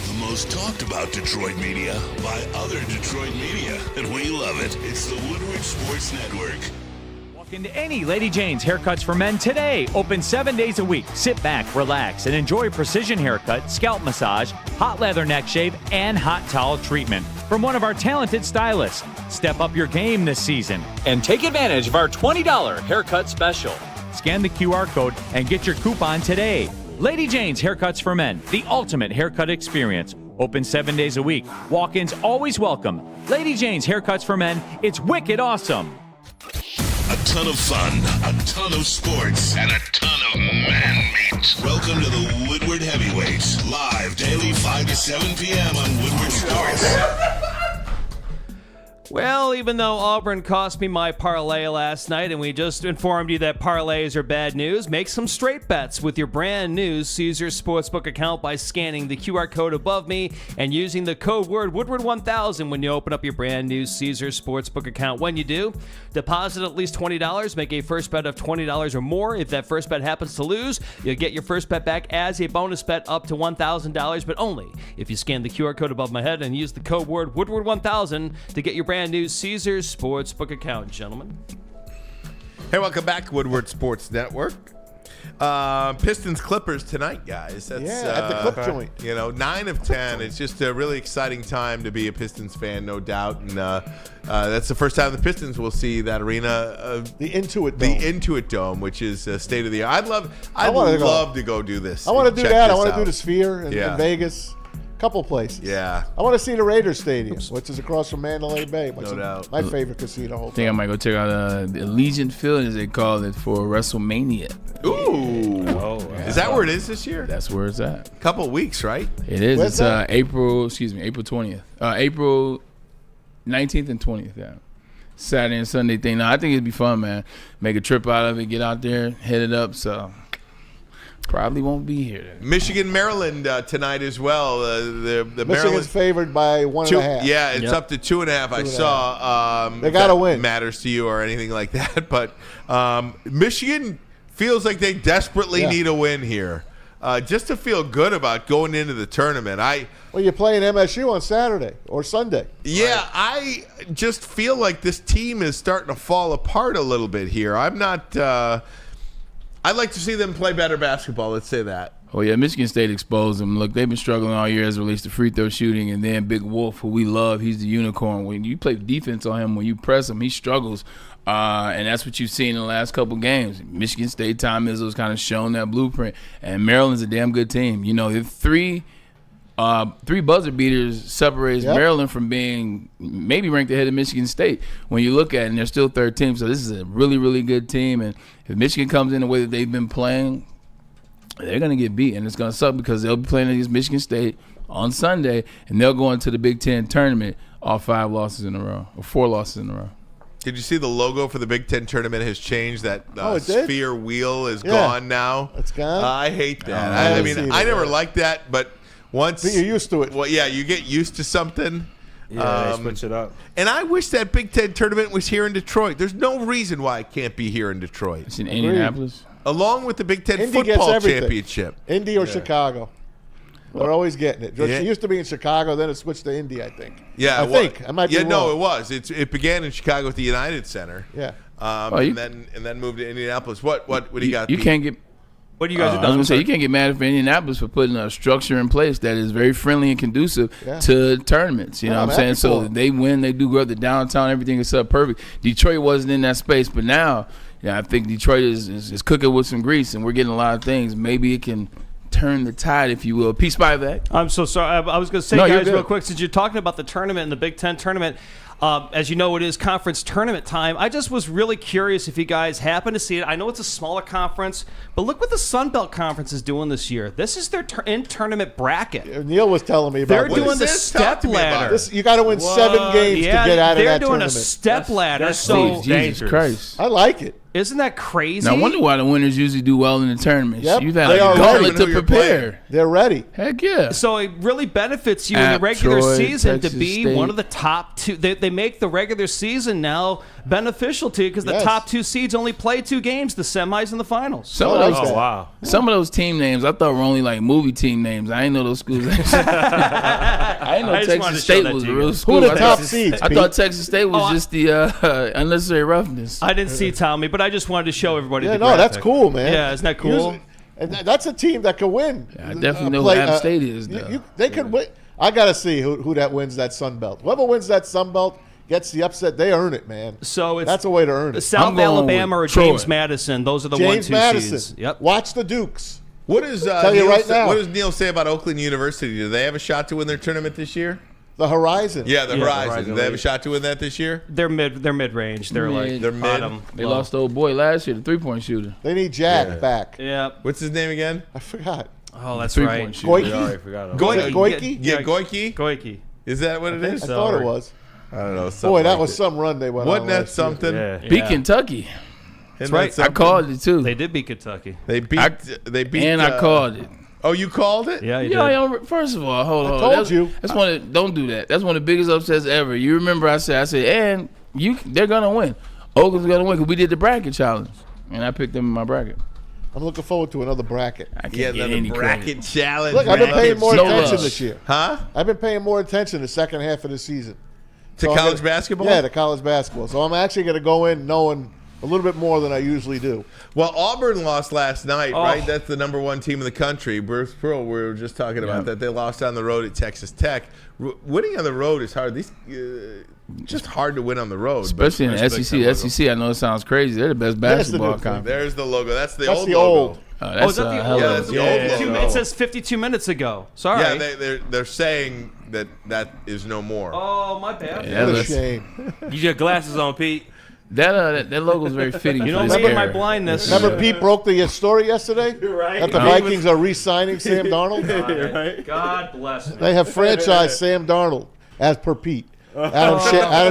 The most talked about Detroit media by other Detroit media, and we love it. It's the Woodward Sports Network. Walk into any Lady Jane's Haircuts for Men today. Open 7 days a week. Sit back, relax, and enjoy precision haircut, scalp massage, hot leather neck shave, and hot towel treatment from one of our talented stylists. Step up your game this season and take advantage of our $20 haircut special. Scan the QR code and get your coupon today. Lady Jane's Haircuts for Men, the ultimate haircut experience. Open 7 days a week. Walk-ins always welcome. Lady Jane's Haircuts for Men, it's wicked awesome. A ton of fun, a ton of sports, and a ton of man meat. Welcome to the Woodward Heavyweights, live daily 5 to 7 p.m. on Woodward Sports. Well, even though Auburn cost me my parlay last night, and we just informed you that parlays are bad news, make some straight bets with your brand new Caesars Sportsbook account by scanning the QR code above me and using the code word Woodward1000 when you open up your brand new Caesars Sportsbook account. When you do, deposit at least $20, make a first bet of $20 or more. If that first bet happens to lose, you'll get your first bet back as a bonus bet up to $1,000, but only if you scan the QR code above my head and use the code word Woodward1000 to get your brand new Caesars Sportsbook account, gentlemen. Hey, welcome back, Woodward Sports Network. Pistons Clippers tonight, guys. That's, at the Clip joint. 9 of 10. It's just a really exciting time to be a Pistons fan, no doubt. And that's the first time the Pistons will see that arena, the Intuit Dome. The Intuit Dome, which is state of the art. I'd love to go do this. I want to do that. I want to do the Sphere in Vegas. Couple places. Yeah. I want to see the Raiders Stadium, which is across from Mandalay Bay. No doubt. My favorite casino. I think I might go check out the Allegiant Field, as they call it, for WrestleMania. Ooh. Oh, is that where it is this year? That's where it's at. Couple weeks, right? It is. Where's It's that? April 20th. April 19th and 20th, yeah. Saturday and Sunday thing. No, I think it'd be fun, man. Make a trip out of it, get out there, head it up. So probably won't be here. Michigan, Maryland tonight as well. The Michigan's Maryland favored by 1.5. Yeah, it's up to 2.5. I saw. They gotta win. Matters to you or anything like that, but Michigan feels like they desperately need a win here, just to feel good about going into the tournament. Well, you're playing MSU on Saturday or Sunday. Yeah, right. I just feel like this team is starting to fall apart a little bit here. I'm not. I'd like to see them play better basketball. Let's say that. Oh, yeah, Michigan State exposed them. Look, they've been struggling all year as it relates to free throw shooting, and then Big Wolf, who we love, he's the unicorn. When you play defense on him, when you press him, he struggles. And that's what you've seen in the last couple games. Michigan State, Tom Izzo's kind of shown that blueprint. And Maryland's a damn good team. The three buzzer beaters separates Maryland from being maybe ranked ahead of Michigan State when you look at it, and they're still third team. So this is a really, really good team. And if Michigan comes in the way that they've been playing, they're going to get beat. And it's going to suck because they'll be playing against Michigan State on Sunday, and they'll go into the Big Ten tournament all 4 losses in a row. Did you see the logo for the Big Ten tournament has changed? That it did? sphere wheel is gone now. It's gone? I hate that. I never liked that, but once you're used to it. Well, yeah, you get used to something. Yeah, they switch it up. And I wish that Big Ten tournament was here in Detroit. There's no reason why it can't be here in Detroit. It's in Indianapolis. Along with the Big Ten Indy football championship. Indy or Chicago. They're always getting it. It used to be in Chicago, then it switched to Indy, I think. Yeah, I might be wrong. No, it was. It began in Chicago at the United Center. Yeah. and then moved to Indianapolis. What do you got? You can't get. What do you guys have I was done? gonna say you can't get mad at Indianapolis for putting a structure in place that is very friendly and conducive to tournaments. You know what I'm saying? So they win, they do good. The downtown, everything is perfect. Detroit wasn't in that space, but now, I think Detroit is cooking with some grease, and we're getting a lot of things. Maybe it can turn the tide, if you will. Peace by that. I'm so sorry. I was going to say, guys, real quick, since you're talking about the tournament and the Big Ten tournament. As you know, it is conference tournament time. I just was really curious if you guys happen to see it. I know it's a smaller conference, but look what the Sun Belt Conference is doing this year. This is their in-tournament bracket. Neil was telling me about They're doing the step ladder. You got to win 7 games to get out of that tournament. They're doing a step ladder. So Jesus Christ. I like it. Isn't that crazy? Now, I wonder why the winners usually do well in the tournaments. Yep. You've had They a are gauntlet ready. to prepare. They're ready. Heck yeah. So it really benefits you in the regular Troy, season Texas to be State. one of the top 2. They make the regular season now beneficial to you because the Yes. top 2 seeds only play 2 games, the semis and the finals. Some I of like those, that. Wow. some of those team names I thought were only like movie team names. I didn't know those schools. I didn't know I just wanted to Texas show State that was to a you real guys. school. Who the I top thought- seeds, I Pete? thought Texas State was just the unnecessary roughness. I didn't see Tommy, but I just wanted to show everybody. Yeah, the no, that's graphic. cool, man. Yeah, isn't that cool? Usually- and that's a team that can win. Yeah, I definitely know who App State is, though. They could win. I got to see who that wins that Sun Belt. Whoever wins that Sun Belt gets the upset. They earn it, man. So it's That's a way to earn it. South I'm going Alabama or with Troy. James Madison. Those are the 1-2 James Madison. seeds. Yep. Watch the Dukes. What does Tell you Neil right say, now. what does Neil say about Oakland University? Do they have a shot to win their tournament this year? The Horizon. Yeah, the Horizon. Horizon Do they have a League. shot to win that this year? They're mid-range. They're like They're mid. bottom. They low. lost the old boy last year, the 3-point shooter. They need Jack back. Yeah. What's his name again? I forgot. Oh, that's Three-point right. shooter. Goiki? Forgot about Goiki. Goiki? Yeah, Goiki. Goiki. Is that what it is? I thought it was. I don't know. something Boy, that like was it. some run they went on. Wasn't that last year. something? Yeah. Beat Kentucky. That's right. I called it too. They did beat Kentucky. They beat. and I called it. Oh, you called it? Yeah, you Yeah, did. first of all, hold on. told That's- you. That's one. Don't do that. That's one of the biggest upsets ever. You remember I said, and they're gonna win. Oakland's gonna win because we did the bracket challenge, and I picked them in my bracket. I'm looking forward to another bracket. I can't Yeah, get the any bracket credit. challenge. Look, I've been paying more No attention love. this year. Huh? I've been paying more attention the second half of the season. To I'm college gonna- basketball? Yeah, to college basketball. So I'm actually going to go in knowing a little bit more than I usually do. Well, Auburn lost last night, right? That's the #1 team in the country. Bruce Pearl, we were just talking about that. They lost on the road at Texas Tech. Winning on the road is hard. These just hard to win on the road. Especially in the That's a SEC. big The SEC, I know it sounds crazy. They're the best That's the basketball new thing. conference. There's the logo. That's the That's old the logo. old. That's is that the hell old? of a- Yeah, that's the old logo. It says 52 minutes ago. Sorry. Yeah, they're saying that is no more. Oh, my bad. Yeah, What a that's- shame. You got glasses on, Pete. that logo is very fitting. You for don't this remember my era. blindness. Remember Pete broke the story yesterday? Right. That the Vikings are re-signing Sam Darnold? God bless me. They have franchised Sam Darnold, as per Pete. Adam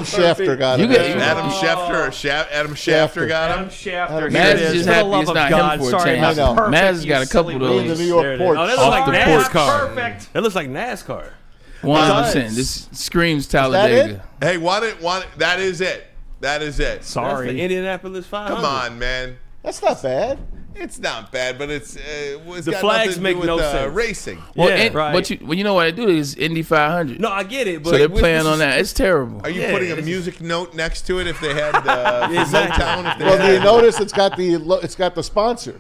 Schefter got You him. get- Adam Schefter, Adam Schefter got Adam him. Shafter. Maz Here it is is. just For the happy love it's of not God. him for a Sorry, change. that's I know. Maz perfect. has got you a couple silly of Me those. and the New There York it is. porch. Oh, that looks like the NASCAR. porch. Perfect. That looks like NASCAR. 100%. This screams that Talladega. it? Hey, that is it. That is it. That's Sorry. the Indianapolis 500. Come on, man. That's not bad. It's not bad, but it's The got flags nothing to make do with, no sense. racing. Well, Yeah, and, right. but you know what I do is Indy 500. No, I get it, but so they're this playing is- on that. It's terrible. Are you Yeah, putting a it's- music note next to it if they had from Exactly. Motown? If they Well, do you had, notice it's got the sponsor,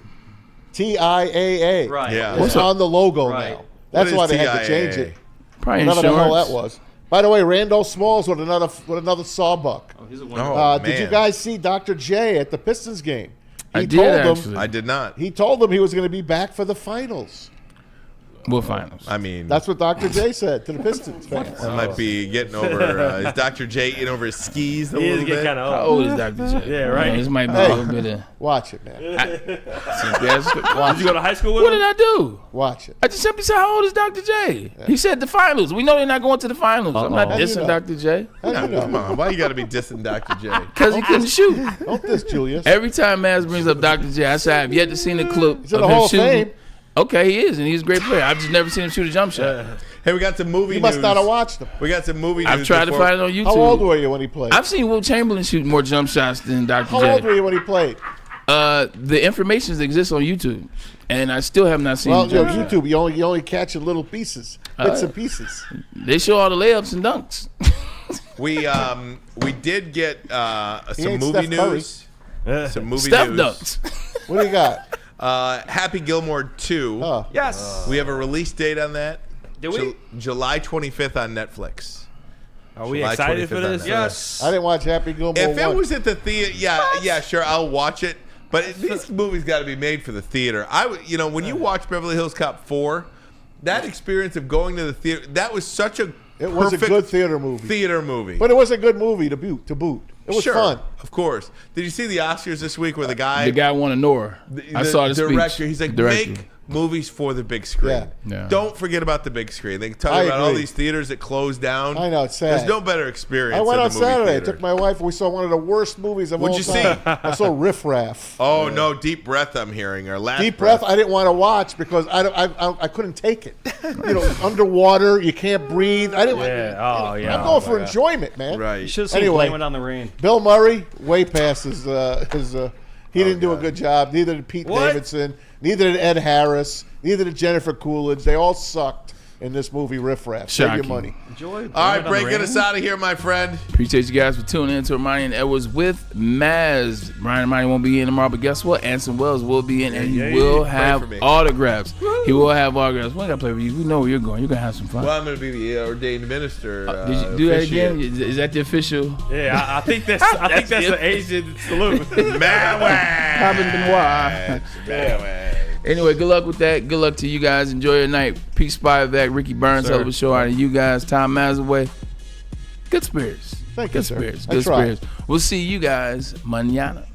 TIAA. Right. Yeah. It's on the logo Right. now. That's What why is they had to TIAA? change it. Probably Whatever the hell insurance. that was. By the way, Randall Smalls with another sawbuck. He's a Oh, wonderful. Did you man. guys see Dr. J at the Pistons game? I did, actually. I did not. He told them he was going to be back for the finals. What finals? I mean, That's what Dr. J said to the Pistons fans. that might be getting over. Is Dr. J in over his skis a He is little getting bit? kind How of old old. is Dr. J? Yeah, right. This might be Hey. a little bit of. Watch it, man. Did you go to high school with What him? did I do? Watch it. I just simply said, how old is Dr. J? He said the finals. We know they're not going to the finals. I'm not How do you dissing know? Dr. J How do you No, come know? on. Why you got to be dissing Dr. J? because he couldn't shoot. Don't diss Julius. Every time Maz brings up Dr. J, I say I've yet to see the clip He's in of the him Hall of shooting. Fame. Okay, he is, and he's a great player. I've just never seen him shoot a jump shot. Hey, we got some movie You news. must not have watched him. We got some movie news. I've tried to before- find it on YouTube. How old were you when he played? I've seen Will Chamberlain shoot more jump shots than Dr. How old were J. you when he played? The information exists on YouTube, and I still have not seen Well, the you jump know, shot. YouTube, you only catch in little pieces, bits and pieces. They show all the layups and dunks. We did get He some ain't movie Steph Curry. news. Some movie Steph news. dunks. What do you got? Happy Gilmore 2. Oh. Yes. We have a release date on that. Do we? July 25th on Netflix. Are we July excited 25th for on this? Netflix. Yes. I didn't watch Happy Gilmore If it 1. was at the theater, yeah, sure, I'll watch it. But these movies got to be made for the theater. When you watch Beverly Hills Cop 4, that experience of going to the theater, that was such a It was a perfect good theater movie. But it was a good movie to boot. It was sure, fun. of course. Did you see the Oscars this week where the guy won a Nora. I saw the director, speech. he's like, Director. make movies for the big screen. Yeah. Yeah. Don't forget about the big screen. They talk I about all agree. these theaters that closed down. I know, it's sad. There's no better experience. I went than on the movie Saturday. theater. I took my wife. We saw one of the worst movies of What'd all you see? time. I saw Riff Raff. Oh no, Deep Breath. I'm hearing or Last Deep Breath. I didn't want to watch because I couldn't take it. Underwater, you can't breathe. I didn't. Yeah. Oh, yeah. I'm going for enjoyment, man. Right. You should have seen Anyway. Blame It on the Rain. Bill Murray, way past his. He didn't do a good job. Neither did Pete Davidson. Neither did Ed Harris. Neither did Jennifer Coolidge. They all sucked in this movie Riff Raff. Save your Shocking. money. Enjoy. All right, Bray, get us out of here, my friend. Appreciate you guys for tuning in to Ermanni and Edwards with Maz. Ryan Ermanni won't be in tomorrow, but guess what? Anson Wells will be in, and he will have for me. autographs. He will have autographs. We ain't got to play with you. We know where you're going. You're going to have some fun. Well, I'm going to be the ordained minister. Did you do that officiate. again? Is that the official? Yeah, I think that's an Asian salute. Anyway, good luck with that. Good luck to you guys. Enjoy your night. Peace, Spivak, Ricky Burns, hell of a show out of you guys. Tom Mazaway. Good spirits. Thank Good you, sir. spirits. I Good tried. spirits. We'll see you guys mañana.